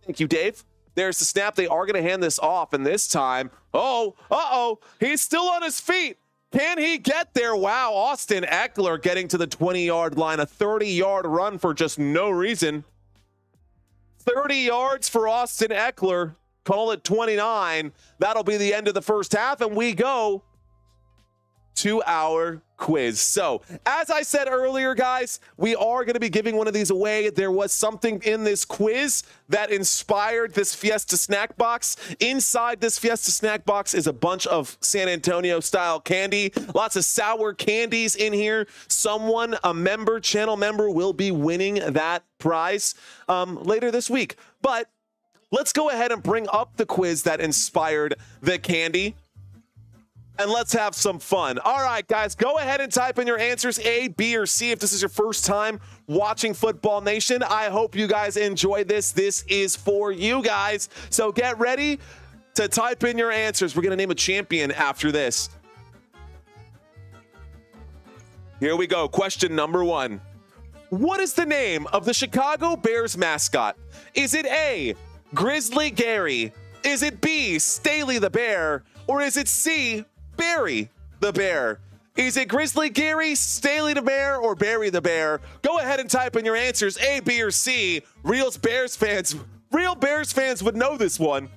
Thank you, Dave. There's the snap. They are going to hand this off, and this time, he's still on his feet. Can he get there? Wow, Austin Eckler getting to the 20-yard line, a 30-yard run for just no reason. 30 yards for Austin Eckler. Call it 29. That'll be the end of the first half, and we go to our quiz. So, as I said earlier, guys, we are going to be giving one of these away. There was something in this quiz that inspired this Fiesta snack box. Inside this Fiesta snack box is a bunch of San Antonio style candy, lots of sour candies in here. Someone, a member, channel member, will be winning that prize later this week. But let's go ahead and bring up the quiz that inspired the candy, and let's have some fun. All right, guys, go ahead and type in your answers, A, B, or C, if this is your first time watching Football Nation. I hope you guys enjoy this. This is for you guys. So get ready to type in your answers. We're going to name a champion after this. Here we go. Question number 1. What is the name of the Chicago Bears mascot? Is it A, Grizzly Gary? Is it B, Staley the Bear? Or is it C, Barry the Bear? Is it Grizzly Gary, Staley the Bear, or Barry the Bear? Go ahead and type in your answers, A, B, or C. Real Bears fans would know this one.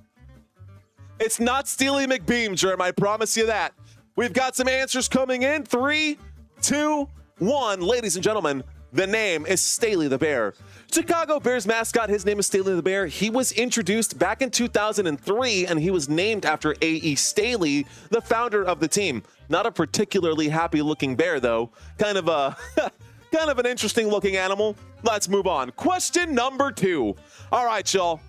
It's not Steely McBeam, Jerm, I promise you that. We've got some answers coming in. 3, 2, 1. Ladies and gentlemen, the name is Staley the Bear. Chicago Bears mascot, his name is Staley the Bear. He was introduced back in 2003, and he was named after A.E. Staley, the founder of the team. Not a particularly happy-looking bear, though. Kind of an interesting-looking animal. Let's move on. Question number 2. All right, y'all.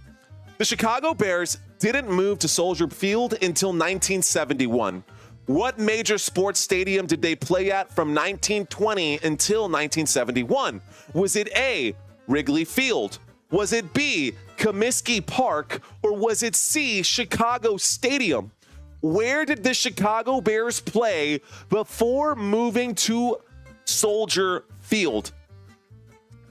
The Chicago Bears didn't move to Soldier Field until 1971. What major sports stadium did they play at from 1920 until 1971? Was it A, Wrigley Field? Was it B, Comiskey Park? Or was it C, Chicago Stadium? Where did the Chicago Bears play before moving to Soldier Field?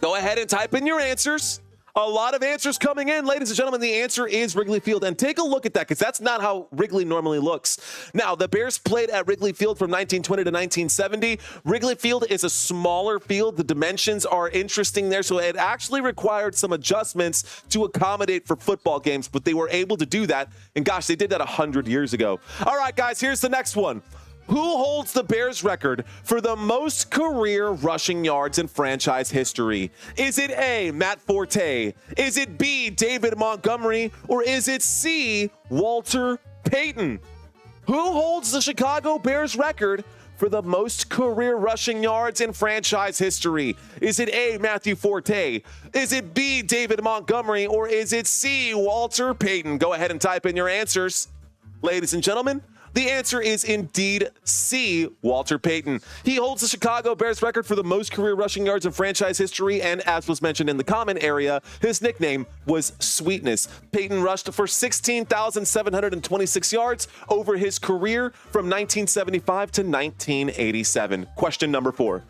Go ahead and type in your answers. A lot of answers coming in, ladies and gentlemen. The answer is Wrigley Field, and take a look at that, because that's not how Wrigley normally looks. Now, the Bears played at Wrigley Field from 1920 to 1970. Wrigley Field is a smaller field. The dimensions are interesting there, so it actually required some adjustments to accommodate for football games, but they were able to do that, and gosh, they did that 100 years ago. All right, guys, here's the next one. Who holds the Bears record for the most career rushing yards in franchise history? Is it A, Matt Forte? Is it B, David Montgomery? Or is it C, Walter Payton? Who holds the Chicago Bears record for the most career rushing yards in franchise history? Is it A, Matthew Forte? Is it B, David Montgomery? Or is it C, Walter Payton? Go ahead and type in your answers. Ladies and gentlemen, the answer is indeed C, Walter Payton. He holds the Chicago Bears record for the most career rushing yards in franchise history, and as was mentioned in the comment area, his nickname was Sweetness. Payton rushed for 16,726 yards over his career from 1975 to 1987. Question number 4.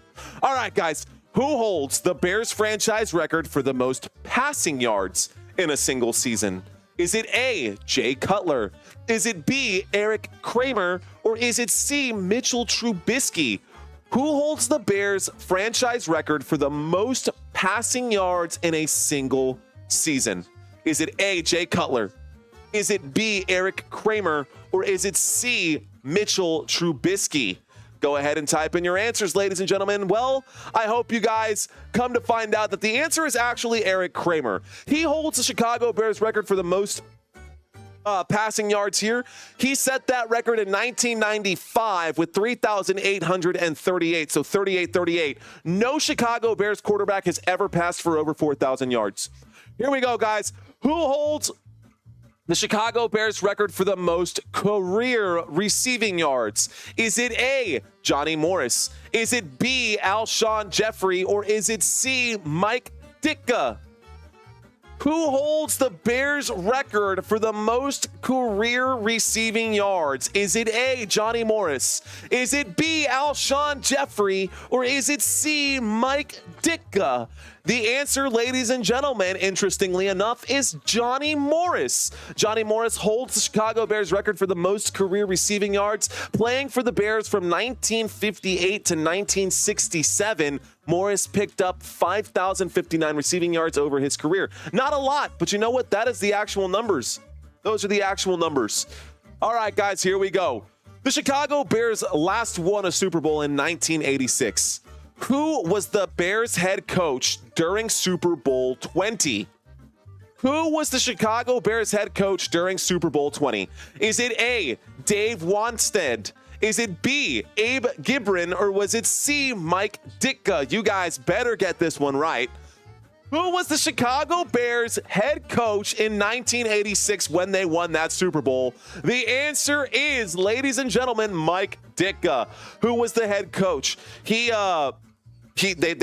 All right, guys, who holds the Bears franchise record for the most passing yards in a single season? Is it A, Jay Cutler? Is it B, Eric Kramer? Or is it C, Mitchell Trubisky? Who holds the Bears franchise record for the most passing yards in a single season? Is it A, Jay Cutler? Is it B, Eric Kramer? Or is it C, Mitchell Trubisky? Go ahead and type in your answers, ladies and gentlemen. Well, I hope you guys come to find out that the answer is actually Eric Kramer. He holds the Chicago Bears record for the most passing yards here. He set that record in 1995 with 3,838, so 38. No Chicago Bears quarterback has ever passed for over 4,000 yards. Here we go, guys. Who holds the Chicago Bears record for the most career receiving yards? Is it A, Johnny Morris? Is it B, Alshon Jeffrey? Or is it C, Mike Ditka? Who holds the Bears record for the most career receiving yards? Is it A, Johnny Morris? Is it B, Alshon Jeffrey? Or is it C, Mike Ditka? The answer, ladies and gentlemen, interestingly enough, is Johnny Morris. Johnny Morris holds the Chicago Bears record for the most career receiving yards, playing for the Bears from 1958 to 1967. Morris picked up 5,059 receiving yards over his career. Not a lot, but you know what? That is the actual numbers. Those are the actual numbers. All right, guys, here we go. The Chicago Bears last won a Super Bowl in 1986. Who was the Bears head coach during Super Bowl 20? Who was the Chicago Bears head coach during Super Bowl 20? Is it A, Dave Wanstead? Is it B, Abe Gibran? Or was it C, Mike Ditka? You guys better get this one right. Who was the Chicago Bears head coach in 1986 when they won that Super Bowl? The answer is, ladies and gentlemen, Mike Ditka. Who was the head coach? They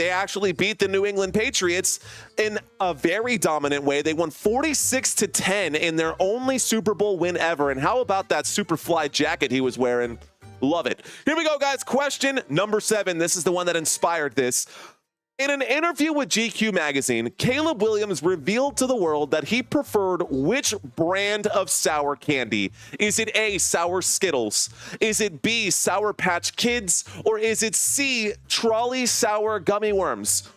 actually beat the New England Patriots in a very dominant way. They won 46-10 in their only Super Bowl win ever. And how about that Superfly jacket he was wearing? Love it. Here we go, guys. Question number 7. This is the one that inspired this. In an interview with GQ magazine, Caleb Williams revealed to the world that he preferred which brand of sour candy? Is it A, Sour Skittles? Is it B, Sour Patch Kids? Or is it C, Trolley Sour Gummy Worms?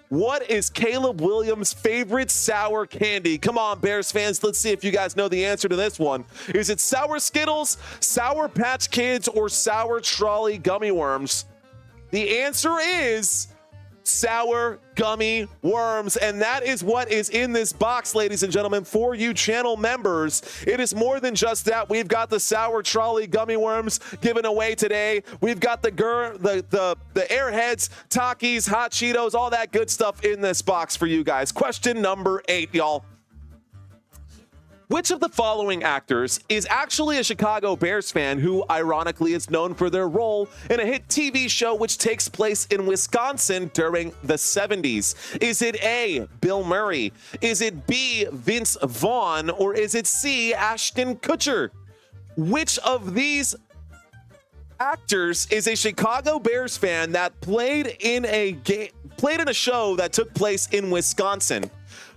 What is Caleb Williams' favorite sour candy? Come on, Bears fans, let's see if you guys know the answer to this one. Is it Sour Skittles, Sour Patch Kids, or Sour Trolley Gummy Worms? The answer is Sour Gummy Worms, and that is what is in this box, ladies and gentlemen, for you channel members. It is more than just that. We've got the Sour Trolley Gummy Worms given away today. We've got the Airheads, Takis, Hot Cheetos, all that good stuff in this box for you guys. Question number 8, y'all. Which of the following actors is actually a Chicago Bears fan who, ironically, is known for their role in a hit TV show which takes place in Wisconsin during the 70s? Is it A, Bill Murray? Is it B, Vince Vaughn? Or is it C, Ashton Kutcher? Which of these actors is a Chicago Bears fan that played in a show that took place in Wisconsin?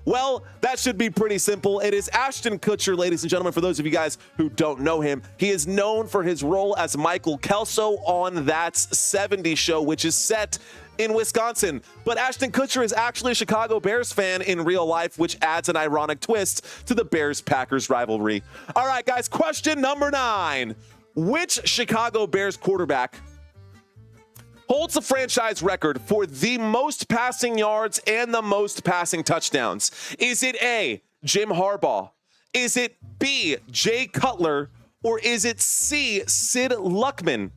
Well, that should be pretty simple. It is Ashton Kutcher, ladies and gentlemen. For those of you guys who don't know him, he is known for his role as Michael Kelso on That's 70s Show, which is set in Wisconsin. But Ashton Kutcher is actually a Chicago Bears fan in real life, which adds an ironic twist to the Bears-Packers rivalry. All right, guys, question number 9. Which Chicago Bears quarterback holds the franchise record for the most passing yards and the most passing touchdowns? Is it A, Jim Harbaugh? Is it B, Jay Cutler? Or is it C, Sid Luckman?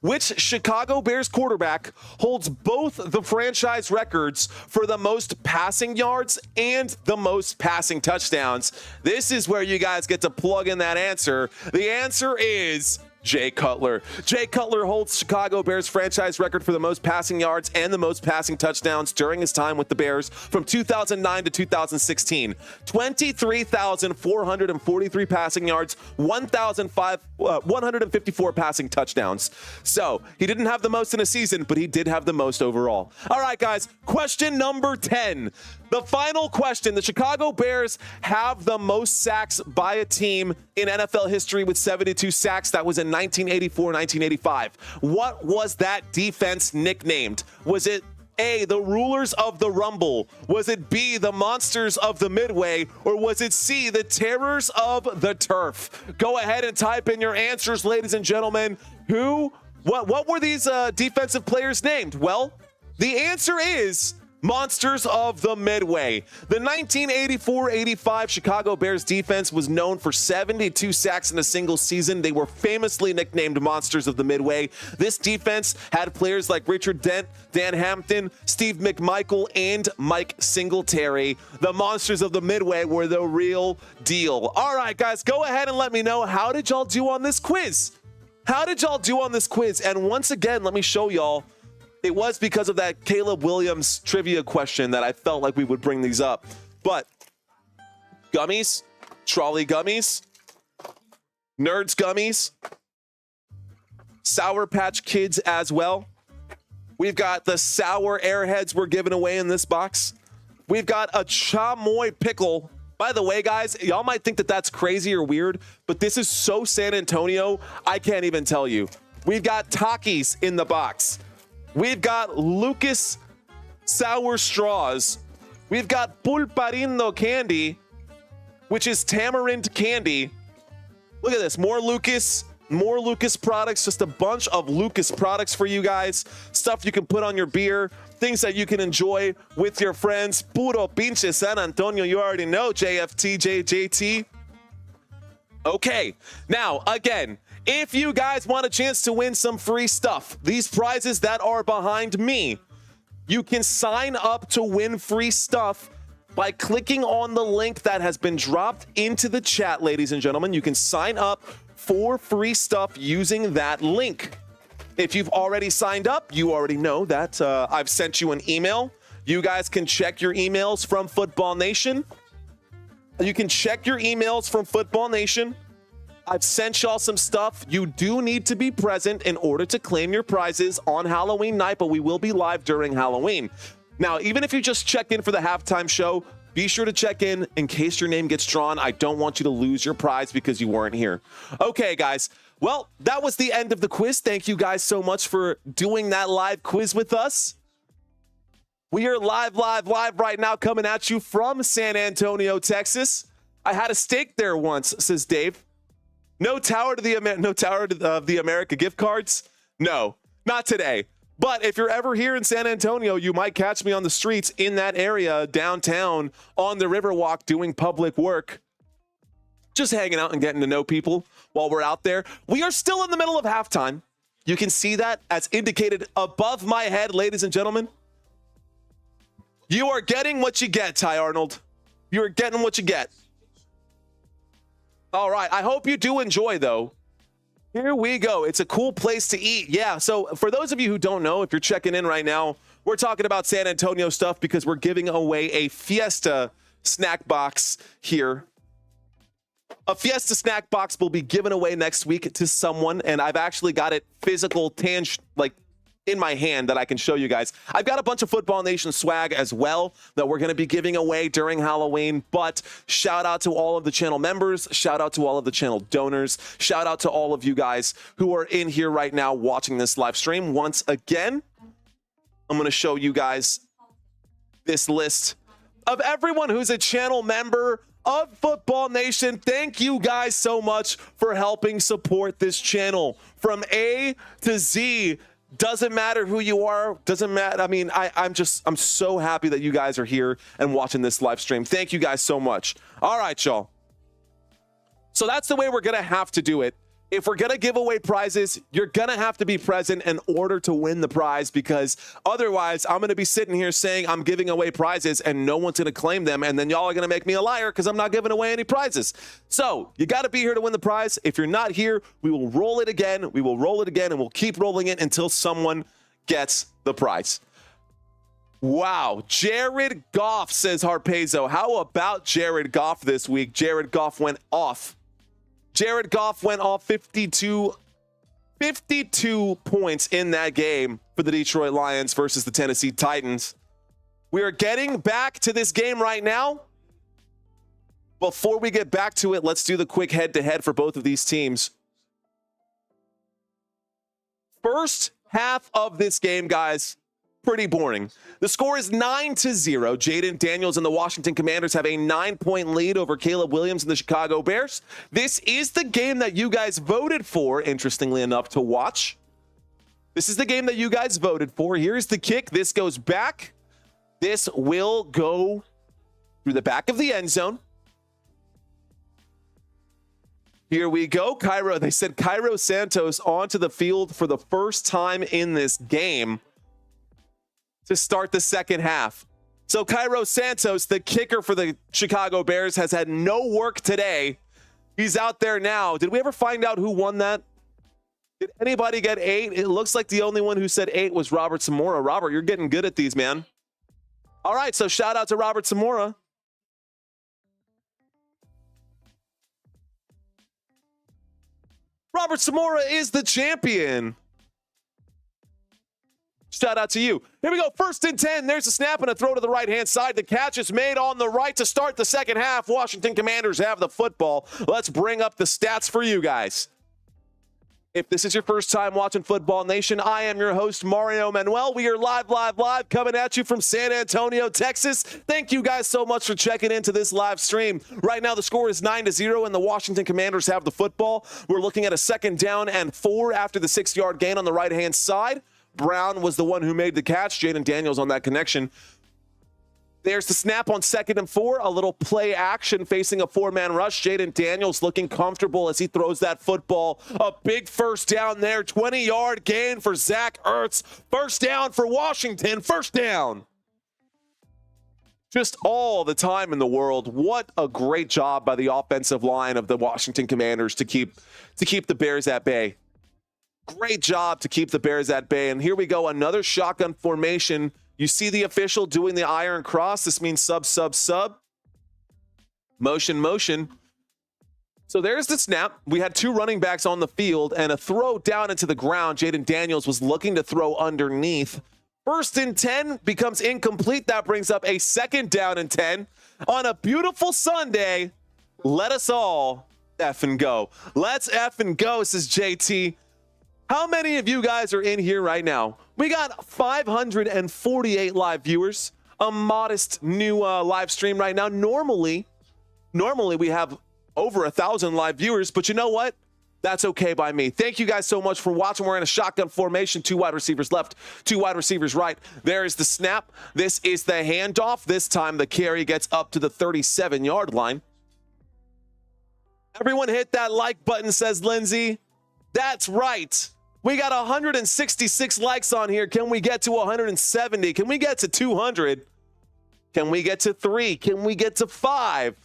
Which Chicago Bears quarterback holds both the franchise records for the most passing yards and the most passing touchdowns? This is where you guys get to plug in that answer. The answer is Jay Cutler. Jay Cutler holds Chicago Bears franchise record for the most passing yards and the most passing touchdowns during his time with the Bears from 2009 to 2016. 23,443 passing yards, 1,154 passing touchdowns. So he didn't have the most in a season, but he did have the most overall. All right, guys, question number 10. The final question. The Chicago Bears have the most sacks by a team in NFL history with 72 sacks. That was in 1984-1985. What was that defense nicknamed? Was it A, the Rulers of the Rumble? Was it B, the Monsters of the Midway? Or was it C, the Terrors of the Turf? Go ahead and type in your answers, ladies and gentlemen. What were these defensive players named? Well, the answer is Monsters of the Midway. The 1984-85 Chicago Bears defense was known for 72 sacks in a single season. They were famously nicknamed Monsters of the Midway. This defense had players like Richard Dent, Dan Hampton, Steve McMichael, and Mike Singletary. The Monsters of the Midway were the real deal. All right, guys, go ahead and let me know, how did y'all do on this quiz? How did y'all do on this quiz? And once again, let me show y'all. It was because of that Caleb Williams trivia question that I felt like we would bring these up. But gummies, trolley gummies, nerds gummies, Sour Patch Kids as well. We've got the sour Airheads we're giving away in this box. We've got a chamoy pickle. By the way, guys, y'all might think that that's crazy or weird, but this is so San Antonio, I can't even tell you. We've got Takis in the box. We've got Lucas Sour Straws. We've got Pulparino candy, which is tamarind candy. Look at this, more Lucas more Lucas products, just a bunch of Lucas products for you guys. Stuff you can put on your beer, things that you can enjoy with your friends. Puro pinche San Antonio, you already know, JFT. Okay, now, again, if you guys want a chance to win some free stuff, these prizes that are behind me, you can sign up to win free stuff by clicking on the link that has been dropped into the chat, ladies and gentlemen. You can sign up for free stuff using that link. If you've already signed up, you already know that I've sent you an email. You guys can check your emails from Football Nation. You can check your emails from Football Nation. I've sent y'all some stuff. You do need to be present in order to claim your prizes on Halloween night, but we will be live during Halloween. Now, even if you just check in for the halftime show, be sure to check in case your name gets drawn. I don't want you to lose your prize because you weren't here. Okay, guys. Well, that was the end of the quiz. Thank you guys so much for doing that live quiz with us. We are live right now, coming at you from San Antonio, Texas. I had a steak there once, says Dave. No Tower of the America gift cards? No, not today. But if you're ever here in San Antonio, you might catch me on the streets in that area, downtown, on the Riverwalk, doing public work. Just hanging out and getting to know people while we're out there. We are still in the middle of halftime. You can see that as indicated above my head, ladies and gentlemen. You are getting what you get, Ty Arnold. You are getting what you get. All right, I hope you do enjoy, though. Here we go. It's a cool place to eat. Yeah, so for those of you who don't know, if you're checking in right now, we're talking about San Antonio stuff because we're giving away a Fiesta snack box here. A Fiesta snack box will be given away next week to someone, and I've actually got it physical, in my hand that I can show you guys. I've got a bunch of Football Nation swag as well that we're going to be giving away during Halloween, but shout out to all of the channel members, shout out to all of the channel donors, shout out to all of you guys who are in here right now watching this live stream. Once again, I'm going to show you guys this list of everyone who's a channel member of Football Nation. Thank you guys so much for helping support this channel from A to Z. Doesn't matter who you are. Doesn't matter. I mean, I'm so happy that you guys are here and watching this live stream. Thank you guys so much. All right, y'all. So that's the way we're going to have to do it. If we're going to give away prizes, you're going to have to be present in order to win the prize, because otherwise I'm going to be sitting here saying I'm giving away prizes and no one's going to claim them. And then y'all are going to make me a liar because I'm not giving away any prizes. So you got to be here to win the prize. If you're not here, we will roll it again. We will roll it again and we'll keep rolling it until someone gets the prize. Wow. Jared Goff, says Harpezo. How about Jared Goff this week? Jared Goff went off. Jared Goff went off 52 points in that game for the Detroit Lions versus the Tennessee Titans. We are getting back to this game right now. Before we get back to it, let's do the quick head-to-head for both of these teams. First half of this game, guys, pretty boring. The score is 9-0. Jayden Daniels and the Washington Commanders have a 9-point lead over Caleb Williams and the Chicago Bears. This is the game that you guys voted for, interestingly enough, to watch. This is the game that you guys voted for. Here's the kick. This goes back. This will go through the back of the end zone. Here we go. They said Cairo Santos onto the field for the first time in this game to start the second half. So Cairo Santos, the kicker for the Chicago Bears, has had no work today. He's out there now. Did we ever find out who won that? Did anybody get 8? It looks like the only one who said 8 was Robert Samora. Robert, you're getting good at these, man. All right, so shout out to Robert Samora. Robert Samora is the champion. Shout out to you. Here we go. 1st and 10. There's a snap and a throw to the right-hand side. The catch is made on the right to start the second half. Washington Commanders have the football. Let's bring up the stats for you guys. If this is your first time watching Football Nation, I am your host, Mario Manuel. We are live coming at you from San Antonio, Texas. Thank you guys so much for checking into this live stream. Right now, the score is 9-0, and the Washington Commanders have the football. We're looking at a 2nd down and 4 after the 6-yard gain on the right-hand side. Brown was the one who made the catch. Jayden Daniels on that connection. There's the snap on 2nd and 4, a little play action facing a 4-man rush. Jayden Daniels looking comfortable as he throws that football. A big 1st down there, 20-yard gain for Zach Ertz. 1st down for Washington, 1st down. Just all the time in the world. What a great job by the offensive line of the Washington Commanders to keep the Bears at bay. Great job to keep the Bears at bay. And here we go, another shotgun formation. You see the official doing the iron cross. This means sub. Motion. So there's the snap. We had 2 running backs on the field and a throw down into the ground. Jayden Daniels was looking to throw underneath. 1st and 10 becomes incomplete. That brings up a 2nd down and 10. On a beautiful Sunday, let us all effing go. Let's effing go, says JT. How many of you guys are in here right now? We got 548 live viewers, a modest new live stream right now. Normally we have over 1,000 live viewers, but you know what? That's okay by me. Thank you guys so much for watching. We're in a shotgun formation, 2 wide receivers left, 2 wide receivers right. There is the snap. This is the handoff. This time the carry gets up to the 37-yard line. Everyone hit that like button, says Lindsay. That's right. We got 166 likes on here. Can we get to 170? Can we get to 200? Can we get to 3? Can we get to 5?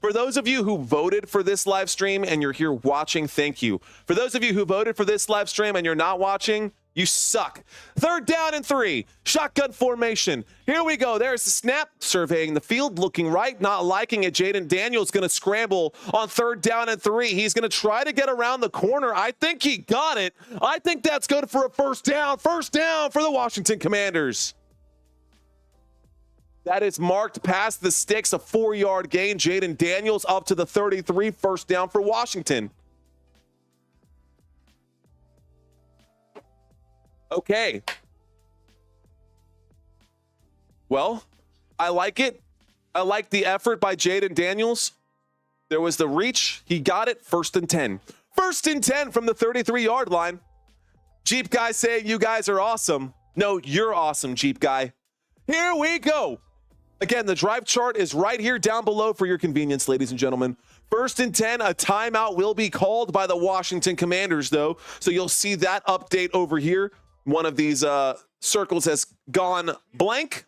For those of you who voted for this live stream and you're here watching, thank you. For those of you who voted for this live stream and you're not watching, you suck. 3rd down and 3. Shotgun formation. Here we go. There's the snap. Surveying the field, looking right, not liking it. Jayden Daniels going to scramble on 3rd down and 3. He's going to try to get around the corner. I think he got it. I think that's good for a 1st down. 1st down for the Washington Commanders. That is marked past the sticks, a 4-yard gain. Jayden Daniels up to the 33. 1st down for Washington. Okay. Well, I like it. I like the effort by Jayden Daniels. There was the reach. He got it. 1st and 10. 1st and 10 from the 33-yard line. Jeep guy saying you guys are awesome. No, you're awesome, Jeep guy. Here we go. Again, the drive chart is right here down below for your convenience, ladies and gentlemen. 1st and 10, a timeout will be called by the Washington Commanders, though. So you'll see that update over here. One of these circles has gone blank.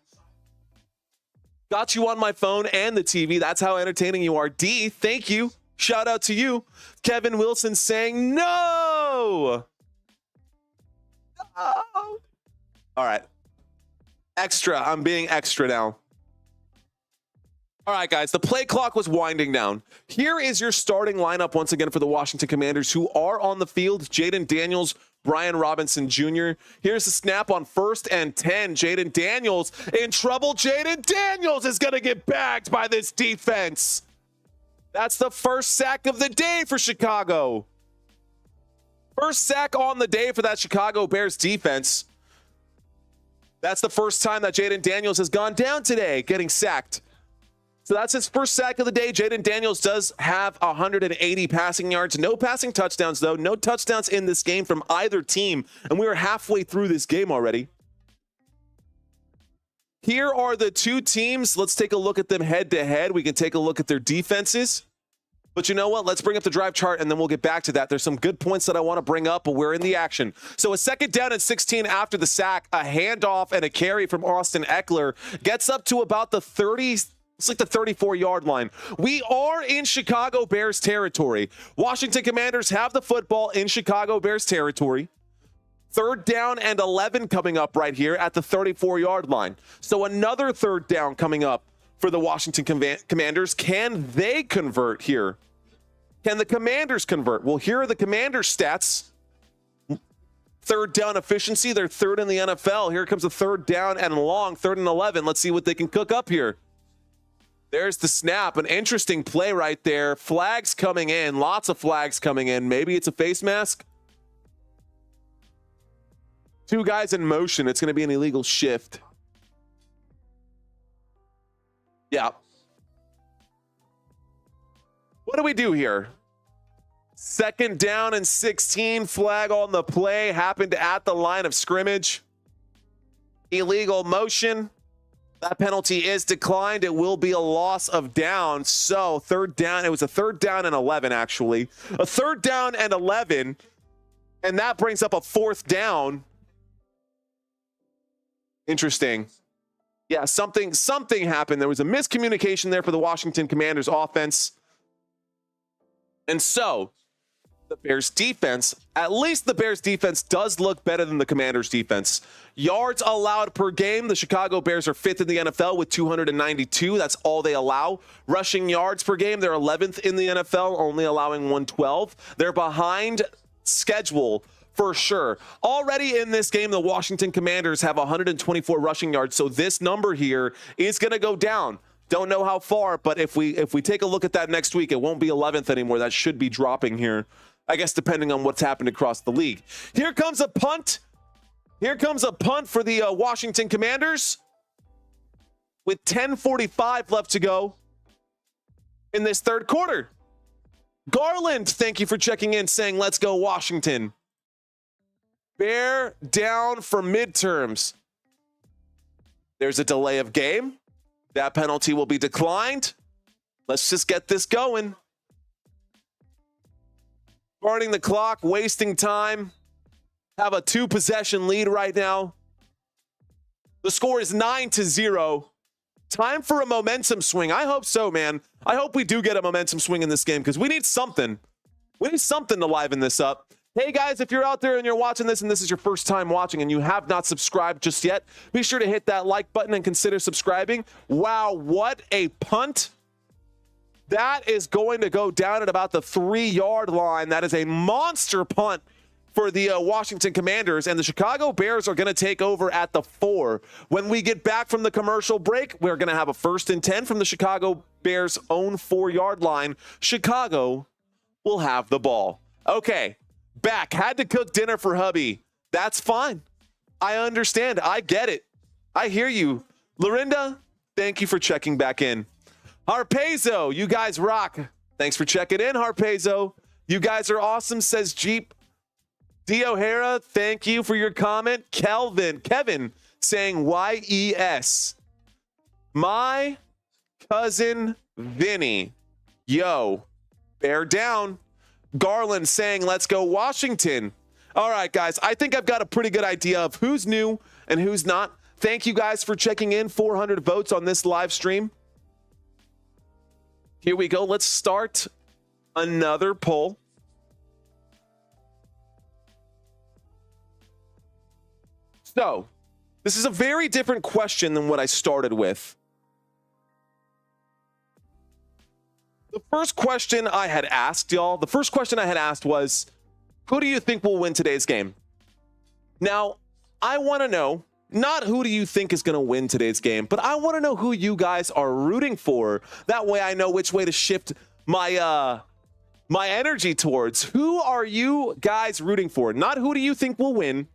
Got you on my phone and the TV. That's how entertaining you are. D, thank you. Shout out to you. Kevin Wilson saying no. No. All right. Extra. I'm being extra now. All right, guys, the play clock was winding down. Here is your starting lineup once again for the Washington Commanders who are on the field. Jayden Daniels, Brian Robinson Jr. Here's the snap on 1st and 10. Jayden Daniels in trouble. Jayden Daniels is going to get bagged by this defense. That's the 1st sack of the day for Chicago. 1st sack on the day for that Chicago Bears defense. That's the 1st time that Jayden Daniels has gone down today, getting sacked. So that's his 1st sack of the day. Jayden Daniels does have 180 passing yards. No passing touchdowns, though. No touchdowns in this game from either team. And we are halfway through this game already. Here are the 2 teams. Let's take a look at them head to head. We can take a look at their defenses. But you know what? Let's bring up the drive chart, and then we'll get back to that. There's some good points that I want to bring up, but we're in the action. So a 2nd down and 16 after the sack, a handoff and a carry from Austin Eckler gets up to about the 30. It's like the 34-yard line. We are in Chicago Bears territory. Washington Commanders have the football in Chicago Bears territory. 3rd down and 11 coming up right here at the 34-yard line. So another 3rd down coming up for the Washington Commanders. Can they convert here? Can the Commanders convert? Well, here are the Commanders' stats. 3rd down efficiency. They're 3rd in the NFL. Here comes a 3rd down and long, 3rd and 11. Let's see what they can cook up here. There's the snap. An interesting play right there. Flags coming in. Lots of flags coming in. Maybe it's a face mask. Two guys in motion. It's going to be an illegal shift. Yeah. What do we do here? 2nd down and 16. Flag on the play. Happened at the line of scrimmage. Illegal motion. That penalty is declined. It will be a loss of down. So 3rd down. It was a 3rd down and 11, actually. A 3rd down and 11. And that brings up a 4th down. Interesting. Yeah, something happened. There was a miscommunication there for the Washington Commanders offense. And so the Bears defense, at least the Bears defense does look better than the Commanders defense. Yards allowed per game. The Chicago Bears are 5th in the NFL with 292. That's all they allow. Rushing yards per game, they're 11th in the NFL, only allowing 112. They're behind schedule for sure. Already in this game, the Washington Commanders have 124 rushing yards. So this number here is going to go down. Don't know how far, but if we take a look at that next week, it won't be 11th anymore. That should be dropping here, I guess, depending on what's happened across the league. Here comes a punt. Here comes a punt for the Washington Commanders with 10:45 left to go in this 3rd quarter. Garland, thank you for checking in, saying, let's go Washington. Bear down for midterms. There's a delay of game. That penalty will be declined. Let's just get this going. Starting the clock, wasting time. Have a 2-possession lead right now. The score is 9-0. Time for a momentum swing. I hope so, man. I hope we do get a momentum swing in this game because we need something. We need something to liven this up. Hey guys, if you're out there and you're watching this and this is your first time watching and you have not subscribed just yet, be sure to hit that like button and consider subscribing. Wow, what a punt. That is going to go down at about the 3-yard line. That is a monster punt for the Washington Commanders, and the Chicago Bears are going to take over at the 4. When we get back from the commercial break, we're going to have a 1st and 10 from the Chicago Bears' own 4-yard line. Chicago will have the ball. Okay. Back. Had to cook dinner for hubby. That's fine. I understand. I get it. I hear you. Lorinda, thank you for checking back in. Harpezo, you guys rock. Thanks for checking in, Harpezo. You guys are awesome, says Jeep. D. O'Hara, thank you for your comment. Kevin saying YES. My cousin Vinny. Yo, bear down. Garland saying, let's go Washington. All right, guys, I think I've got a pretty good idea of who's new and who's not. Thank you guys for checking in. 400 votes on this live stream. Here we go. Let's start another poll. So, this is a very different question than what I started with. The first question I had asked, y'all, was, who do you think will win today's game? Now, I want to know, not who do you think is going to win today's game, but I want to know who you guys are rooting for. That way I know which way to shift my my energy towards. Who are you guys rooting for? Not who do you think will win,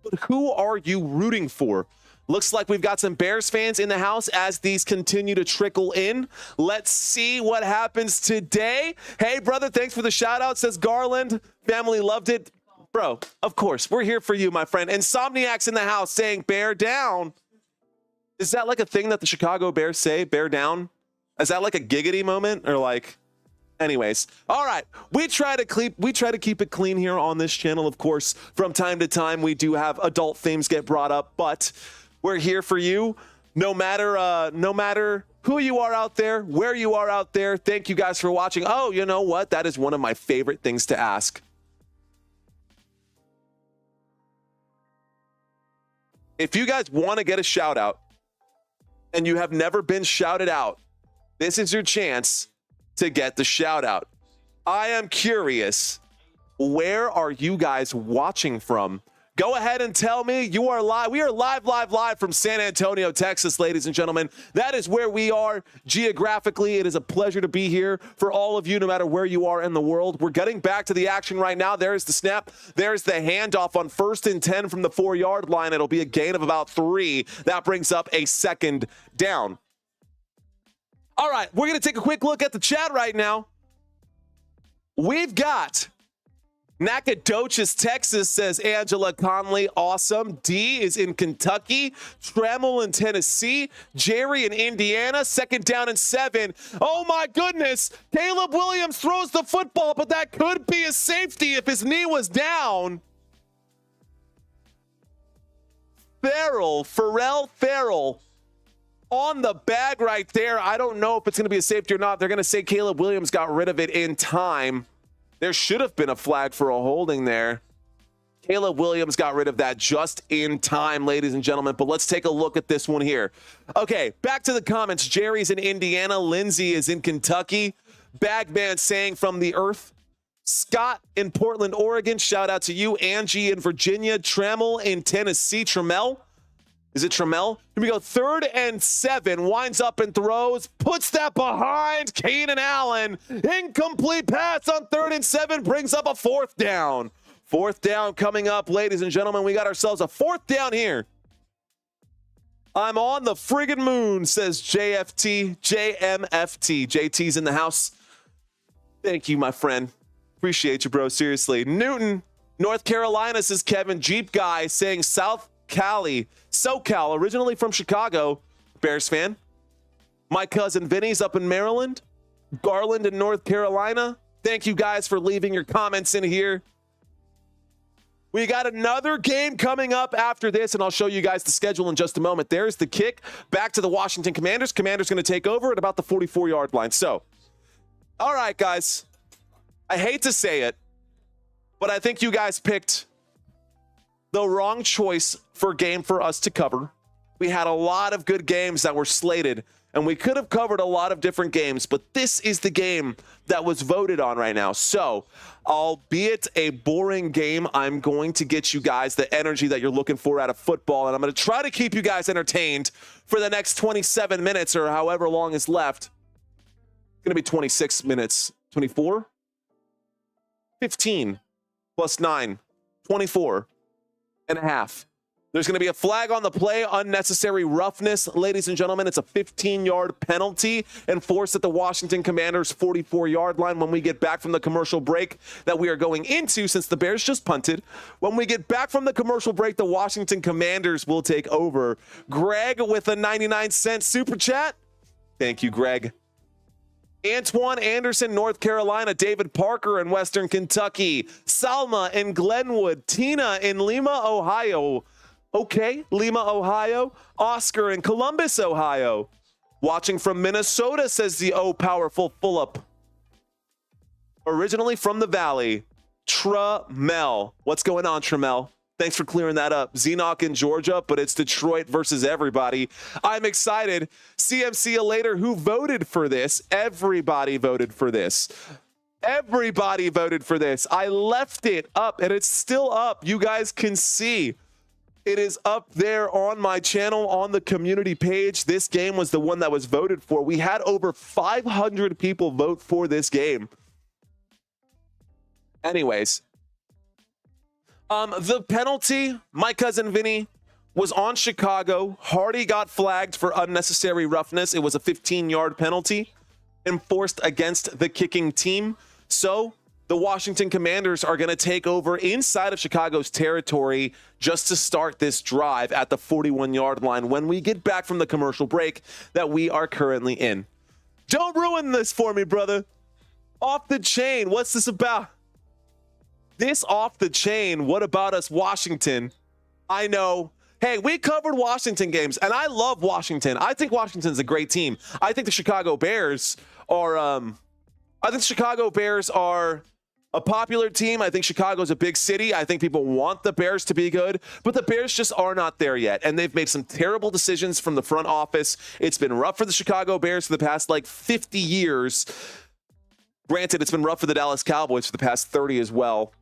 but who are you rooting for? Looks like we've got some Bears fans in the house as these continue to trickle in. Let's see what happens today. Hey, brother, thanks for the shout out, says Garland. Family loved it. Bro, of course, we're here for you, my friend. Insomniac's in the house saying bear down. Is that like a thing that the Chicago Bears say, bear down? Is that like a giggity moment or like... Anyways, all right, we try to keep it clean here on this channel. Of course, from time to time, we do have adult themes get brought up, but we're here for you no matter who you are out there, where you are out there. Thank you guys for watching. Oh, you know what? That is one of my favorite things to ask. If you guys want to get a shout out and you have never been shouted out, this is your chance to get the shout out. I am curious, where are you guys watching from? Go ahead and tell me you are live. We are live from San Antonio, Texas, ladies and gentlemen. That is where we are geographically. It is a pleasure to be here for all of you, no matter where you are in the world. We're getting back to the action right now. There's the snap. There's the handoff on 1st and 10 from the 4-yard line. It'll be a gain of about 3. That brings up a 2nd down. All right, we're going to take a quick look at the chat right now. We've got Nacogdoches, Texas, says Angela Conley. Awesome. D is in Kentucky. Trammell in Tennessee. Jerry in Indiana. 2nd down and 7. Oh, my goodness. Caleb Williams throws the football, but that could be a safety if his knee was down. Pharrell Farrell on the bag right there. I don't know if it's going to be a safety or not. They're going to say Caleb Williams got rid of it in time. There should have been a flag for a holding there. Caleb Williams got rid of that just in time, ladies and gentlemen. But let's take a look at this one here. Okay, back to the comments. Jerry's in Indiana. Lindsay is in Kentucky. Bagman saying from the earth. Scott in Portland, Oregon. Shout out to you. Angie in Virginia. Trammell in Tennessee. Trammell. Is it Trammell? Here we go. 3rd and 7. Winds up and throws. Puts that behind Keenan Allen. Incomplete pass on 3rd and 7. Brings up a 4th down. 4th down coming up, ladies and gentlemen. We got ourselves a 4th down here. I'm on the friggin' moon, says JMFT. JT's in the house. Thank you, my friend. Appreciate you, bro. Seriously. Newton, North Carolina, says Kevin. Jeep Guy saying SoCal, originally from Chicago, Bears fan. My cousin Vinny's up in Maryland. Garland in North Carolina. Thank you guys for leaving your comments in here. We got another game coming up after this, and I'll show you guys the schedule in just a moment. There's the kick back to the Washington Commanders. Commanders going to take over at about the 44-yard line. So, all right, guys. I hate to say it, but I think you guys picked the wrong choice for game for us to cover. We had a lot of good games that were slated, and we could have covered a lot of different games, but this is the game that was voted on right now. So, albeit a boring game, I'm going to get you guys the energy that you're looking for out of football, and I'm going to try to keep you guys entertained for the next 27 minutes or however long is left. It's going to be 26 minutes. 24? 15 plus 9. 24 and a half. There's going to be a flag on the play, unnecessary roughness. Ladies and gentlemen, it's a 15-yard penalty enforced at the Washington Commanders' 44-yard line when we get back from the commercial break that we are going into since the Bears just punted. When we get back from the commercial break, the Washington Commanders will take over. Greg with a 99-cent super chat. Thank you, Greg. Antoine Anderson, North Carolina. David Parker in Western Kentucky. Salma in Glenwood. Tina in Lima, Ohio. Okay, Lima, Ohio. Oscar in Columbus, Ohio. Watching from Minnesota, says the powerful Fulop. Originally from the Valley, Trammell. What's going on, Trammell? Thanks for clearing that up. Zenock in Georgia, but it's Detroit versus everybody. I'm excited. CMC later, who voted for this? Everybody voted for this. Everybody voted for this. I left it up, and it's still up. You guys can see. It is up there on my channel on the community page. This game was the one that was voted for. We had over 500 people vote for this game. Anyways, the penalty, my cousin Vinny, was on Chicago. Hardy got flagged for unnecessary roughness. It was a 15-yard penalty enforced against the kicking team. So the Washington Commanders are going to take over inside of Chicago's territory just to start this drive at the 41-yard line when we get back from the commercial break that we are currently in. Don't ruin this for me, brother. Off the chain. What's this about? This off the chain. What about us, Washington? I know. Hey, we covered Washington games, and I love Washington. I think Washington's a great team. I think the Chicago Bears are a popular team. I think Chicago's a big city. I think people want the Bears to be good, but the Bears just are not there yet. And they've made some terrible decisions from the front office. It's been rough for the Chicago Bears for the past 50 years. Granted, it's been rough for the Dallas Cowboys for the past 30 as well.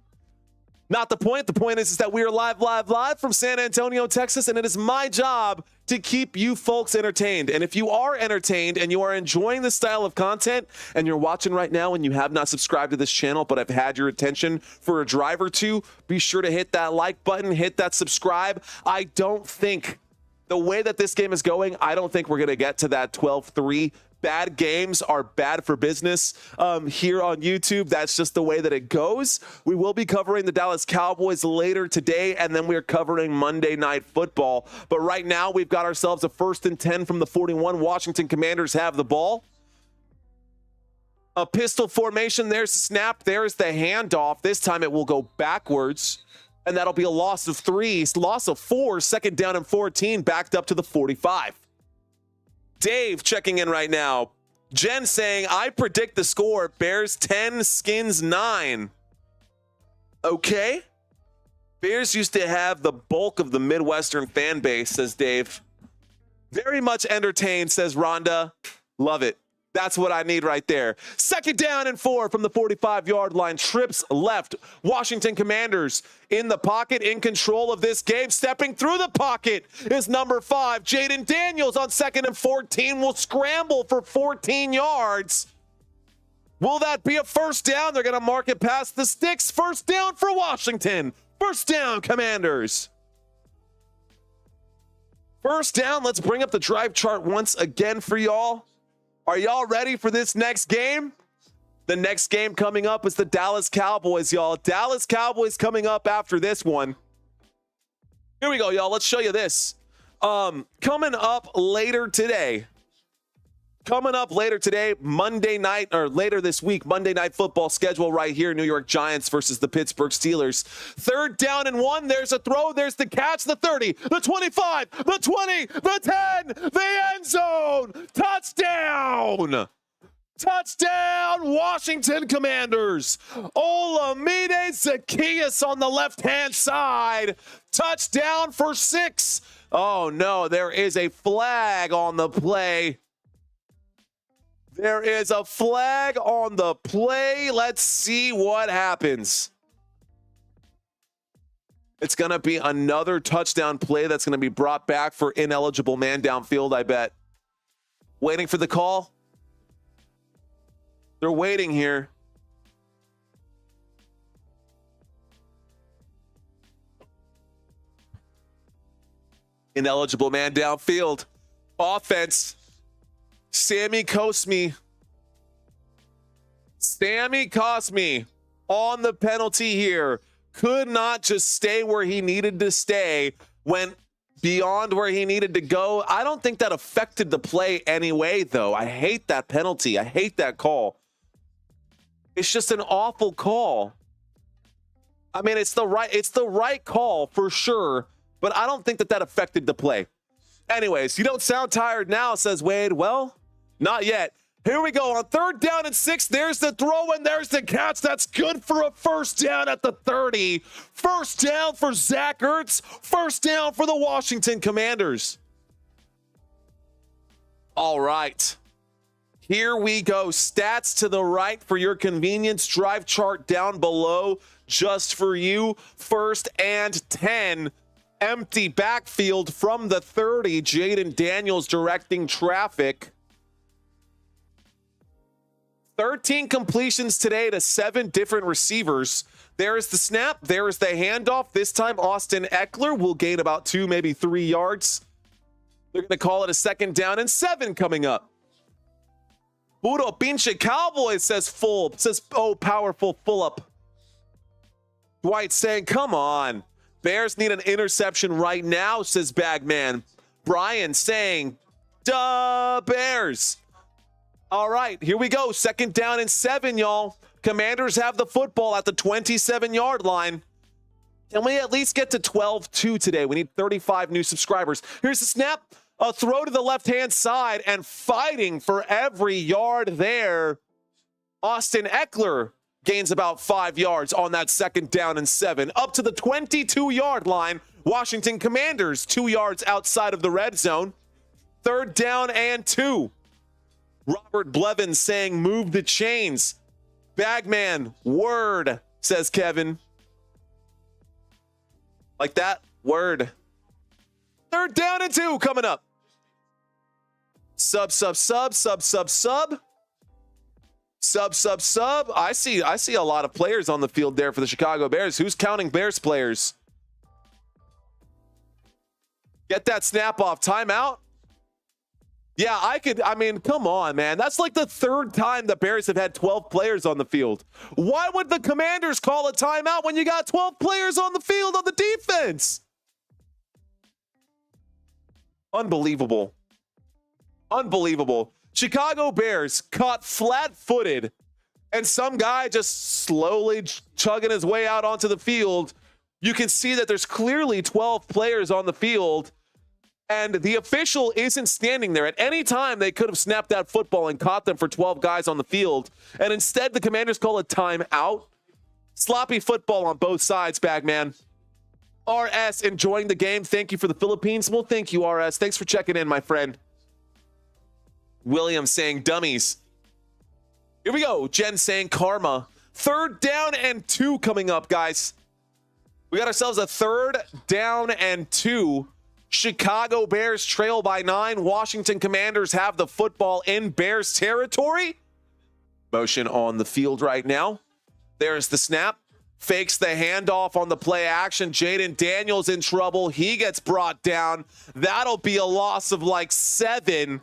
Not the point. The point is that we are live from San Antonio, Texas, and it is my job to keep you folks entertained. And if you are entertained and you are enjoying this style of content and you're watching right now and you have not subscribed to this channel, but I've had your attention for a drive or two, be sure to hit that like button, hit that subscribe. I don't think the way that this game is going, I don't think we're going to get to that 12-3. Bad games are bad for business here on YouTube. That's just the way that it goes. We will be covering the Dallas Cowboys later today, and then we're covering Monday Night Football. But right now, we've got ourselves a 1st and 10 from the 41. Washington Commanders have the ball. A pistol formation. There's the snap. There's the handoff. This time it will go backwards, and that'll be a loss of 3, loss of 4, 2nd down and 14, backed up to the 45. Dave checking in right now. Jen saying, I predict the score, Bears 10, Skins 9. Okay. Bears used to have the bulk of the Midwestern fan base, says Dave. Very much entertained, says Rhonda. Love it. That's what I need right there. 2nd down and 4 from the 45-yard line. Trips left. Washington Commanders in the pocket, in control of this game. Stepping through the pocket is number 5. Jayden Daniels on 2nd and 14 will scramble for 14 yards. Will that be a 1st down? They're going to mark it past the sticks. 1st down for Washington. 1st down, Commanders. 1st down. Let's bring up the drive chart once again for y'all. Are y'all ready for this next game? The next game coming up is the Dallas Cowboys, y'all. Dallas Cowboys coming up after this one. Here we go, y'all. Let's show you this. Coming up later today, Monday night, or later this week, Monday Night Football schedule right here, New York Giants versus the Pittsburgh Steelers. 3rd down and 1. There's a throw. There's the catch. The 30, the 25, the 20, the 10, the end zone. Touchdown. Touchdown, Washington Commanders. Olamide Zacchaeus on the left-hand side. Touchdown for 6. Oh, no, there is a flag on the play. There is a flag on the play. Let's see what happens. It's going to be another touchdown play that's going to be brought back for ineligible man downfield, I bet. Waiting for the call. They're waiting here. Ineligible man downfield. Offense. Sammy Cosmi on the penalty here. Could not just stay where he needed to stay. Went beyond where he needed to go. I don't think that affected the play anyway, though. I hate that penalty. I hate that call. It's just an awful call. I mean, it's the right call for sure, but I don't think that affected the play. Anyways, you don't sound tired now, says Wade. Well, not yet. Here we go on 3rd down and 6. There's the throw and there's the catch. That's good for a 1st down at the 30. 1st down for Zach Ertz. 1st down for the Washington Commanders. All right. Here we go. Stats to the right for your convenience. Drive chart down below just for you. 1st and 10. Empty backfield from the 30. Jayden Daniels directing traffic. 13 completions today to 7 different receivers. There is the snap. There is the handoff. This time, Austin Eckler will gain about 2, maybe 3 yards. They're going to call it a 2nd down and 7 coming up. Puro pinche Cowboys says powerful full up. Dwight saying, come on. Bears need an interception right now, says Bagman. Brian saying, duh, Bears. All right, here we go. 2nd down and 7, y'all. Commanders have the football at the 27-yard line. Can we at least get to 12-2 today? We need 35 new subscribers. Here's the snap. A throw to the left-hand side and fighting for every yard there. Austin Eckler gains about 5 yards on that 2nd down and 7. Up to the 22-yard line. Washington Commanders 2 yards outside of the red zone. 3rd down and 2. Robert Blevins saying move the chains. Bagman, word, says Kevin. Like that? Word. 3rd down and 2 coming up. Sub. I see a lot of players on the field there for the Chicago Bears. Who's counting Bears players? Get that snap off. Timeout? Yeah, I mean, come on, man. That's like the 3rd time the Bears have had 12 players on the field. Why would the Commanders call a timeout when you got 12 players on the field on the defense? Unbelievable. Unbelievable. Chicago Bears caught flat-footed, and some guy just slowly chugging his way out onto the field. You can see that there's clearly 12 players on the field, and the official isn't standing there. At any time, they could have snapped that football and caught them for 12 guys on the field, and instead the Commanders call a timeout. Sloppy football on both sides, Bagman. RS enjoying the game. Thank you for the Philippines. Well, thank you, RS. Thanks for checking in, my friend. William saying dummies. Here we go. Jen saying karma. 3rd down and 2 coming up, guys. We got ourselves a 3rd down and 2. Chicago Bears trail by 9. Washington Commanders have the football in Bears territory. Motion on the field right now. There's the snap. Fakes the handoff on the play action. Jayden Daniels in trouble. He gets brought down. That'll be a loss of like 7.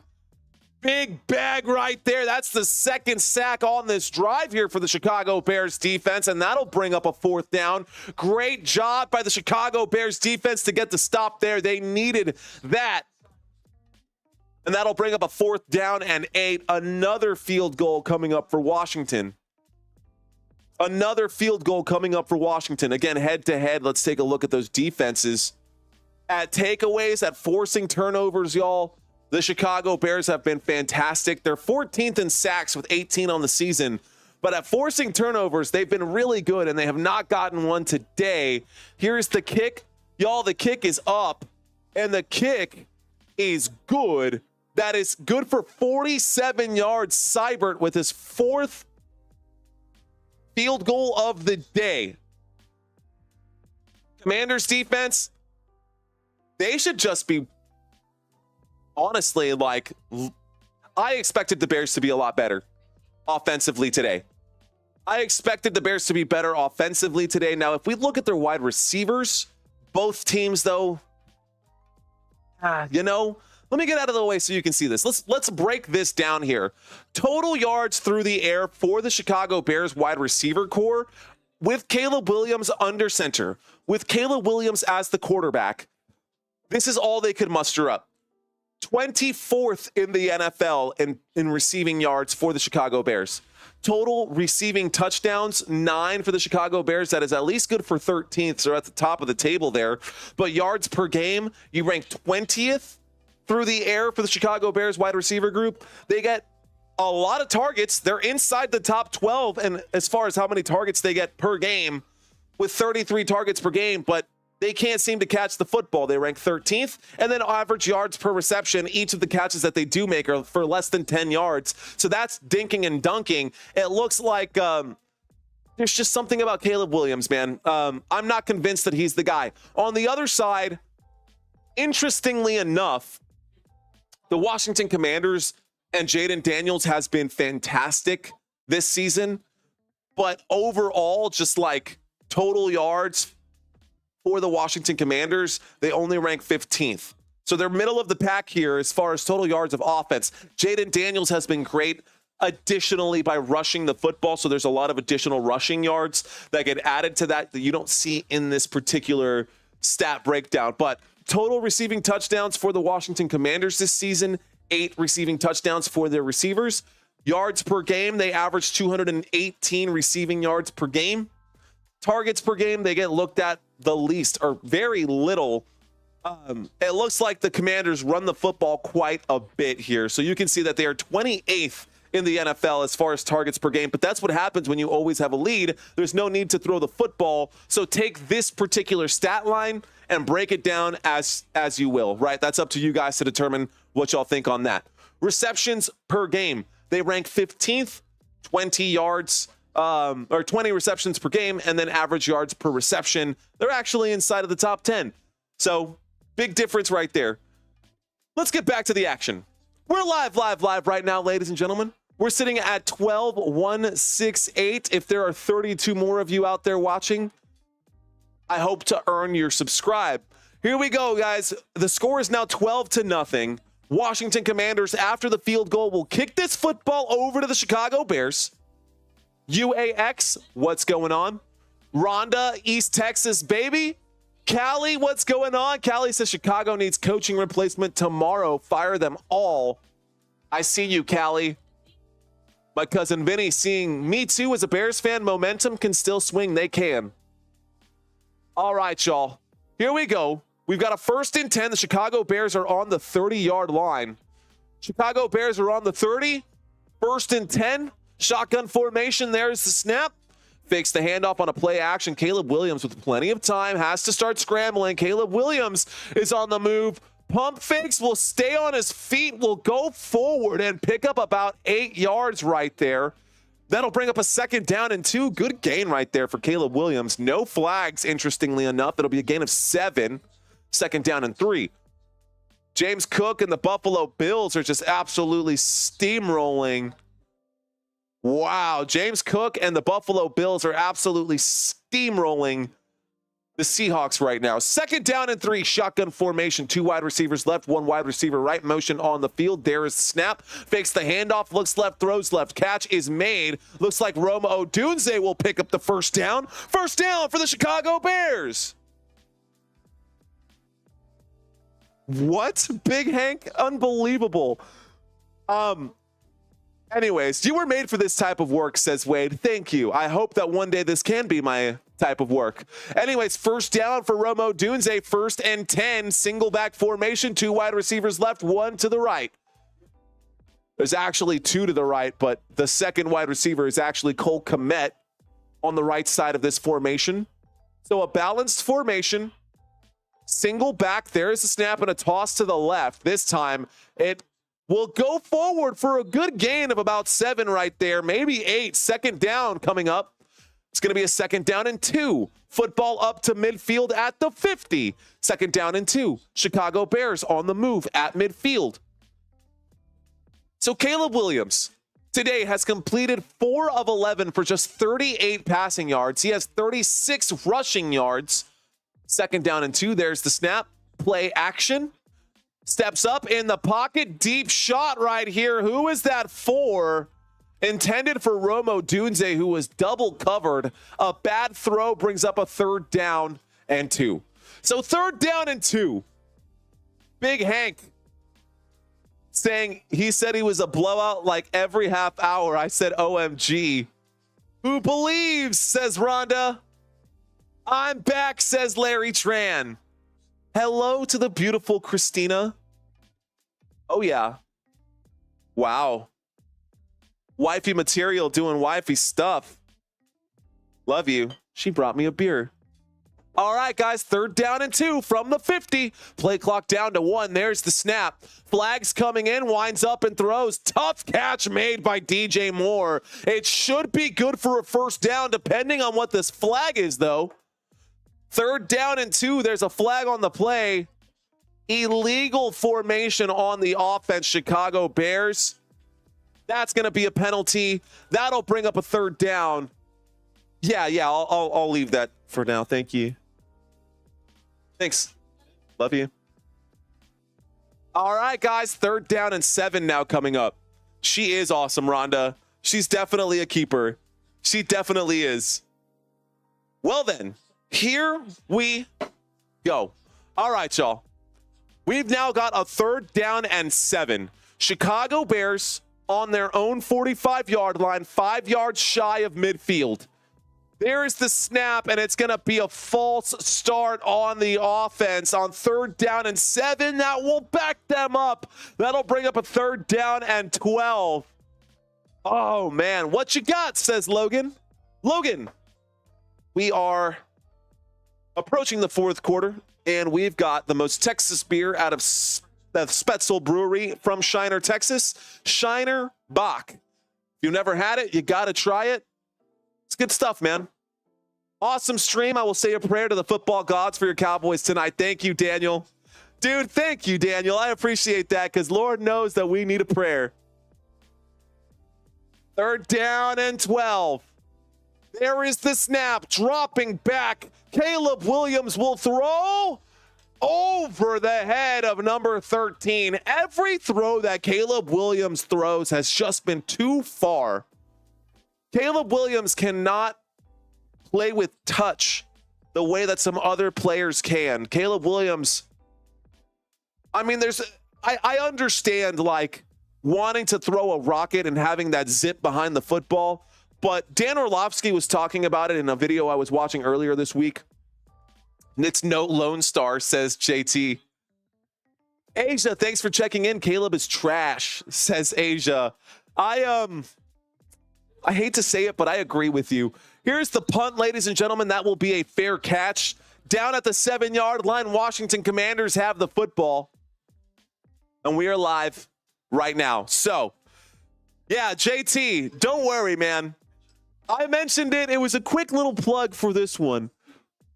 Big bag right there. That's the 2nd sack on this drive here for the Chicago Bears defense, and that'll bring up a 4th down. Great job by the Chicago Bears defense to get the stop there. They needed that. And that'll bring up a 4th down and 8. Another field goal coming up for Washington. Another field goal coming up for Washington. Again, head-to-head, let's take a look at those defenses. At takeaways, at forcing turnovers, y'all, the Chicago Bears have been fantastic. They're 14th in sacks with 18 on the season. But at forcing turnovers, they've been really good, and they have not gotten one today. Here's the kick. Y'all, the kick is up, and the kick is good. That is good for 47 yards. Seibert with his 4th field goal of the day. Commanders defense, they should just be, honestly, like, I expected the Bears to be a lot better offensively today. I expected the Bears to be better offensively today. Now, if we look at their wide receivers, both teams, though, let me get out of the way so you can see this. Let's break this down here. Total yards through the air for the Chicago Bears wide receiver core, with Caleb Williams under center, with Caleb Williams as the quarterback, this is all they could muster up. 24th in the NFL in receiving yards for the Chicago Bears. Total receiving touchdowns, 9 for the Chicago Bears. That is at least good for 13th, so at the top of the table there. But yards per game, you rank 20th through the air for the Chicago Bears wide receiver group. They get a lot of targets. They're inside the top 12, and as far as how many targets they get per game, with 33 targets per game, but they can't seem to catch the football. They rank 13th, and then average yards per reception. Each of the catches that they do make are for less than 10 yards. So that's dinking and dunking. It looks like there's just something about Caleb Williams, man. I'm not convinced that he's the guy. On the other side, interestingly enough, the Washington Commanders and Jayden Daniels has been fantastic this season, but overall, just like total yards for the Washington Commanders, they only rank 15th. So they're middle of the pack here as far as total yards of offense. Jayden Daniels has been great additionally by rushing the football, so there's a lot of additional rushing yards that get added to that you don't see in this particular stat breakdown. But total receiving touchdowns for the Washington Commanders this season, 8 receiving touchdowns for their receivers. Yards per game, they average 218 receiving yards per game. Targets per game, they get looked at the least, or very little. It looks like the Commanders run the football quite a bit here. So you can see that they are 28th in the NFL as far as targets per game, but that's what happens when you always have a lead. There's no need to throw the football. So take this particular stat line and break it down as you will, right? That's up to you guys to determine what y'all think on that. Receptions per game, they rank 15th, 20 yards or 20 receptions per game, and then average yards per reception. They're actually inside of the top 10. So big difference right there. Let's get back to the action. We're live right now, ladies and gentlemen. We're sitting at 12,168. If there are 32 more of you out there watching, I hope to earn your subscribe. Here we go, guys. The score is now 12-0. Washington Commanders, after the field goal, will kick this football over to the Chicago Bears. UAX, what's going on? Rhonda, East Texas, baby. Callie, what's going on? Callie says Chicago needs coaching replacement tomorrow. Fire them all. I see you, Callie. My cousin Vinny seeing me too as a Bears fan. Momentum can still swing. They can. All right, y'all. Here we go. We've got a 1st and 10. The Chicago Bears are on the 30-yard line. Chicago Bears are on the 30. 1st and 10. Shotgun formation. There's the snap. Fakes the handoff on a play action. Caleb Williams with plenty of time has to start scrambling. Caleb Williams is on the move. Pump fakes, will stay on his feet, will go forward and pick up about 8 yards right there. That'll bring up a 2nd down and 2. Good gain right there for Caleb Williams. No flags, interestingly enough. It'll be a gain of 7. 2nd down and 3. James Cook and the Buffalo Bills are just absolutely steamrolling. Wow, James Cook and the Buffalo Bills are absolutely steamrolling the Seahawks right now. 2nd down and 3, shotgun formation. 2 wide receivers left, 1 wide receiver right, motion on the field. There is the snap, fakes the handoff, looks left, throws left. Catch is made. Looks like Roma Odunze will pick up the 1st down. 1st down for the Chicago Bears. What? Big Hank? Unbelievable. Anyways, you were made for this type of work, says Wade. Thank you. I hope that one day this can be my type of work. Anyways, 1st down for Roma Odunze. 1st and 10. Single back formation. 2 wide receivers left, 1 to the right. There's actually 2 to the right, but the 2nd wide receiver is actually Cole Kmet on the right side of this formation. So a balanced formation. Single back. There's a snap and a toss to the left. This time it will go forward for a good gain of about 7 right there, maybe 8. 2nd down coming up. It's going to be a 2nd down and 2. Football up to midfield at the 50. 2nd down and 2. Chicago Bears on the move at midfield. So Caleb Williams today has completed 4 of 11 for just 38 passing yards. He has 36 rushing yards. 2nd down and 2. There's the snap. Play action. Steps up in the pocket. Deep shot right here. Who is that for? Intended for Roma Odunze, who was double covered. A bad throw brings up a 3rd down and 2. So 3rd down and 2. Big Hank saying he said he was a blowout like every half hour. I said, OMG. Who believes, says Rhonda. I'm back, says Larry Tran. Hello to the beautiful Christina. Oh, yeah. Wow. Wifey material doing wifey stuff. Love you. She brought me a beer. All right, guys. 3rd down and 2 from the 50. Play clock down to 1. There's the snap. Flags coming in. Winds up and throws. Tough catch made by DJ Moore. It should be good for a 1st down, depending on what this flag is, though. 3rd down and 2. There's a flag on the play. Illegal formation on the offense, Chicago Bears. That's going to be a penalty. That'll bring up a 3rd down. Yeah, I'll leave that for now. Thank you. Thanks. Love you. All right, guys. 3rd down and 7 now coming up. She is awesome, Rhonda. She's definitely a keeper. She definitely is. Well, then. Here we go. All right, y'all. We've now got a 3rd down and 7. Chicago Bears on their own 45-yard line, 5 yards shy of midfield. There is the snap, and it's going to be a false start on the offense on 3rd down and 7. That will back them up. That'll bring up a 3rd down and 12. Oh, man. What you got, says Logan. Logan, we are approaching the 4th quarter, and we've got the most Texas beer out of the Spetzel Brewery from Shiner, Texas. Shiner Bock. If you've never had it, you got to try it. It's good stuff, man. Awesome stream. I will say a prayer to the football gods for your Cowboys tonight. Thank you, Daniel. Dude, thank you, Daniel. I appreciate that because Lord knows that we need a prayer. 3rd down and 12. There is the snap. Dropping back. Caleb Williams will throw over the head of number 13. Every throw that Caleb Williams throws has just been too far. Caleb Williams cannot play with touch the way that some other players can. Caleb Williams, I mean, I understand like wanting to throw a rocket and having that zip behind the football, but Dan Orlovsky was talking about it in a video I was watching earlier this week. It's no Lone Star, says JT. Asia, thanks for checking in. Caleb is trash, says Asia. I hate to say it, but I agree with you. Here's the punt, ladies and gentlemen. That will be a fair catch. Down at the 7-yard line, Washington Commanders have the football. And we are live right now. So, yeah, JT, don't worry, man. I mentioned it. It was a quick little plug for this one.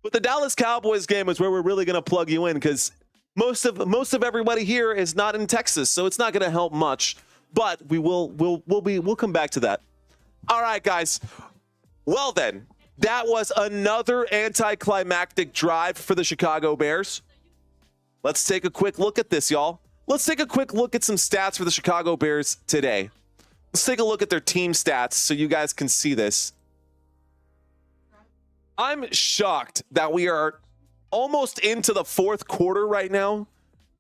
But the Dallas Cowboys game is where we're really going to plug you in because most of everybody here is not in Texas, so it's not going to help much. But we'll come back to that. All right, guys. Well, then, that was another anticlimactic drive for the Chicago Bears. Let's take a quick look at this, y'all. Let's take a quick look at some stats for the Chicago Bears today. Let's take a look at their team stats so you guys can see this. I'm shocked that we are almost into the 4th quarter right now,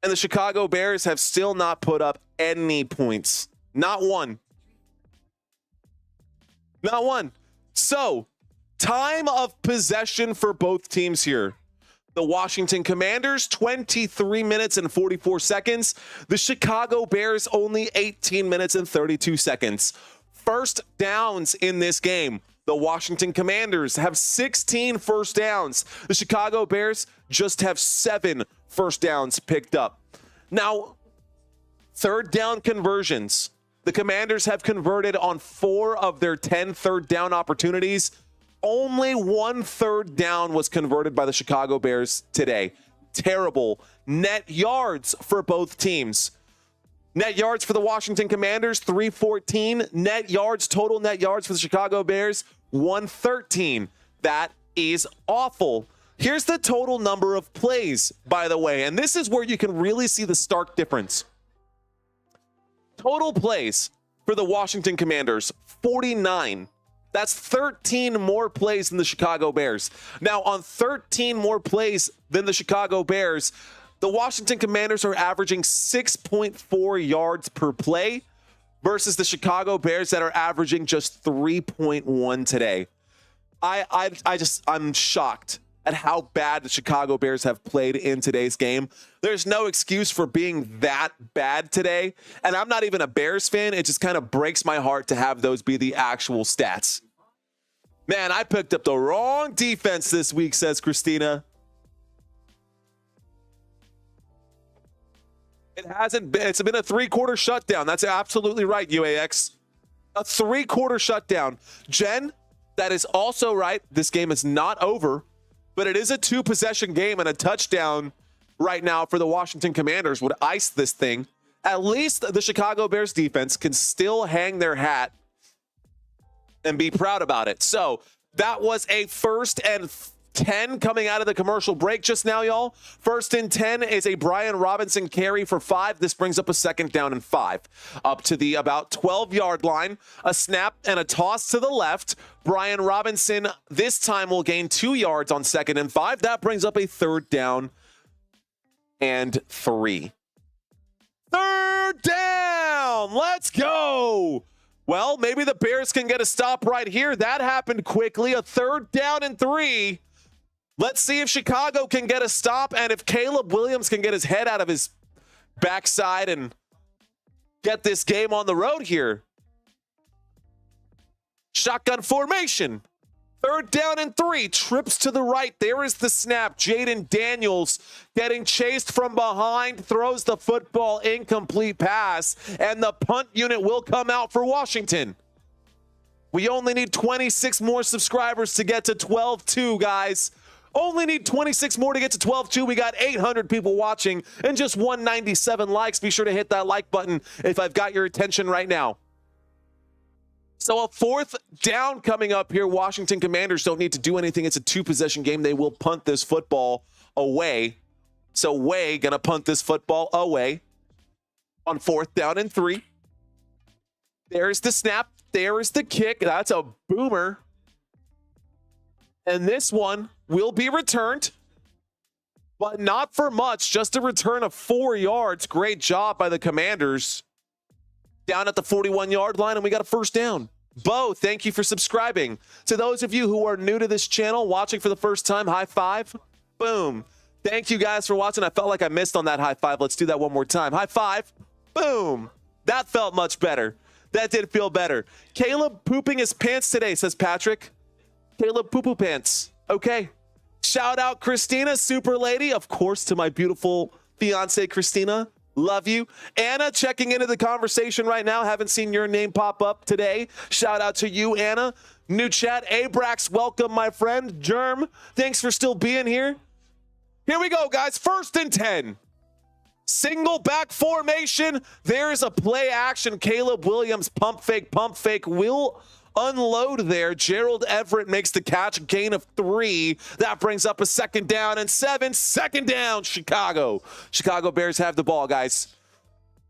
and the Chicago Bears have still not put up any points. Not one. Not one. So, time of possession for both teams here. The Washington Commanders, 23 minutes and 44 seconds. The Chicago Bears, only 18 minutes and 32 seconds. First downs in this game. The Washington Commanders have 16 first downs. The Chicago Bears just have 7 first downs picked up. Now, 3rd down conversions. The Commanders have converted on 4 of their 10 third down opportunities. Only 1 3rd down was converted by the Chicago Bears today. Terrible. Net yards for both teams. Net yards for the Washington Commanders, 314. Net yards, total net yards for the Chicago Bears, 113. That is awful. Here's the total number of plays, by the way, and this is where you can really see the stark difference. Total plays for the Washington Commanders, 49. That's 13 more plays than the Chicago Bears. Now, on 13 more plays than the Chicago Bears, the Washington Commanders are averaging 6.4 yards per play versus the Chicago Bears that are averaging just 3.1 today. I'm shocked at how bad the Chicago Bears have played in today's game. There's no excuse for being that bad today. And I'm not even a Bears fan. It just kind of breaks my heart to have those be the actual stats. Man, I picked up the wrong defense this week, says Christina. It hasn't been. It's been a 3-quarter shutdown. That's absolutely right, UAX. A 3-quarter shutdown. Jen, that is also right. This game is not over, but it is a 2-possession game, and a touchdown right now for the Washington Commanders would ice this thing. At least the Chicago Bears defense can still hang their hat and be proud about it. So that was a 1st and 10 coming out of the commercial break just now, y'all. 1st and 10 is a Brian Robinson carry for 5. This brings up a 2nd down and 5. Up to the about 12-yard line, a snap and a toss to the left. Brian Robinson this time will gain 2 yards on 2nd and 5. That brings up a 3rd down and 3. 3rd down. Let's go. Well, maybe the Bears can get a stop right here. That happened quickly. A 3rd down and 3. Let's see if Chicago can get a stop and if Caleb Williams can get his head out of his backside and get this game on the road here. Shotgun formation. 3rd down and 3. Trips to the right. There is the snap. Jayden Daniels getting chased from behind. Throws the football. Incomplete pass. And the punt unit will come out for Washington. We only need 26 more subscribers to get to 12.2, guys. Only need 26 more to get to 12.2. We got 800 people watching and just 197 likes. Be sure to hit that like button if I've got your attention right now. So a 4th down coming up here. Washington Commanders don't need to do anything. It's a 2-possession game. They will punt this football away. So Way going to punt this football away on 4th down and 3. There's the snap. There is the kick. That's a boomer. And this one will be returned, but not for much. Just a return of 4 yards. Great job by the Commanders. Down at the 41-yard line, and we got a 1st down. Bo, thank you for subscribing. To those of you who are new to this channel, watching for the first time, high five. Boom. Thank you guys for watching. I felt like I missed on that high five. Let's do that one more time. High five. Boom. That felt much better. That did feel better. Caleb pooping his pants today, says Patrick. Caleb poo-poo pants. Okay. Shout out Christina, super lady. Of course, to my beautiful fiance, Christina. Love you. Anna checking into the conversation right now. Haven't seen your name pop up today. Shout out to you, Anna. New chat. Abrax, welcome, my friend. Germ, thanks for still being here. Here we go, guys. 1st and 10. Single back formation. There's a play action. Caleb Williams, pump fake, will unload there. Gerald Everett makes the catch, gain of 3. That brings up a 2nd down and 7. 2nd down, Chicago. Chicago Bears have the ball, guys.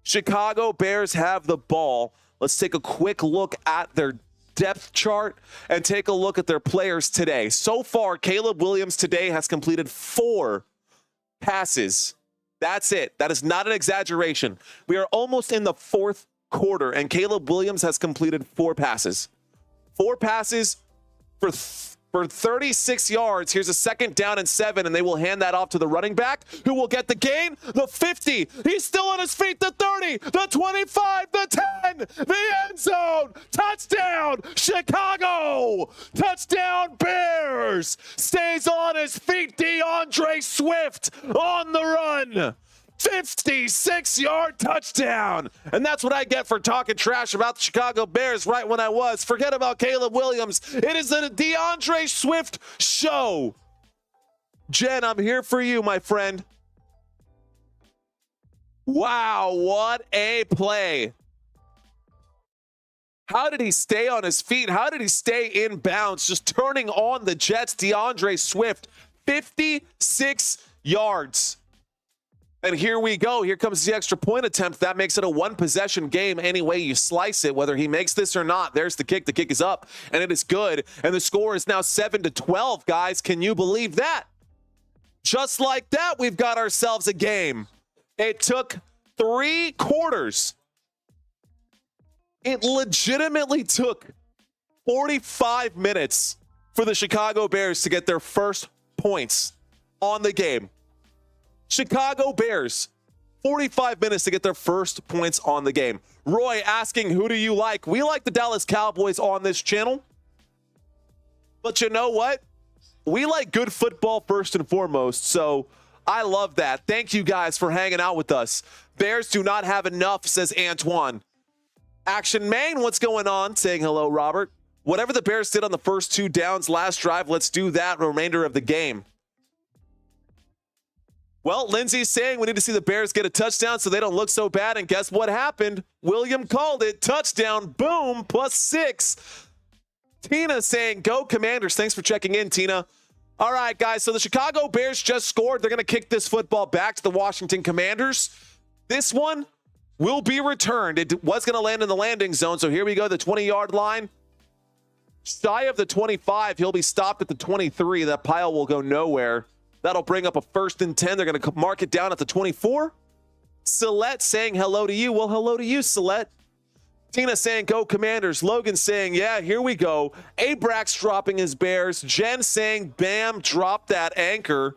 Chicago Bears have the ball. Let's take a quick look at their depth chart and take a look at their players today. So far, Caleb Williams today has completed 4 passes. That's it. That is not an exaggeration. We are almost in the 4th quarter, and Caleb Williams has completed 4 passes. 4 passes for 36 yards. Here's a 2nd down and 7, and they will hand that off to the running back, who will get the gain. The 50. He's still on his feet. The 30. The 25. The 10. The end zone. Touchdown, Chicago. Touchdown, Bears. Stays on his feet. DeAndre Swift on the run. 56-yard touchdown. And that's what I get for talking trash about the Chicago Bears right when I was. Forget about Caleb Williams. It is the DeAndre Swift show. Jen, I'm here for you, my friend. Wow, what a play. How did he stay on his feet? How did he stay in bounds? Just turning on the Jets. DeAndre Swift, 56 yards. And here we go. Here comes the extra point attempt. That makes it a 1-possession game any way you slice it, whether he makes this or not. There's the kick. The kick is up, and it is good. And the score is now 7-12, guys. Can you believe that? Just like that, we've got ourselves a game. It took 3 quarters. It legitimately took 45 minutes for the Chicago Bears to get their first points on the game. Chicago Bears, 45 minutes to get their first points on the game. Roy asking, who do you like? We like the Dallas Cowboys on this channel. But you know what? We like good football first and foremost. So I love that. Thank you guys for hanging out with us. Bears do not have enough, says Antoine. Action Main, what's going on? Saying hello, Robert. Whatever the Bears did on the first 2 downs last drive, let's do that remainder of the game. Well, Lindsay's saying we need to see the Bears get a touchdown so they don't look so bad. And guess what happened? William called it. Touchdown. Boom. +6. Tina saying, go Commanders. Thanks for checking in, Tina. All right, guys. So the Chicago Bears just scored. They're going to kick this football back to the Washington Commanders. This one will be returned. It was going to land in the landing zone. So here we go. The 20-yard line. Shy of the 25. He'll be stopped at the 23. That pile will go nowhere. That'll bring up a 1st and 10. They're going to mark it down at the 24. Celeste saying hello to you. Well, hello to you, Celeste. Tina saying go Commanders. Logan saying, yeah, here we go. Abrax dropping his Bears. Jen saying, bam, drop that anchor.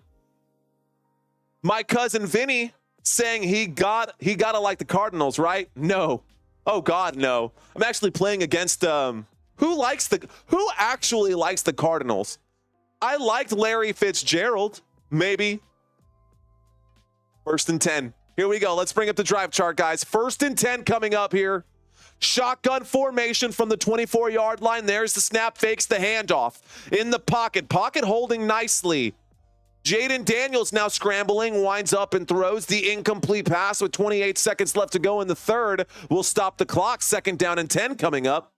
My cousin Vinny saying he gotta like the Cardinals, right? No. Oh God, no. I'm actually playing against who actually likes the Cardinals? I liked Larry Fitzgerald. Maybe. 1st and 10. Here we go. Let's bring up the drive chart, guys. 1st and 10 coming up here. Shotgun formation from the 24-yard line. There's the snap, fakes the handoff. In the pocket. Pocket holding nicely. Jayden Daniels now scrambling, winds up and throws the incomplete pass with 28 seconds left to go in the third. We'll stop the clock. 2nd down and 10 coming up.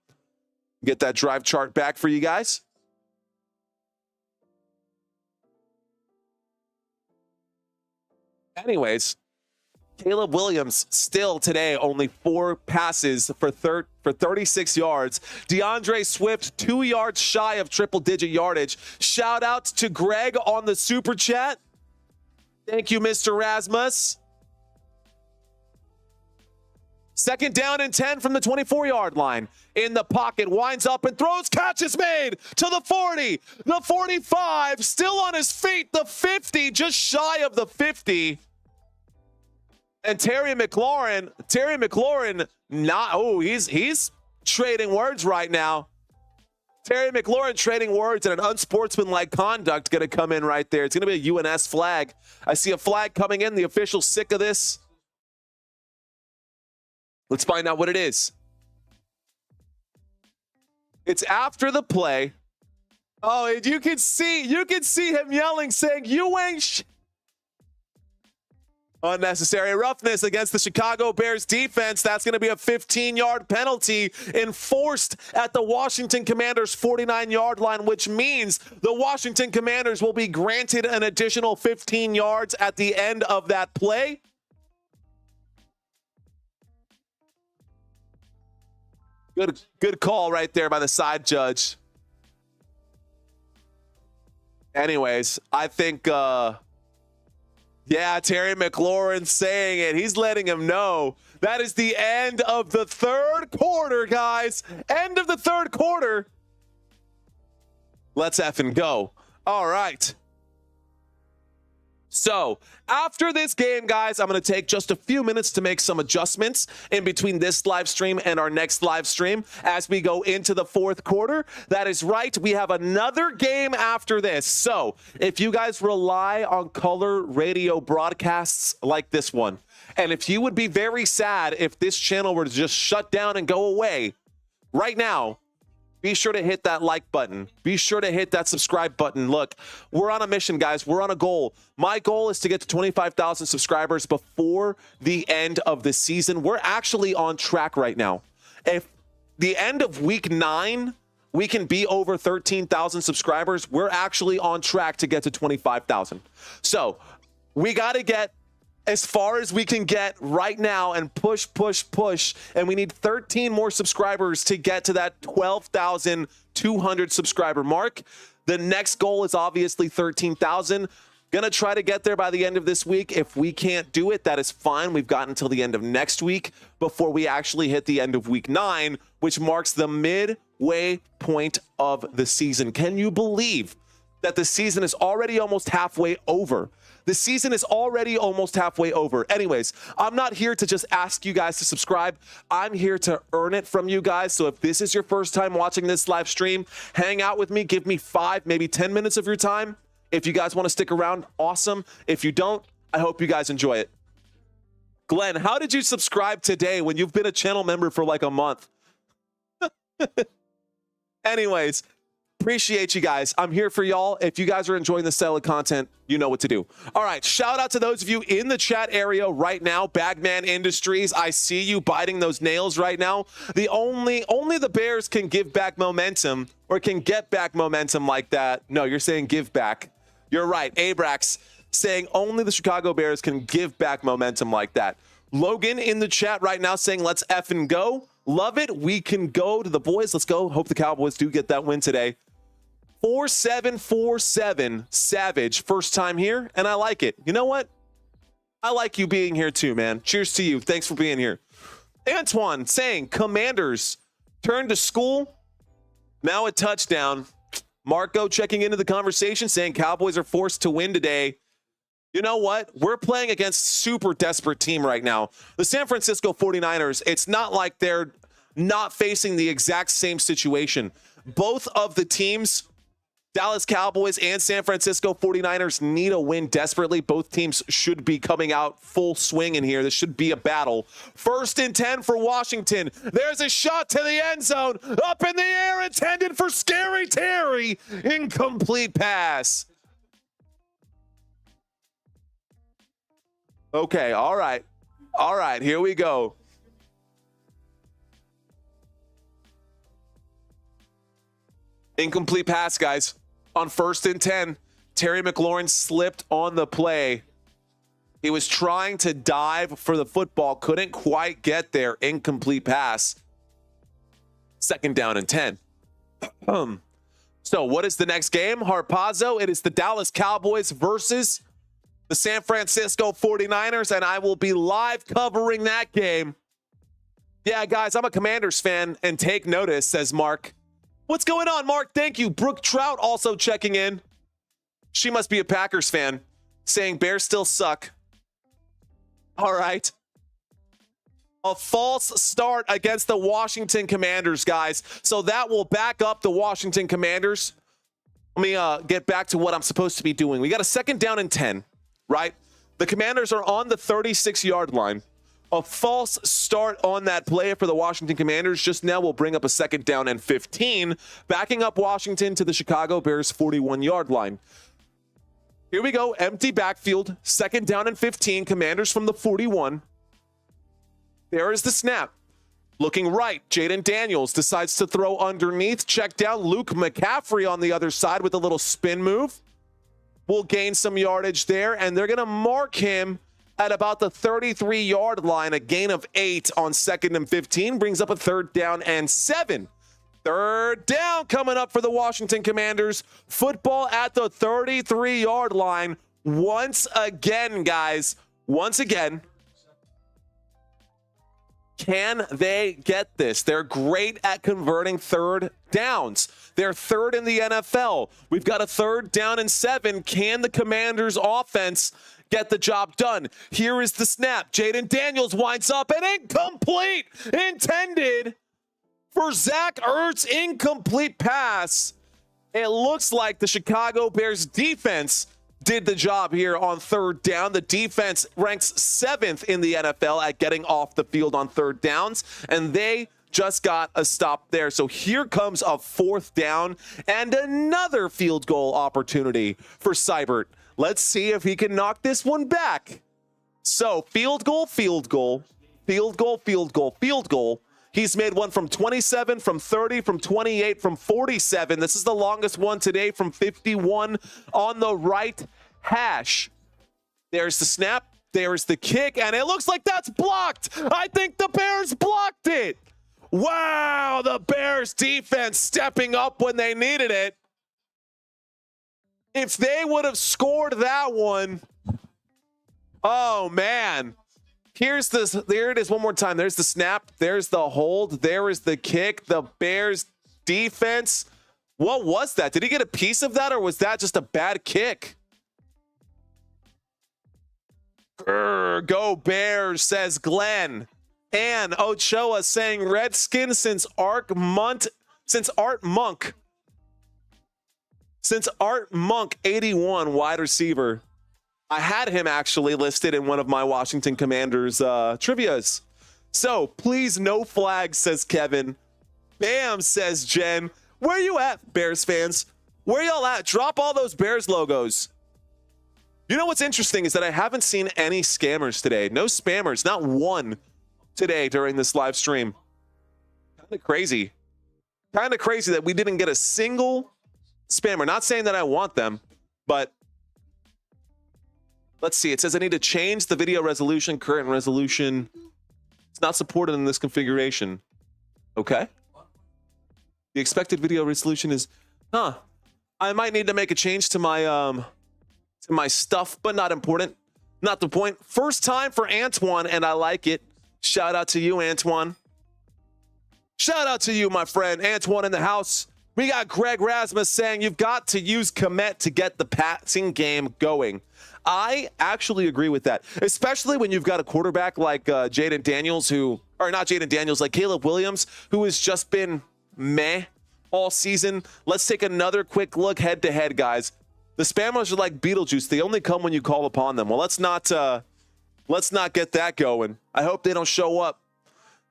Get that drive chart back for you guys. Anyways, Caleb Williams still today only 4 passes for 36 yards. DeAndre Swift 2 yards shy of triple-digit yardage. Shout out to Greg on the super chat. Thank you, Mr. Rasmus. 2nd down and 10 from the 24-yard line. In the pocket, winds up and throws. Catch is made to the 40, the 45, still on his feet, the 50, just shy of the 50. And Terry McLaurin, he's trading words right now. Terry McLaurin trading words and an unsportsmanlike conduct going to come in right there. It's going to be a UNS flag. I see a flag coming in. The official's sick of this. Let's find out what it is. It's after the play. Oh, and you can see him yelling, saying, "You ain't Unnecessary roughness against the Chicago Bears defense. That's going to be a 15-yard penalty enforced at the Washington Commanders' 49-yard line, which means the Washington Commanders will be granted an additional 15 yards at the end of that play. Good call right there by the side judge. Anyways, I think, yeah, Terry McLaurin saying it. He's letting him know that is the end of the third quarter, guys. End of the third quarter. Let's effing go. All right. So after this game, guys, I'm going to take just a few minutes to make some adjustments in between this live stream and our next live stream as we go into the fourth quarter. That is right. We have another game after this. So if you guys rely on color radio broadcasts like this one, and if you would be very sad if this channel were to just shut down and go away right now, be sure to hit that like button. Be sure to hit that subscribe button. Look, we're on a mission, guys. We're on a goal. My goal is to get to 25,000 subscribers before the end of the season. We're actually on track right now. If the end of week 9, we can be over 13,000 subscribers, we're actually on track to get to 25,000. So we got to get as far as we can get right now and push. And we need 13 more subscribers to get to that 12,200 subscriber mark. The next goal is obviously 13,000. Gonna try to get there by the end of this week. If we can't do it, that is fine. We've got until the end of next week before we actually hit the end of week 9, which marks the midway point of the season. Can you believe that the season is already almost halfway over? The season is already almost halfway over. Anyways, I'm not here to just ask you guys to subscribe. I'm here to earn it from you guys. So if this is your first time watching this live stream, hang out with me. Give me 5, maybe 10 minutes of your time. If you guys want to stick around, awesome. If you don't, I hope you guys enjoy it. Glenn, how did you subscribe today when you've been a channel member for like a month? Anyways, appreciate you guys. I'm here for y'all. If you guys are enjoying this style of content, you know what to do. All right, shout out to those of you in the chat area right now. Bagman Industries, I see you biting those nails right now. Only the Bears can give back momentum or can get back momentum like that. No, you're saying give back. You're right. Abrax saying only the Chicago Bears can give back momentum like that. Logan in the chat right now saying let's effing go. Love it. We can go to the boys. Let's go. Hope the Cowboys do get that win today. 4747 Savage, first time here, and I like it. You know what? I like you being here too, man. Cheers to you. Thanks for being here. Antoine saying Commanders turn to school. Now a touchdown. Marco checking into the conversation saying Cowboys are forced to win today. You know what? We're playing against super desperate team right now. The San Francisco 49ers, it's not like they're not facing the exact same situation. Both of the teams Dallas Cowboys and San Francisco 49ers need a win desperately. Both teams should be coming out full swing in here. This should be a battle. 1st and 10 for Washington. There's a shot to the end zone. Up in the air, intended for Scary Terry. Incomplete pass. Okay, all right. All right, here we go. Incomplete pass, guys. On 1st and 10, Terry McLaurin slipped on the play. He was trying to dive for the football, couldn't quite get there. Incomplete pass. 2nd down and 10. So what is the next game? Harpazo, it is the Dallas Cowboys versus the San Francisco 49ers, and I will be live covering that game. Yeah, guys, I'm a Commanders fan, and take notice, says Mark. What's going on, Mark? Thank you. Brooke Trout also checking in. She must be a Packers fan, saying Bears still suck. All right. A false start against the Washington Commanders, guys. So that will back up the Washington Commanders. Let me get back to what I'm supposed to be doing. We got a 2nd down and 10, right? The Commanders are on the 36-yard line. A false start on that play for the Washington Commanders just now will bring up a 2nd down and 15, backing up Washington to the Chicago Bears 41-yard line. Here we go, empty backfield, 2nd down and 15, Commanders from the 41. There is the snap. Looking right, Jayden Daniels decides to throw underneath. Check down, Luke McCaffrey on the other side with a little spin move. Will gain some yardage there, and they're going to mark him at about the 33-yard line. A gain of 8 on 2nd and 15 brings up a 3rd down and 7. 3rd down coming up for the Washington Commanders. Football at the 33-yard line. Once again, guys, once again, can they get this? They're great at converting 3rd downs. They're 3rd in the NFL. We've got a 3rd down and 7. Can the Commanders offense get the job done? Here is the snap. Jayden Daniels winds up and incomplete. Intended for Zach Ertz. Incomplete pass. It looks like the Chicago Bears defense did the job here on 3rd down. The defense ranks 7th in the NFL at getting off the field on 3rd downs, and they just got a stop there. So here comes a 4th down and another field goal opportunity for Seibert. Let's see if he can knock this one back. So field goal, field goal, field goal, field goal, field goal. He's made one from 27, from 30, from 28, from 47. This is the longest one today from 51 on the right hash. There's the snap. There's the kick. And it looks like that's blocked. I think the Bears blocked it. Wow, the Bears defense stepping up when they needed it. If they would have scored that one, oh, man. Here's this. There it is one more time. There's the snap. There's the hold. There is the kick. The Bears defense. What was that? Did he get a piece of that, or was that just a bad kick? Go Bears, says Glenn. And Ochoa saying Redskins since Art Monk, 81, wide receiver. I had him actually listed in one of my Washington Commanders trivias. So please, no flags, says Kevin. Bam, says Jen. Where you at, Bears fans? Where y'all at? Drop all those Bears logos. You know what's interesting is that I haven't seen any scammers today. No spammers, not one today during this live stream. Kind of crazy. Kind of crazy that we didn't get a single spammer. Not saying that I want them, but let's see. It says I need to change the video resolution. Current resolution. It's not supported in this configuration. Okay. The expected video resolution is, I might need to make a change to my stuff, but not important. Not the point. First time for Antoine, and I like it. Shout out to you, Antoine. Shout out to you, my friend. Antoine in the house. We got Greg Rasmus saying you've got to use Komet to get the passing game going. I actually agree with that, especially when you've got a quarterback like Jayden Daniels, like Caleb Williams, who has just been meh all season. Let's take another quick look head to head, guys. The spammers are like Beetlejuice. They only come when you call upon them. Well, let's not get that going. I hope they don't show up.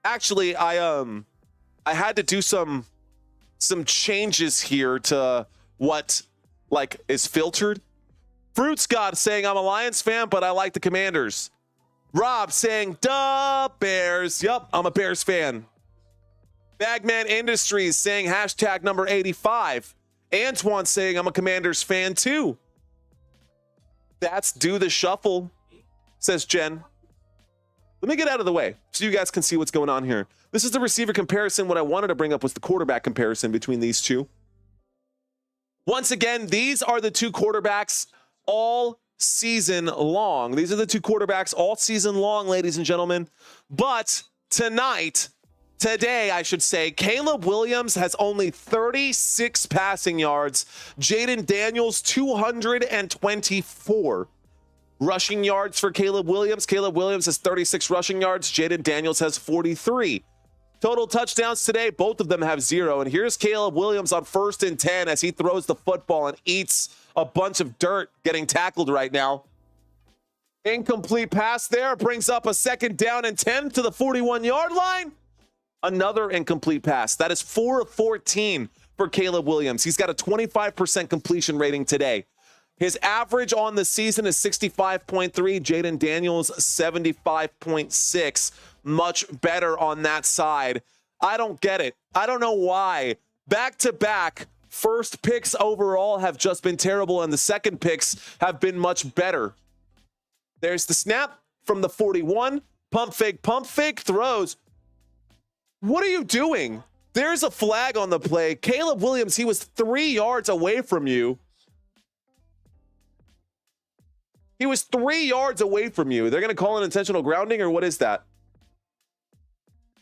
Actually, I had to do some changes here to what is filtered. Fruits God saying I'm a Lions fan, but I like the Commanders. Rob saying duh Bears. Yep, I'm a Bears fan. Bagman Industries saying hashtag number 85. Antoine saying I'm a Commanders fan too. That's do the shuffle, says Jen. Let me get out of the way so you guys can see what's going on here. This is the receiver comparison. What I wanted to bring up was the quarterback comparison between these two. Once again, these are the two quarterbacks all season long. These are the two quarterbacks all season long, ladies and gentlemen. But today, I should say, Caleb Williams has only 36 passing yards. Jayden Daniels, 224 rushing yards for Caleb Williams. Caleb Williams has 36 rushing yards. Jayden Daniels has 43. Total touchdowns today, both of them have 0. And here's Caleb Williams on 1st and 10 as he throws the football and eats a bunch of dirt getting tackled right now. Incomplete pass there brings up a 2nd down and 10 to the 41-yard line. Another incomplete pass. That is 4 of 14 for Caleb Williams. He's got a 25% completion rating today. His average on the season is 65.3. Jayden Daniels, 75.6. Much better on that side. I don't get it. I don't know why. Back-to-back first picks overall have just been terrible, and the second picks have been much better. There's the snap from the 41. Pump fake, throws. What are you doing? There's a flag on the play. Caleb Williams, he was 3 yards away from you. He was 3 yards away from you. They're going to call an intentional grounding, or what is that?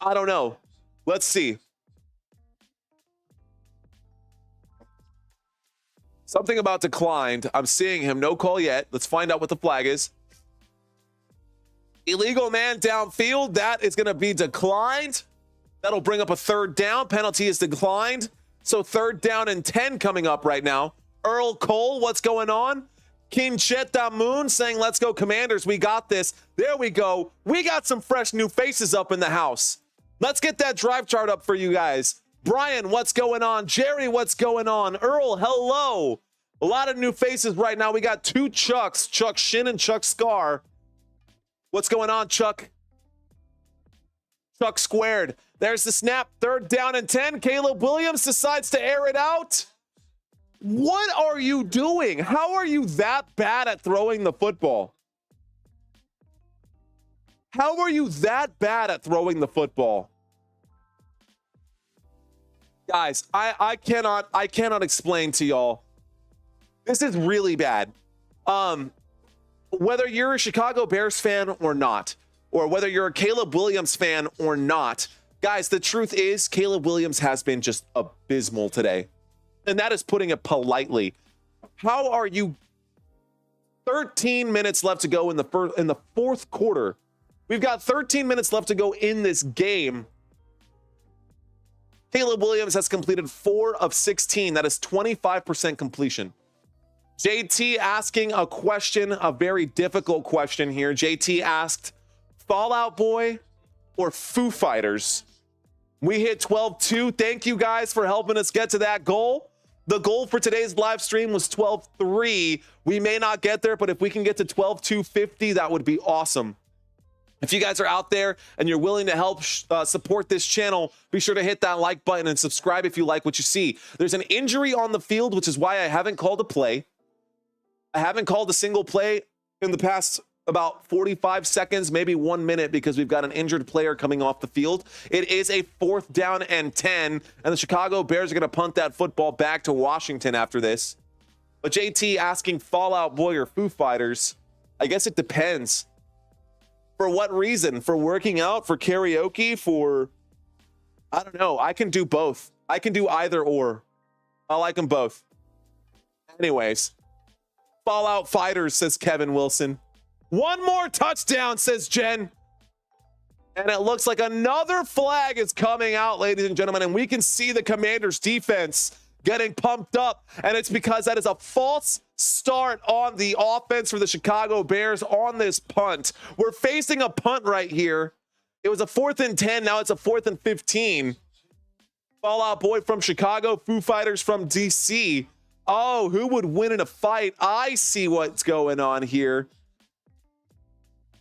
I don't know. Let's see. Something about declined. I'm seeing him. No call yet. Let's find out what the flag is. Illegal man downfield. That is going to be declined. That'll bring up a 3rd down. Penalty is declined. So 3rd down and 10 coming up right now. Earl Cole, what's going on? Kincheta Moon saying, let's go Commanders. We got this. There we go. We got some fresh new faces up in the house. Let's get that drive chart up for you guys. Brian, what's going on? Jerry, what's going on? Earl, hello. A lot of new faces right now. We got 2 Chucks, Chuck Shin and Chuck Scar. What's going on, Chuck? Chuck squared. There's the snap. 3rd down and 10. Caleb Williams decides to air it out. What are you doing? How are you that bad at throwing the football? How are you that bad at throwing the football? Guys, I cannot explain to y'all. This is really bad. Whether you're a Chicago Bears fan or not, or whether you're a Caleb Williams fan or not, guys, the truth is Caleb Williams has been just abysmal today. And that is putting it politely. How are you? 13 minutes left to go in the 4th quarter. We've got 13 minutes left to go in this game. Caleb Williams has completed 4 of 16. That is 25% completion. JT asking a question, a very difficult question here. JT asked, Fallout Boy or Foo Fighters? We hit 12-2. Thank you guys for helping us get to that goal. The goal for today's live stream was 12-3. We may not get there, but if we can get to 12-250, that would be awesome. If you guys are out there and you're willing to help support this channel, be sure to hit that like button and subscribe if you like what you see. There's an injury on the field, which is why I haven't called a play. I haven't called a single play in the past about 45 seconds, maybe 1 minute, because we've got an injured player coming off the field. It is a 4th down and 10, and the Chicago Bears are going to punt that football back to Washington after this. But JT asking Fallout Boy or Foo Fighters, I guess it depends. For what reason? For working out? For karaoke? For, I don't know. I can do both. I can do either or. I like them both. Anyways, Fallout Fighters, says Kevin Wilson. 1 more touchdown, says Jen. And it looks like another flag is coming out, ladies and gentlemen, and we can see the Commanders defense getting pumped up, and it's because that is a false start on the offense for the Chicago Bears on this punt. We're facing a punt right here. It was a 4th and 10, now it's a 4th and 15. Fallout Boy from Chicago, Foo Fighters from DC. Oh, who would win in a fight? I see what's going on here.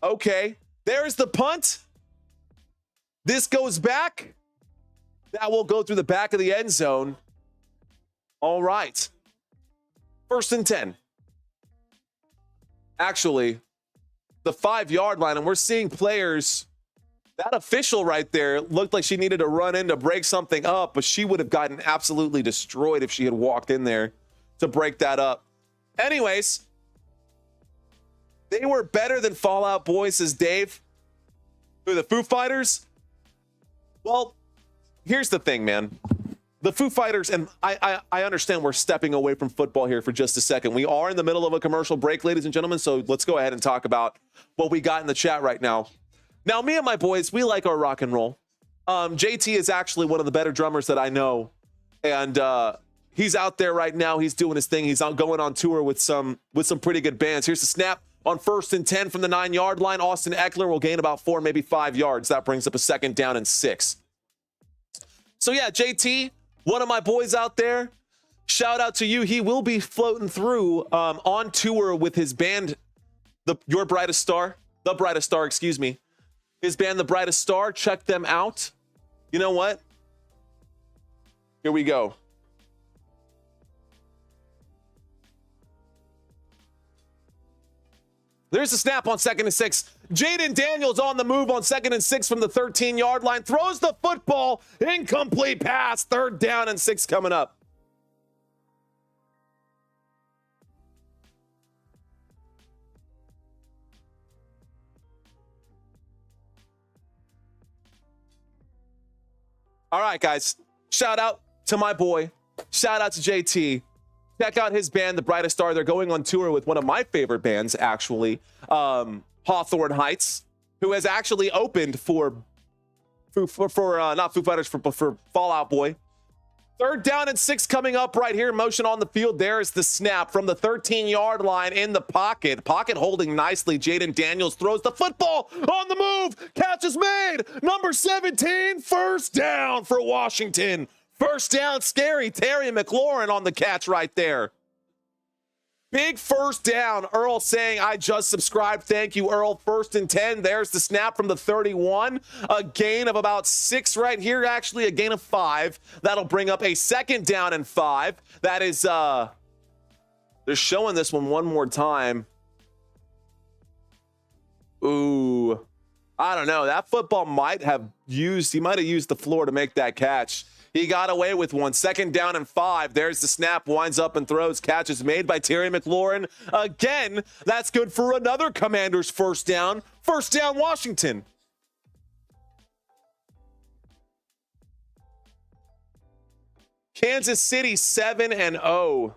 Okay, there's the punt. This goes back. That will go through the back of the end zone. All right. 1st and 10. Actually, the 5-yard line, and we're seeing players. That official right there looked like she needed to run in to break something up, but she would have gotten absolutely destroyed if she had walked in there to break that up. Anyways, they were better than Fallout Boy, says Dave. Who, the Foo Fighters? Well, here's the thing, man. The Foo Fighters, and I understand we're stepping away from football here for just a second. We are in the middle of a commercial break, ladies and gentlemen, so let's go ahead and talk about what we got in the chat right now. Now, me and my boys, we like our rock and roll. JT is actually one of the better drummers that I know, and he's out there right now. He's doing his thing. He's going on tour with some pretty good bands. Here's the snap on 1st and 10 from the 9-yard line. Austin Eckler will gain about 4, maybe 5 yards. That brings up a 2nd down and 6. So yeah, JT, one of my boys out there, shout out to you. He will be floating through on tour with his band, the Brightest Star, excuse me. His band, The Brightest Star. Check them out. You know what? Here we go. There's a snap on 2nd and 6. Jayden Daniels on the move on 2nd and 6 from the 13-yard line. Throws the football. Incomplete pass. 3rd down and 6 coming up. All right, guys. Shout out to my boy. Shout out to JT. Check out his band, The Brightest Star. They're going on tour with one of my favorite bands, actually, Hawthorne Heights, who has actually opened for not Foo Fighters, for Fallout Boy. 3rd down and 6 coming up right here. Motion on the field. There's the snap from the 13-yard line in the pocket. Pocket holding nicely. Jayden Daniels throws the football on the move. Catch is made. Number 17, 1st down for Washington. 1st down, scary. Terry McLaurin on the catch right there. Big 1st down. Earl saying, I just subscribed. Thank you, Earl. 1st and 10. There's the snap from the 31. A gain of about 6 right here. Actually, a gain of 5. That'll bring up a 2nd down and 5. That is, they're showing this one more time. Ooh, I don't know. That football he might have used the floor to make that catch. He got away with one. 2nd down and 5. There's the snap. Winds up and throws. Catch is made by Terry McLaurin. Again, that's good for another Commanders 1st down. 1st down, Washington. Kansas City 7-0.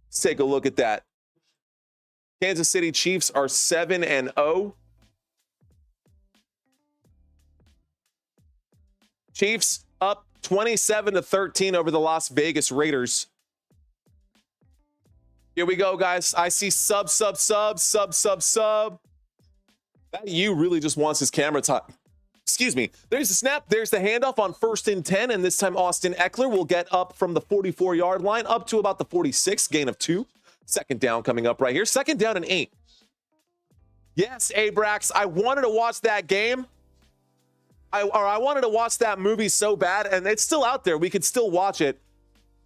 Let's take a look at that. Kansas City Chiefs are 7-0. Chiefs up 27-13 over the Las Vegas Raiders. Here we go, guys. I see sub. That you really just wants his camera time. Excuse me. There's the snap. There's the handoff on 1st and 10. And this time Austin Eckler will get up from the 44-yard line up to about the 46, gain of 2. 2nd down coming up right here. 2nd down and 8. Yes, Abrax, I wanted to watch that game. I wanted to watch that movie so bad, and it's still out there. We could still watch it.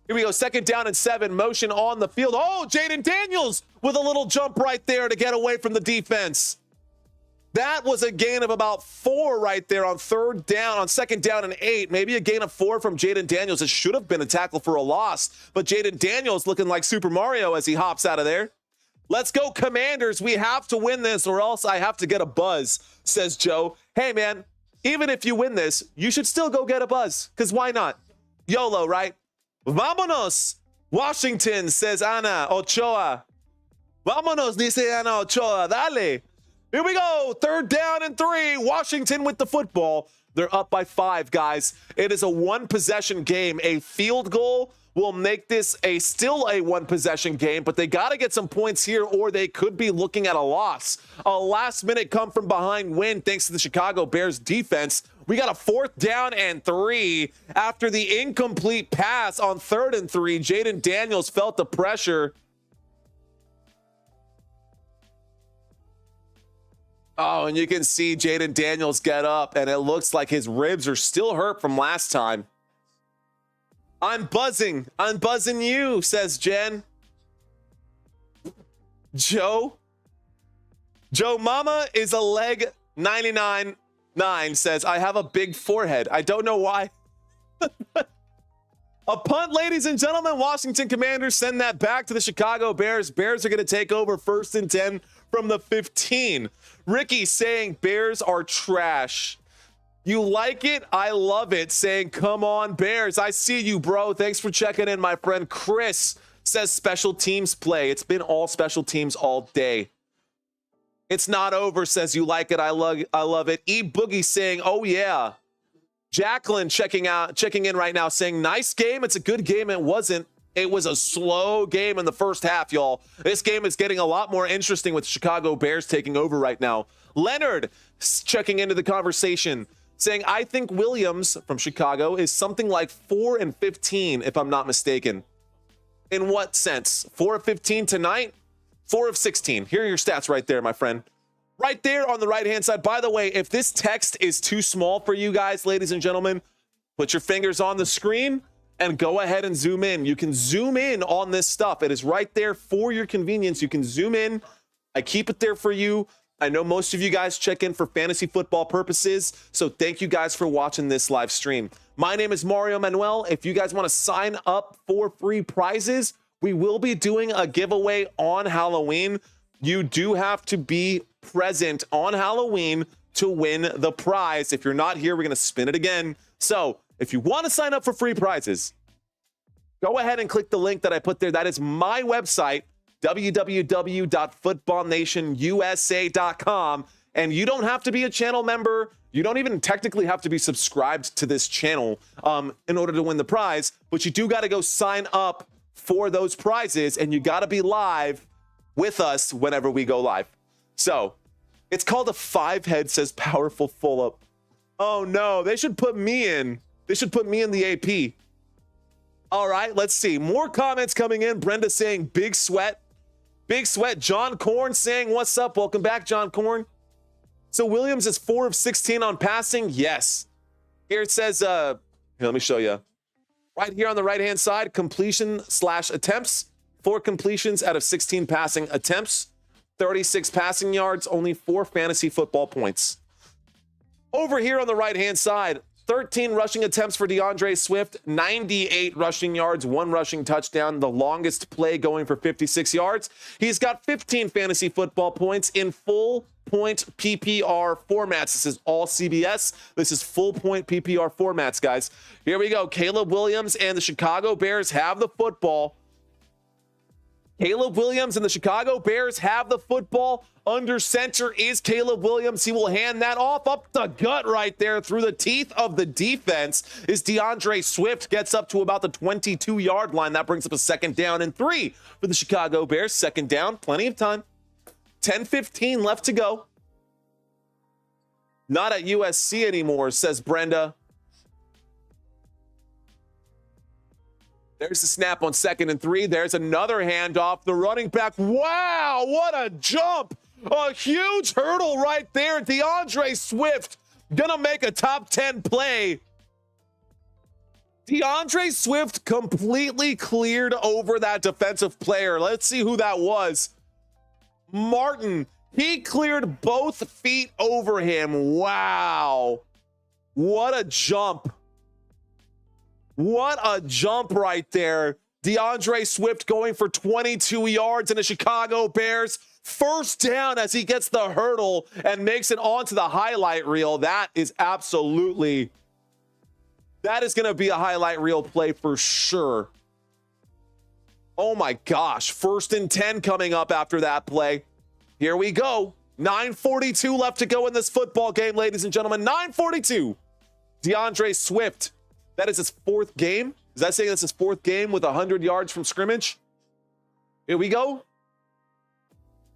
Here we go, 2nd down and 7, motion on the field. Oh, Jayden Daniels with a little jump right there to get away from the defense. That was a gain of about 4 right there on 3rd down, on 2nd down and 8. Maybe a gain of 4 from Jayden Daniels. It should have been a tackle for a loss, but Jayden Daniels looking like Super Mario as he hops out of there. Let's go, Commanders. We have to win this or else I have to get a buzz, says Joe. Hey, man, even if you win this, you should still go get a buzz, because why not? YOLO, right? Vámonos, Washington, says Ana Ochoa. Vámonos, dice Ana Ochoa. Dale. Here we go. 3rd down and 3. Washington with the football. They're up by 5, guys. It is a 1-possession game. A field goal will make this still a 1-possession game, but they got to get some points here or they could be looking at a loss. A last-minute come-from-behind win thanks to the Chicago Bears defense. We got a 4th down and 3 after the incomplete pass on 3rd and 3. Jayden Daniels felt the pressure. Oh, and you can see Jayden Daniels get up, and it looks like his ribs are still hurt from last time. I'm buzzing. I'm buzzing you, says Jen. Joe Mama is a leg 99.9 says, I have a big forehead. I don't know why. A punt, ladies and gentlemen. Washington Commanders send that back to the Chicago Bears. Bears are going to take over 1st and 10 from the 15. Ricky saying Bears are trash. You like it? I love it. Saying, come on, Bears. I see you, bro. Thanks for checking in, my friend. Chris says special teams play. It's been all special teams all day. It's not over, says you like it. I love it. E Boogie saying, oh, yeah. Jacqueline checking in right now saying, nice game. It's a good game. It wasn't. It was a slow game in the first half, y'all. This game is getting a lot more interesting with Chicago Bears taking over right now. Leonard checking into the conversation saying, I think Williams from Chicago is something like 4 and 15, if I'm not mistaken. In what sense? 4 of 15 tonight? 4 of 16. Here are your stats right there, my friend. Right there on the right-hand side. By the way, if this text is too small for you guys, ladies and gentlemen, put your fingers on the screen and go ahead and zoom in. You can zoom in on this stuff. It is right there for your convenience. You can zoom in. I keep it there for you. I know most of you guys check in for fantasy football purposes, so thank you guys for watching this live stream. My name is Mario Manuel. If you guys want to sign up for free prizes, we will be doing a giveaway on Halloween. You do have to be present on Halloween to win the prize. If you're not here, we're going to spin it again. So if you want to sign up for free prizes, go ahead and click the link that I put there. That is my website, www.footballnationusa.com. And you don't have to be a channel member. You don't even technically have to be subscribed to this channel in order to win the prize. But you do got to go sign up for those prizes, and you got to be live with us whenever we go live. So it's called a 5-head, says Powerful Full-Up. Oh, no. They should put me in. They should put me in the AP. All right, let's see. More comments coming in. Brenda saying big sweat. Big sweat. John Korn saying what's up. Welcome back, John Korn. So Williams is 4 of 16 on passing. Yes. Here it says, here, let me show you. Right here on the right-hand side, completion/attempts. 4 completions out of 16 passing attempts. 36 passing yards, only 4 fantasy football points. Over here on the right-hand side, 13 rushing attempts for DeAndre Swift, 98 rushing yards, 1 rushing touchdown, the longest play going for 56 yards. He's got 15 fantasy football points in full point PPR formats. This is all CBS. This is full point PPR formats, guys. Here we go. Caleb Williams and the Chicago Bears have the football. Caleb Williams and the Chicago Bears have the football. Under center is Caleb Williams. He will hand that off up the gut right there through the teeth of the defense. Is DeAndre Swift gets up to about the 22-yard line. That brings up a 2nd down and 3 for the Chicago Bears. 2nd down, plenty of time. 10:15 left to go. Not at USC anymore, says Brenda. There's the snap on 2nd and 3. There's another handoff. The running back. Wow, what a jump. A huge hurdle right there. DeAndre Swift gonna make a top 10 play. DeAndre Swift completely cleared over that defensive player. Let's see who that was. Martin. He cleared both feet over him. Wow. What a jump. What a jump right there. DeAndre Swift going for 22 yards in the Chicago Bears. 1st down as he gets the hurdle and makes it onto the highlight reel. That is going to be a highlight reel play for sure. Oh my gosh. 1st and 10 coming up after that play. Here we go. 9:42 left to go in this football game, ladies and gentlemen. 9:42. DeAndre Swift. That is his fourth game. Is that saying that's his fourth game with 100 yards from scrimmage? Here we go.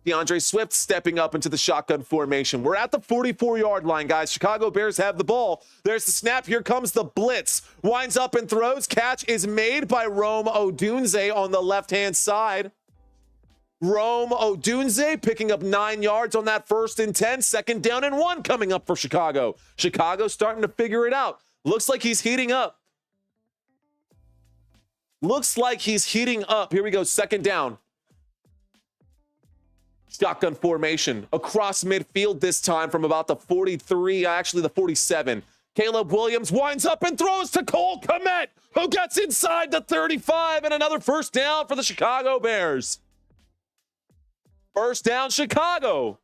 DeAndre Swift stepping up into the shotgun formation. We're at the 44-yard line, guys. Chicago Bears have the ball. There's the snap. Here comes the blitz. Winds up and throws. Catch is made by Rome Odunze on the left-hand side. Rome Odunze picking up 9 yards on that 1st and 10. 2nd down and 1 coming up for Chicago. Chicago starting to figure it out. Looks like he's heating up. Looks like he's heating up. Here we go. 2nd down. Shotgun formation across midfield this time from about the 43, actually the 47. Caleb Williams winds up and throws to Cole Kmet, who gets inside the 35, and another 1st down for the Chicago Bears. 1st down, Chicago.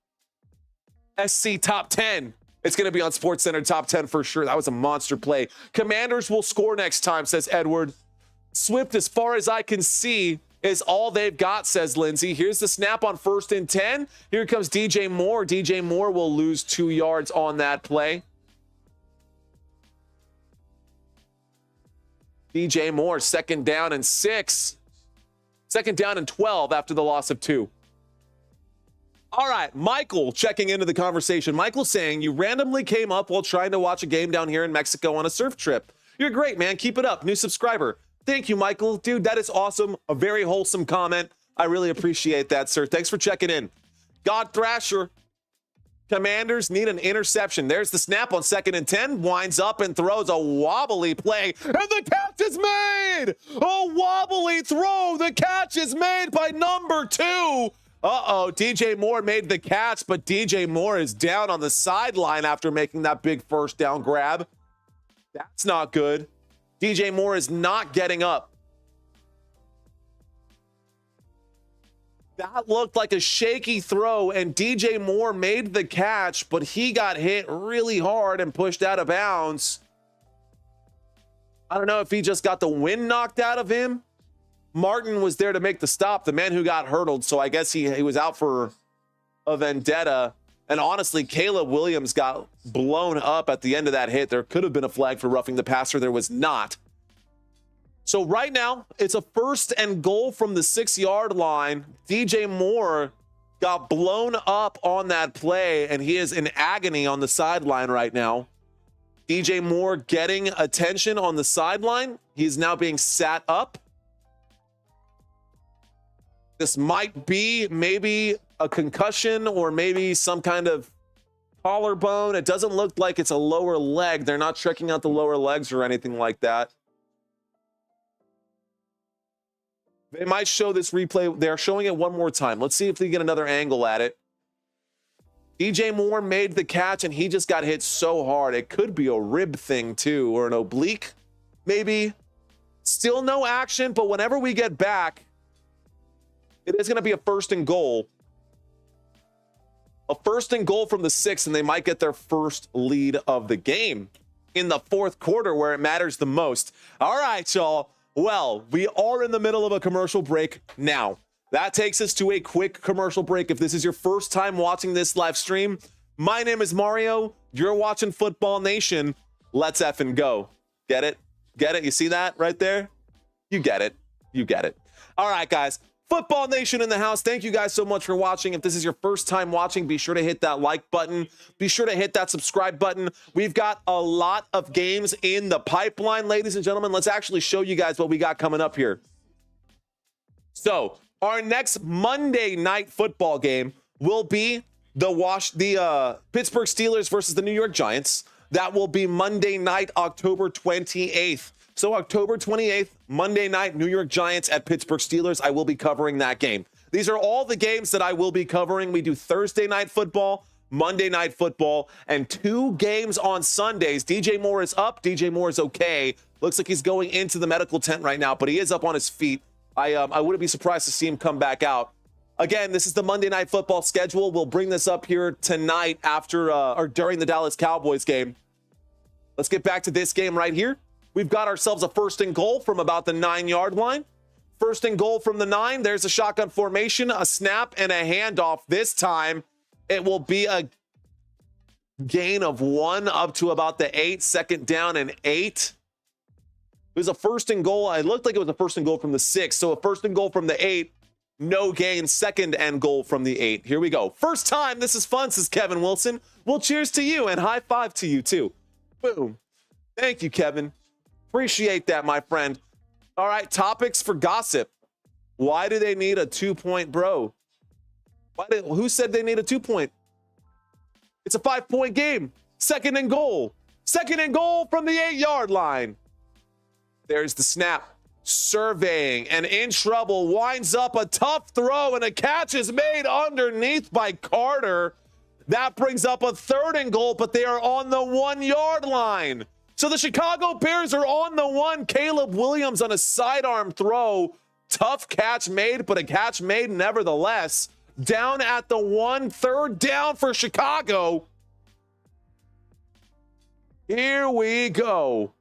SC top 10. It's going to be on SportsCenter top 10 for sure. That was a monster play. Commanders will score next time, says Edward. Swift, as far as I can see, is all they've got, says Lindsay. Here's the snap on 1st and 10. Here comes DJ Moore. DJ Moore will lose 2 yards on that play. DJ Moore, 2nd down and 6. 2nd down and 12 after the loss of 2. All right, Michael checking into the conversation. Michael saying, you randomly came up while trying to watch a game down here in Mexico on a surf trip. You're great, man. Keep it up. New subscriber. Thank you, Michael. Dude, that is awesome. A very wholesome comment. I really appreciate that, sir. Thanks for checking in. God Thrasher. Commanders need an interception. There's the snap on 2nd and 10. Winds up and throws a wobbly play. And the catch is made! A wobbly throw. The catch is made by number 2. Uh-oh, DJ Moore made the catch, but DJ Moore is down on the sideline after making that big 1st down grab. That's not good. DJ Moore is not getting up. That looked like a shaky throw, and DJ Moore made the catch, but he got hit really hard and pushed out of bounds. I don't know if he just got the wind knocked out of him. Martin was there to make the stop, the man who got hurdled, so I guess he was out for a vendetta. And honestly, Caleb Williams got blown up at the end of that hit. There could have been a flag for roughing the passer. There was not. So right now, it's a 1st and goal from the 6-yard line. DJ Moore got blown up on that play, and he is in agony on the sideline right now. DJ Moore getting attention on the sideline. He's now being sat up. This might be maybe a concussion or maybe some kind of collarbone. It doesn't look like it's a lower leg. They're not checking out the lower legs or anything like that. They might show this replay. They're showing it one more time. Let's see if they get another angle at it. DJ Moore made the catch, and he just got hit so hard. It could be a rib thing, too, or an oblique, maybe. Still no action, but whenever we get back, it is going to be a 1st and goal. A 1st and goal from the 6, and they might get their 1st lead of the game in the 4th quarter where it matters the most. All right, y'all. Well, we are in the middle of a commercial break now. That takes us to a quick commercial break. If this is your first time watching this live stream, my name is Mario. You're watching Football Nation. Let's effing go. Get it? Get it? You see that right there? You get it. You get it. All right, guys. Football Nation in the house. Thank you guys so much for watching. If this is your first time watching, be sure to hit that like button. Be sure to hit that subscribe button. We've got a lot of games in the pipeline, ladies and gentlemen. Let's actually show you guys what we got coming up here. So our next Monday night football game will be the Pittsburgh Steelers versus the New York Giants. That will be Monday night, October 28th. So October 28th, Monday night, New York Giants at Pittsburgh Steelers. I will be covering that game. These are all the games that I will be covering. We do Thursday night football, Monday night football, and 2 games on Sundays. DJ Moore is up. DJ Moore is okay. Looks like he's going into the medical tent right now, but he is up on his feet. I wouldn't be surprised to see him come back out. Again, this is the Monday night football schedule. We'll bring this up here tonight after or during the Dallas Cowboys game. Let's get back to this game right here. We've got ourselves a 1st and goal from about the 9-yard line. 1st and goal from the 9. There's a shotgun formation, a snap, and a handoff. This time, It will be a gain of 1 up to about the 8, second down and 8. It was a first and goal. It looked like it was a first and goal from the 6. So a first and goal from the 8, no gain, second and goal from the 8. Here we go. First time. This is fun, says Kevin Wilson. Well, cheers to you and high five to you too. Boom. Thank you, Kevin. Appreciate that, my friend. All right, topics for gossip. Why do they need a 2-point bro? Who said they need a 2-point? It's a 5-point game. Second and goal. Second and goal from the 8-yard line. There's the snap. Surveying and in trouble. Winds up a tough throw and a catch is made underneath by Carter. That brings up a third and goal, but they are on the 1-yard line. So the Chicago Bears are on the 1. Caleb Williams on a sidearm throw. Tough catch made, but a catch made nevertheless. Down at the 1, third down for Chicago. Here we go.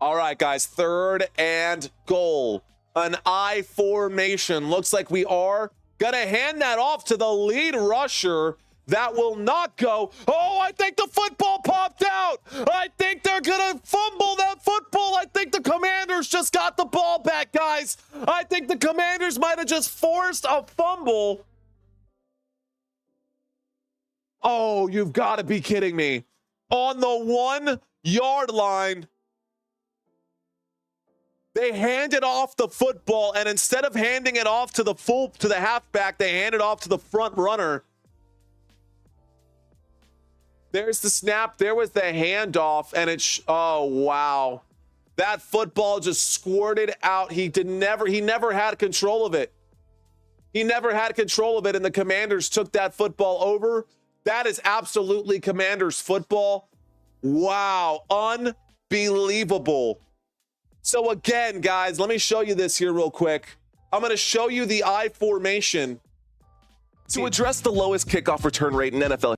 All right, guys, third and goal. An I formation. Looks like we are going to hand that off to the lead rusher. That will not go. Oh, I think the football popped out. I think they're going to fumble that football. I think the Commanders just got the ball back, guys. I think the Commanders might have just forced a fumble. Oh, you've got to be kidding me. On the 1-yard line. They handed off the football, and instead of handing it off to the halfback, they handed off to the front runner. There's the snap. There was the handoff, and oh wow, that football just squirted out. He never had control of it. He never had control of it, and the Commanders took that football over. That is absolutely Commanders football. Wow, unbelievable. So again, guys, let me show you this here real quick. I'm going to show you the I formation. To address the lowest kickoff return rate in NFL.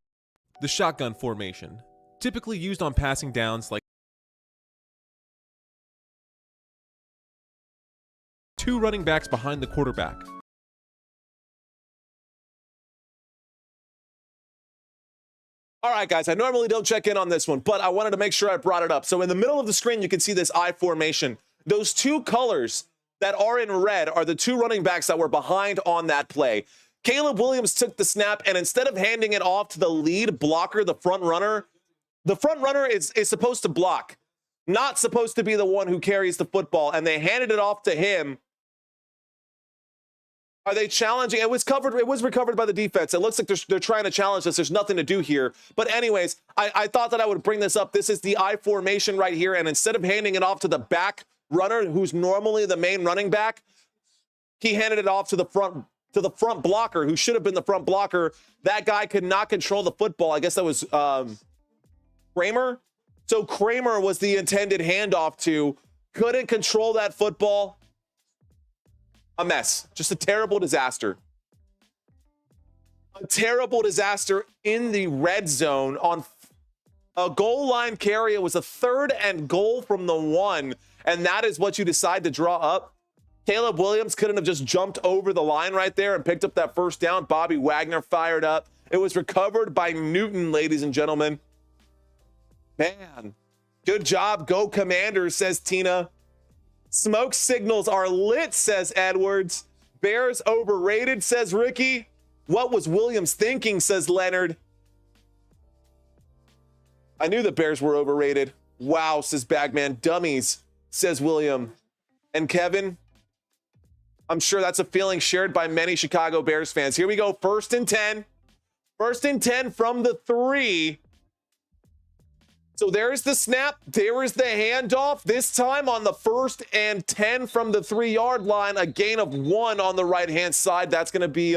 The shotgun formation, typically used on passing downs like 2 running backs behind the quarterback. All right, guys, I normally don't check in on this one, but I wanted to make sure I brought it up. So in the middle of the screen, you can see this I formation. Those 2 colors that are in red are the 2 running backs that were behind on that play. Caleb Williams took the snap, and instead of handing it off to the lead blocker, the front runner is supposed to block, not supposed to be the one who carries the football, and they handed it off to him. Are they challenging? It was recovered by the defense. It looks like they're trying to challenge this. There's nothing to do here. But anyways, I thought that I would bring this up. This is the I formation right here, and instead of handing it off to the back runner, who's normally the main running back, he handed it off to the front blocker, who should have been the front blocker. That guy could not control the football. I guess that was Kramer. So Kramer was the intended handoff to. Couldn't control that football. A mess. Just a terrible disaster. A terrible disaster in the red zone on a goal line carry. It was a third and goal from the 1, and that is what you decide to draw up. Caleb Williams couldn't have just jumped over the line right there and picked up that first down. Bobby Wagner fired up. It was recovered by Newton, ladies and gentlemen. Man, good job. Go Commanders, says Tina. Smoke signals are lit, says Edwards. Bears overrated, says Ricky. What was Williams thinking, says Leonard. I knew the Bears were overrated. Wow, says Bagman. Dummies, says William. And Kevin, I'm sure that's a feeling shared by many Chicago Bears fans. Here we go, 1st and 10. 1st and 10 from the 3. So there's the snap. There is the handoff. This time on the 1st and 10 from the 3-yard line, a gain of 1 on the right-hand side. That's going to be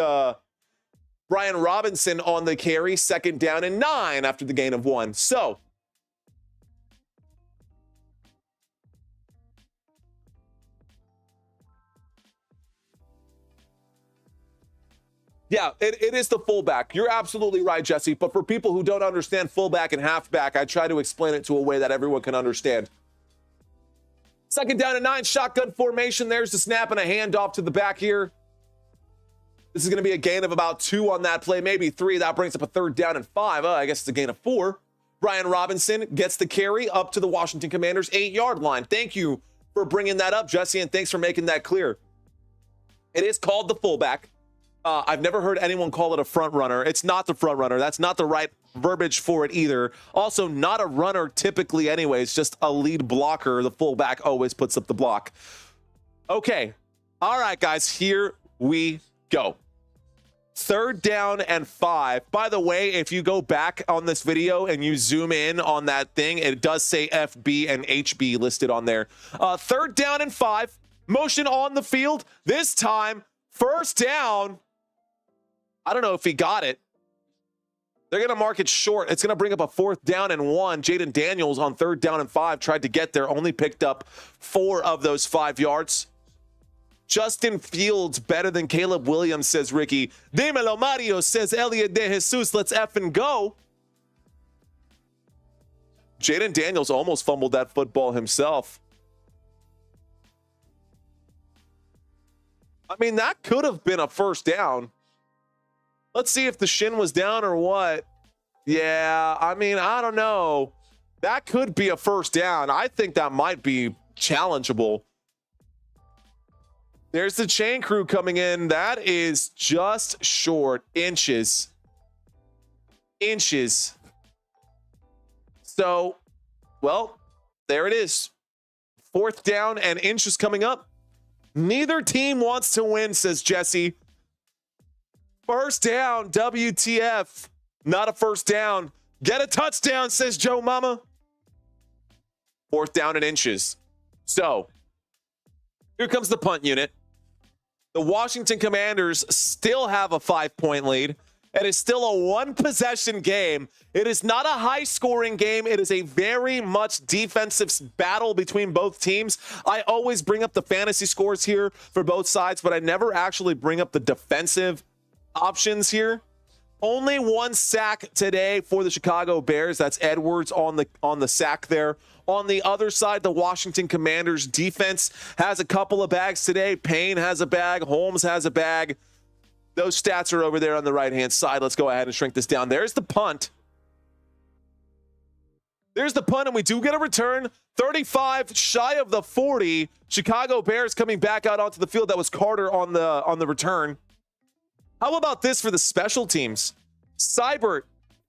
Brian Robinson on the carry. 2nd down and 9 after the gain of 1. So yeah, it is the fullback. You're absolutely right, Jesse. But for people who don't understand fullback and halfback, I try to explain it to a way that everyone can understand. 2nd down and 9, shotgun formation. There's the snap and a handoff to the back here. This is going to be a gain of about 2 on that play, maybe 3. That brings up a 3rd down and 5. I guess it's a gain of 4. Brian Robinson gets the carry up to the Washington Commanders' 8-yard line. Thank you for bringing that up, Jesse, and thanks for making that clear. It is called the fullback. I've never heard anyone call it a front runner. It's not the front runner. That's not the right verbiage for it either. Also, not a runner typically anyways, just a lead blocker. The fullback always puts up the block. Okay. All right, guys, here we go. 3rd down and 5. By the way, if you go back on this video and you zoom in on that thing, it does say FB and HB listed on there. 3rd down and 5. Motion on the field. This time, 1st down. I don't know if he got it. They're going to mark it short. It's going to bring up a 4th down and 1. Jayden Daniels on 3rd down and 5 tried to get there, only picked up 4 of those 5 yards. Justin Fields better than Caleb Williams, says Ricky. Dímelo Mario, says Elliot De Jesus. Let's effing go. Jayden Daniels almost fumbled that football himself. I mean, that could have been a 1st down. Let's see if the shin was down or what. Yeah, I mean, I don't know. That could be a 1st down. I think that might be challengeable. There's the chain crew coming in. That is just short. Inches. So, well, there it is. 4th down and inches coming up. Neither team wants to win, says Jesse. 1st down, WTF. Not a 1st down. Get a touchdown, says Joe Mama. 4th down and inches. So, here comes the punt unit. The Washington Commanders still have a 5-point lead. It is still a 1-possession game. It is not a high-scoring game. It is a very much defensive battle between both teams. I always bring up the fantasy scores here for both sides, but I never actually bring up the defensive options here. Only 1 sack today for the Chicago Bears. That's Edwards on the sack there. On the other side, the Washington Commanders defense has a couple of bags today. Payne has a bag. Holmes has a bag. Those stats are over there on the right-hand side. Let's go ahead and shrink this down. There's the punt. There's the punt, and we do get a return. 35 shy of the 40. Chicago Bears coming back out onto the field. That was Carter on the return. How about this for the special teams? Seibert,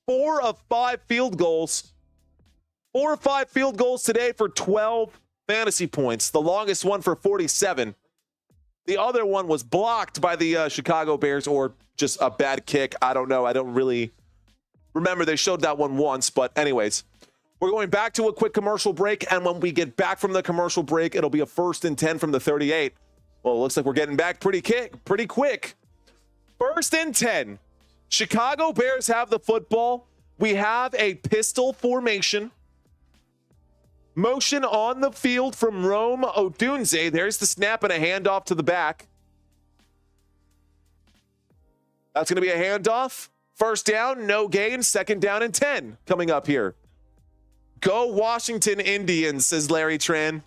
4 of 5 field goals. 4 or 5 field goals today for 12 fantasy points. The longest one for 47. The other one was blocked by the Chicago Bears, or just a bad kick. I don't know. I don't really remember. They showed that one once. But anyways, we're going back to a quick commercial break. And when we get back from the commercial break, it'll be a 1st and 10 from the 38. Well, it looks like we're getting back pretty quick. 1st and 10. Chicago Bears have the football. We have a pistol formation. Motion on the field from Rome Odunze. There's the snap and a handoff to the back. That's going to be a handoff. 1st down, no gain. 2nd down and 10 coming up here. Go Washington Indians, says Larry Tran.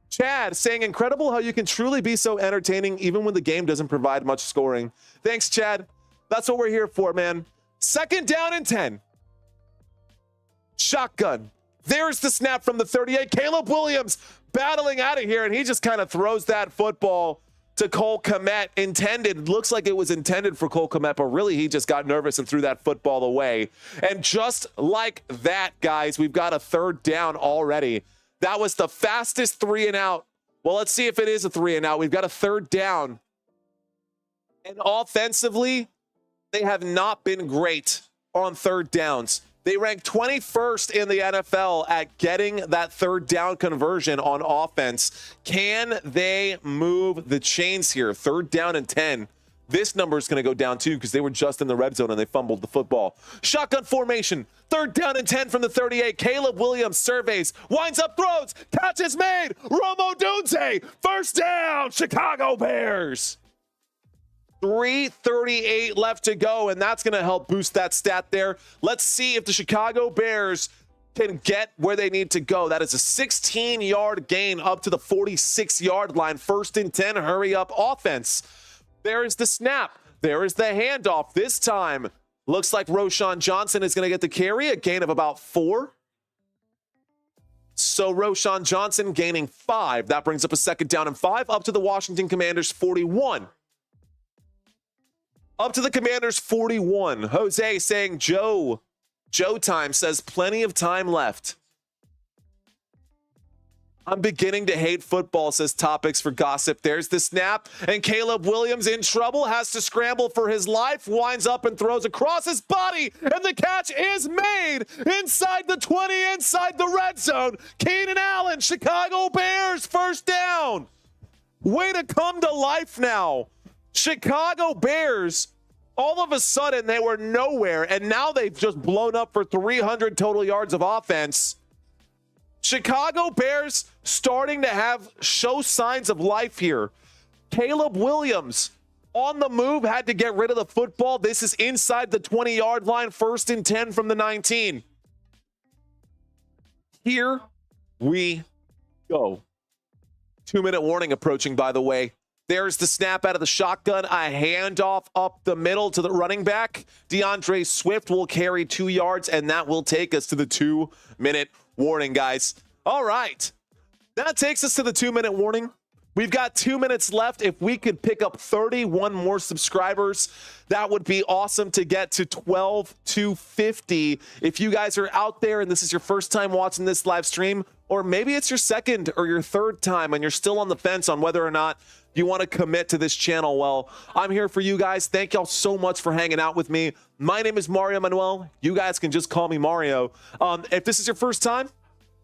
Chad saying, incredible how you can truly be so entertaining even when the game doesn't provide much scoring. Thanks, Chad. That's what we're here for, man. 2nd down and 10. Shotgun. There's the snap from the 38. Caleb Williams battling out of here, and he just kind of throws that football to Cole Kmet. Looks like it was intended for Cole Kmet, but really he just got nervous and threw that football away. And just like that, guys, we've got a 3rd down already. That was the fastest 3 and out. Well, let's see if it is a 3 and out. We've got a 3rd down. And offensively, they have not been great on 3rd downs. They rank 21st in the NFL at getting that 3rd down conversion on offense. Can they move the chains here? 3rd down and 10. This number is going to go down too because they were just in the red zone and they fumbled the football. Shotgun formation. 3rd down and 10 from the 38. Caleb Williams surveys, winds up, throws, catch is made. Romo Dunze, 1st down, Chicago Bears. 3:38 left to go, and that's going to help boost that stat there. Let's see if the Chicago Bears can get where they need to go. That is a 16-yard gain up to the 46-yard line. 1st and 10, hurry up offense. There is the snap. There is the handoff. This time, looks like Roschon Johnson is going to get the carry, a gain of about 4. So Roschon Johnson gaining 5. That brings up a 2nd down and 5, up to the Washington Commanders 41. Up to the Commanders 41. Jose saying Joe time, says plenty of time left. I'm beginning to hate football, says Topics for Gossip. There's the snap, and Caleb Williams in trouble, has to scramble for his life, winds up and throws across his body, and the catch is made inside the 20, inside the red zone. Keenan Allen, Chicago Bears, 1st down. Way to come to life now. Chicago Bears, all of a sudden, they were nowhere, and now they've just blown up for 300 total yards of offense. Chicago Bears starting to show signs of life here. Caleb Williams on the move, had to get rid of the football. This is inside the 20-yard line, 1st and 10 from the 19. Here we go. 2-minute warning approaching, by the way. There's the snap out of the shotgun, a handoff up the middle to the running back. DeAndre Swift will carry 2 yards, and that will take us to the 2-minute warning, guys. All right. That takes us to the 2-minute warning. We've got 2 minutes left. If we could pick up 31 more subscribers, that would be awesome to get to 12,250. If you guys are out there and this is your first time watching this live stream, or maybe it's your 2nd or your 3rd time and you're still on the fence on whether or not you want to commit to this channel, well, I'm here for you guys. Thank y'all so much for hanging out with me. My name is Mario Manuel. You guys can just call me Mario. If this is your first time,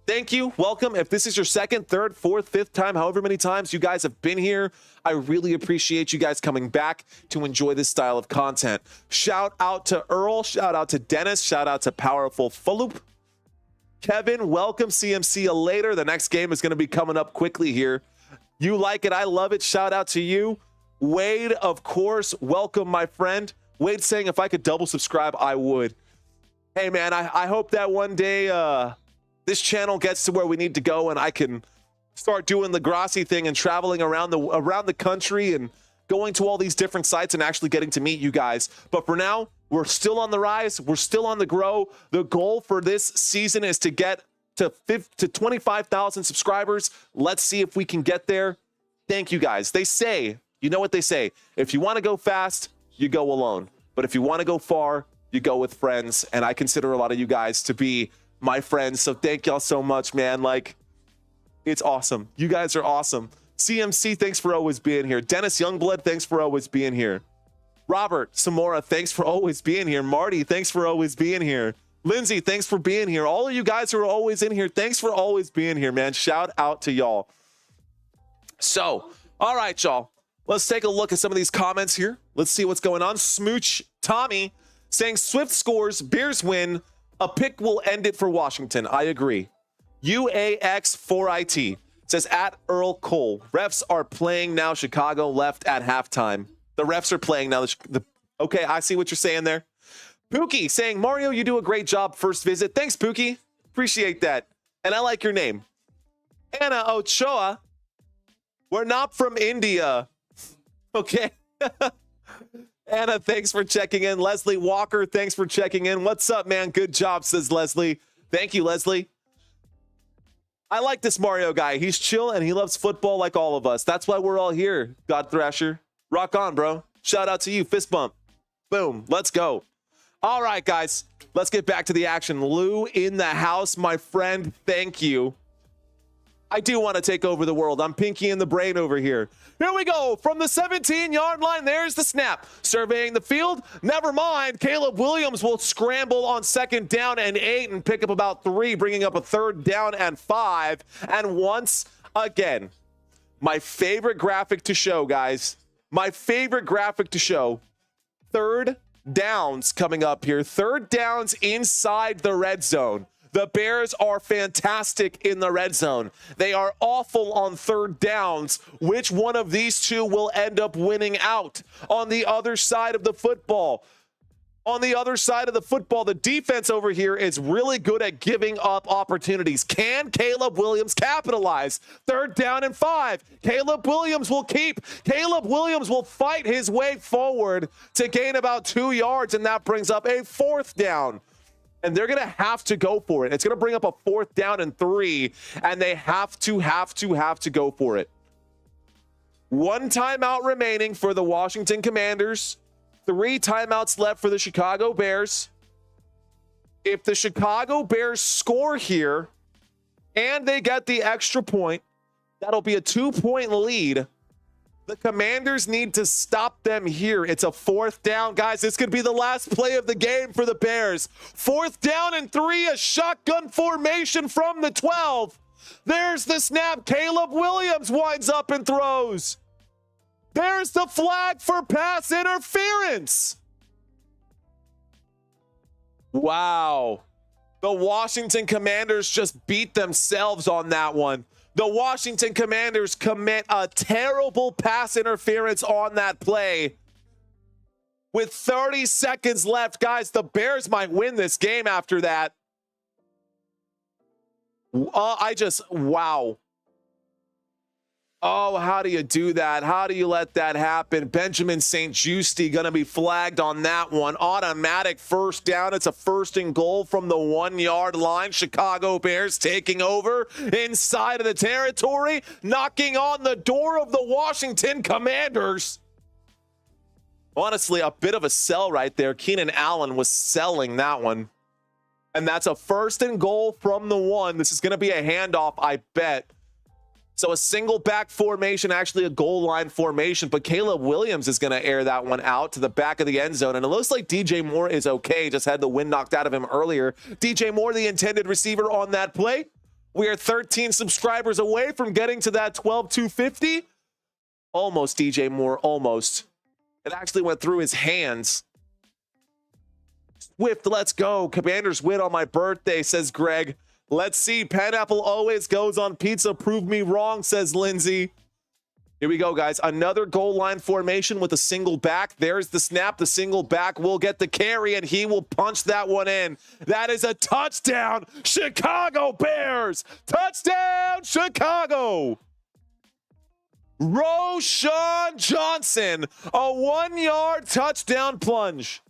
thank you. Welcome. If this is your 2nd, 3rd, 4th, 5th time, however many times you guys have been here, I really appreciate you guys coming back to enjoy this style of content. Shout out to Earl. Shout out to Dennis. Shout out to Powerful Faloop. Kevin, welcome. CMC you later. The next game is going to be coming up quickly here. You like it. I love it. Shout out to you. Wade, of course. Welcome, my friend. Wade saying if I could double subscribe, I would. Hey, man, I hope that one day this channel gets to where we need to go and I can start doing the Grassi thing and traveling around the country and going to all these different sites and actually getting to meet you guys. But for now, we're still on the rise. We're still on the grow. The goal for this season is to get to 25,000 subscribers. Let's see if we can get there. Thank you guys. They say, you know what they say, if you want to go fast, you go alone. But if you want to go far, you go with friends. And I consider a lot of you guys to be my friends. So thank y'all so much, man. Like, it's awesome. You guys are awesome. CMC, thanks for always being here. Dennis Youngblood, thanks for always being here. Robert Samora, thanks for always being here. Marty, thanks for always being here. Lindsay, thanks for being here. All of you guys who are always in here, thanks for always being here, man. Shout out to y'all. So, all right, y'all. Let's take a look at some of these comments here. Let's see what's going on. Smooch Tommy saying Swift scores, Bears win. A pick will end it for Washington. I agree. UAX4IT says at Earl Cole. Refs are playing now. Chicago left at halftime. The refs are playing now. Okay, I see what you're saying there. Pookie saying, Mario, you do a great job first visit. Thanks, Pookie. Appreciate that. And I like your name. Anna Ochoa. We're not from India. Okay. Anna, thanks for checking in. Leslie Walker, thanks for checking in. What's up, man? Good job, says Leslie. Thank you, Leslie. I like this Mario guy. He's chill and he loves football like all of us. That's why we're all here, God Thrasher. Rock on, bro. Shout out to you. Fist bump. Boom. Let's go. All right, guys. Let's get back to the action. Lou in the house, my friend. Thank you. I do want to take over the world. I'm Pinky in the brain over here. Here we go. From the 17-yard line, there's the snap. Surveying the field. Never mind. Caleb Williams will scramble on 2nd down and 8 and pick up about 3, bringing up a 3rd down and 5. And once again, my favorite graphic to show, guys. My favorite graphic to show. 3rd downs coming up here. 3rd downs inside the red zone. The Bears are fantastic in the red zone. They are awful on 3rd downs. Which one of these two will end up winning out on the other side of the football? On the other side of the football, the defense over here is really good at giving up opportunities. Can Caleb Williams capitalize? 3rd down and 5. Caleb Williams will keep. Caleb Williams will fight his way forward to gain about 2 yards, and that brings up a 4th down. And they're going to have to go for it. It's going to bring up a 4th down and 3, and they have to go for it. 1 timeout remaining for the Washington Commanders. 3 timeouts left for the Chicago Bears. If the Chicago Bears score here and they get the extra point, that'll be a 2-point lead. The Commanders need to stop them here. It's a 4th down. Guys, this could be the last play of the game for the Bears. 4th down and 3, a shotgun formation from the 12. There's the snap. Caleb Williams winds up and throws. There's the flag for pass interference. Wow. The Washington Commanders just beat themselves on that one. The Washington Commanders commit a terrible pass interference on that play. With 30 seconds left, guys, the Bears might win this game after that. Wow. Oh, how do you do that? How do you let that happen? Benjamin St-Juste going to be flagged on that one. Automatic 1st down. It's a 1st and goal from the 1-yard line. Chicago Bears taking over inside of the territory, knocking on the door of the Washington Commanders. Honestly, a bit of a sell right there. Keenan Allen was selling that one. And that's a 1st and goal from the 1. This is going to be a handoff, I bet. So a single back formation, actually a goal line formation, but Caleb Williams is going to air that one out to the back of the end zone. And it looks like DJ Moore is okay. Just had the wind knocked out of him earlier. DJ Moore, the intended receiver on that play. We are 13 subscribers away from getting to that 12,250. Almost, DJ Moore, almost. It actually went through his hands. Swift, let's go. Commanders win on my birthday, says Greg. Let's see. Pineapple always goes on pizza. Prove me wrong, says Lindsay. Here we go, guys. Another goal line formation with a single back. There's the snap. The single back will get the carry, and he will punch that one in. That is a touchdown. Chicago Bears. Touchdown, Chicago. Roschon Johnson, a 1-yard touchdown plunge.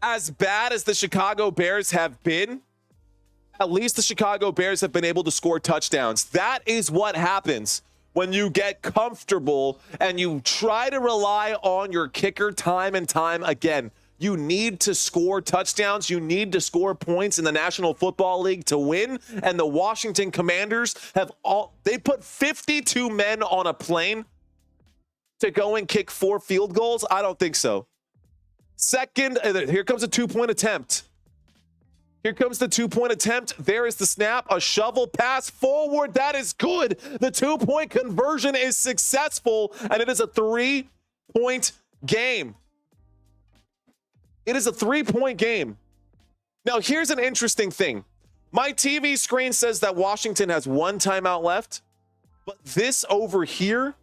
As bad as the Chicago Bears have been, at least the Chicago Bears have been able to score touchdowns. That is what happens when you get comfortable and you try to rely on your kicker time and time again. You need to score touchdowns. You need to score points in the National Football League to win. And the Washington Commanders they put 52 men on a plane to go and kick 4 field goals. I don't think so. Second, here comes a 2-point attempt. Here comes the 2-point attempt. There is the snap, a shovel pass forward. That is good. The 2-point conversion is successful, and it is a 3-point game. It is a 3-point game. Now, here's an interesting thing. My TV screen says that Washington has 1 timeout left, but this over here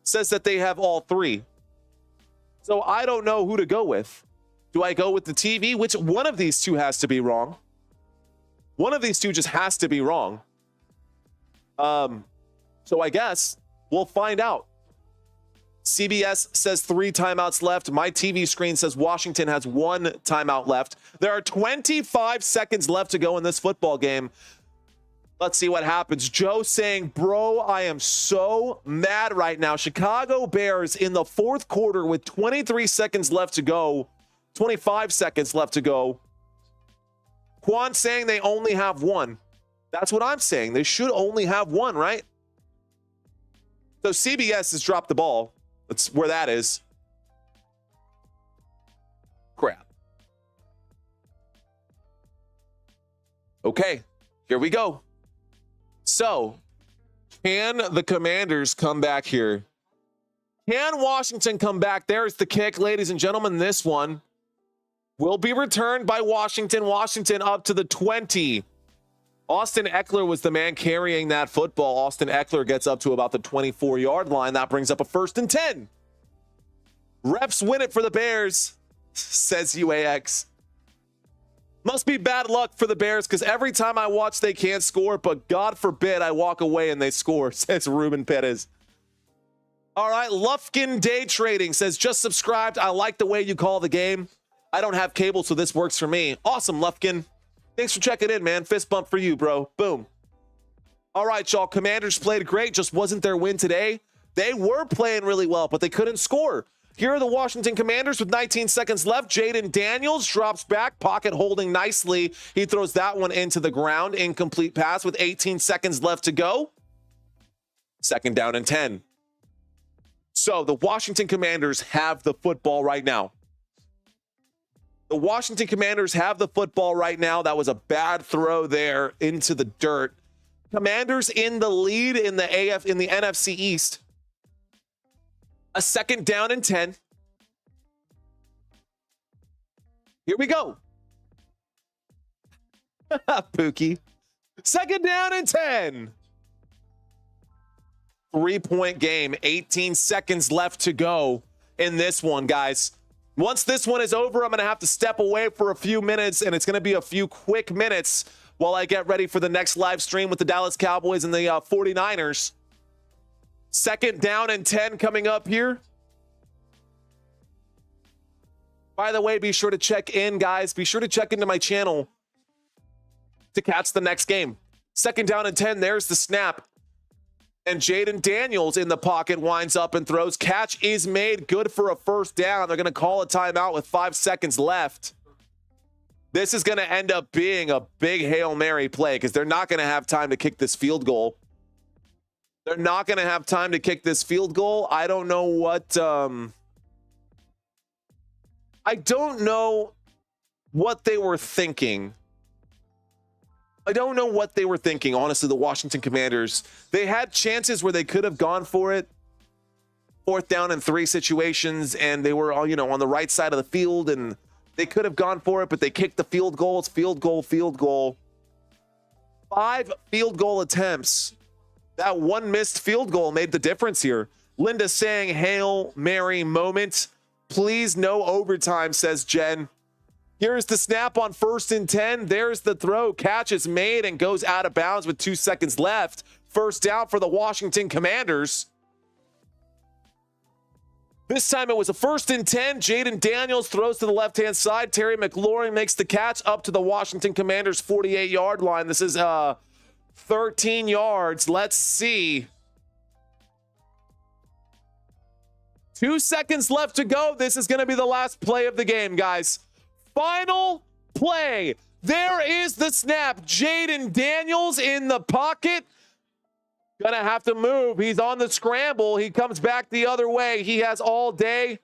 says that they have all 3. So I don't know who to go with. Do I go with the TV? Which one of these two has to be wrong? One of these two just has to be wrong. So I guess we'll find out. CBS says 3 timeouts left. My TV screen says Washington has 1 timeout left. There are 25 seconds left to go in this football game. Let's see what happens. Joe saying, bro, I am so mad right now. Chicago Bears in the 4th quarter with 23 seconds left to go. 25 seconds left to go. Quan saying they only have 1. That's what I'm saying. They should only have 1, right? So CBS has dropped the ball. That's where that is. Crap. Okay, here we go. So, can the Commanders come back here? Can Washington come back? There's the kick, ladies and gentlemen. This one will be returned by Washington. Washington up to the 20. Austin Eckler was the man carrying that football. Austin Eckler gets up to about the 24-yard line. That brings up a 1st and 10. Refs win it for the Bears, says UAX. Must be bad luck for the Bears because every time I watch they can't score, but God forbid I walk away and they score, says Ruben Perez. All right, Lufkin Day Trading says, just subscribed. I like the way you call the game. I don't have cable, so this works for me. Awesome, Lufkin. Thanks for checking in, man. Fist bump for you, bro. Boom. All right, y'all. Commanders played great. Just wasn't their win today. They were playing really well, but they couldn't score. Here are the Washington Commanders with 19 seconds left. Jayden Daniels drops back, pocket holding nicely. He throws that one into the ground. Incomplete pass with 18 seconds left to go. 2nd down and 10. So the Washington Commanders have the football right now. The Washington Commanders have the football right now. That was a bad throw there into the dirt. Commanders in the lead in the NFC East. A 2nd down and 10. Here we go. Pookie. 2nd down and 10. 3-point game. 18 seconds left to go in this one, guys. Once this one is over, I'm going to have to step away for a few minutes, and it's going to be a few quick minutes while I get ready for the next live stream with the Dallas Cowboys and the 49ers. 2nd down and 10 coming up here. By the way, be sure to check in, guys. Be sure to check into my channel to catch the next game. 2nd down and 10. There's the snap. And Jayden Daniels in the pocket winds up and throws. Catch is made. Good for a 1st down. They're going to call a timeout with 5 seconds left. This is going to end up being a big Hail Mary play because they're not going to have time to kick this field goal. They're not going to have time to kick this field goal. I don't know what they were thinking. I don't know what they were thinking, honestly, the Washington Commanders. They had chances where they could have gone for it. 4th down and 3 situations, and they were all, on the right side of the field, and they could have gone for it, but they kicked the field goal. It's field goal. 5 field goal attempts. That one missed field goal made the difference here. Linda saying, Hail Mary moment. Please, no overtime, says Jen. Here's the snap on 1st and 10. There's the throw. Catch is made and goes out of bounds with 2 seconds left. 1st down for the Washington Commanders. This time it was a 1st and 10. Jayden Daniels throws to the left-hand side. Terry McLaurin makes the catch up to the Washington Commanders 48-yard line. This is 13 yards. Let's see. 2 seconds left to go. This is going to be the last play of the game, guys. Final play. There is the snap. Jayden Daniels in the pocket. Gonna have to move. He's on the scramble. He comes back the other way. He has all day.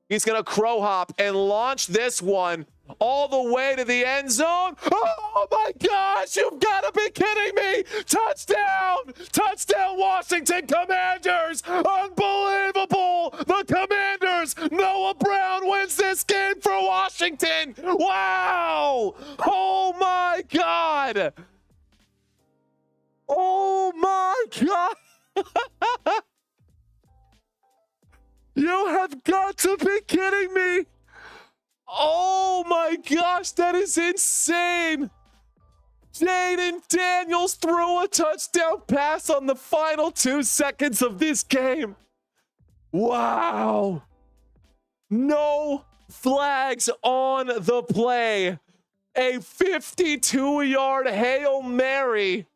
He's gonna crow hop and launch this one all the way to the end zone. Oh my gosh, you've got to be kidding me. Touchdown! Touchdown, Washington Commanders! Unbelievable! The Commanders! Noah Brown wins this game for Washington! Wow! Oh my God! Oh my God! You have got to be kidding me! Oh my gosh, that is insane! Jayden Daniels threw a touchdown pass on the final 2 seconds of this game. Wow! No flags on the play. A 52-yard Hail Mary.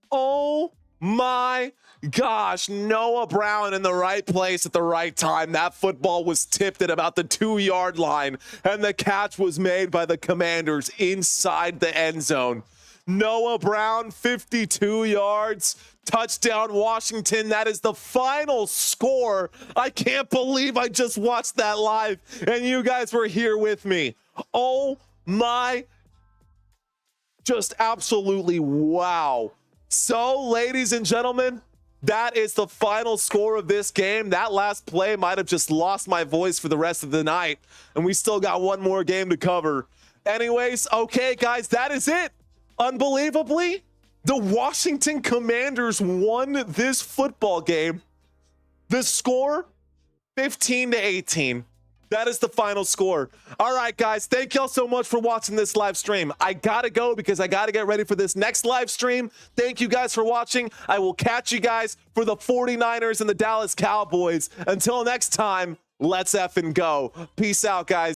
Oh my gosh, Noah Brown in the right place at the right time. That football was tipped at about the 2-yard line, and the catch was made by the Commanders inside the end zone. Noah Brown, 52 yards, touchdown Washington. That is the final score. I can't believe I just watched that live, and you guys were here with me. Oh my, just absolutely wow. So, ladies and gentlemen, that is the final score of this game. That last play might have just lost my voice for the rest of the night, and we still got one more game to cover. Anyways, okay, guys, that is it. Unbelievably, the Washington Commanders won this football game. The score 15-18. That is the final score. All right, guys, thank y'all so much for watching this live stream. I gotta go because I gotta get ready for this next live stream. Thank you guys for watching. I will catch you guys for the 49ers and the Dallas Cowboys. Until next time, let's effing go. Peace out, guys.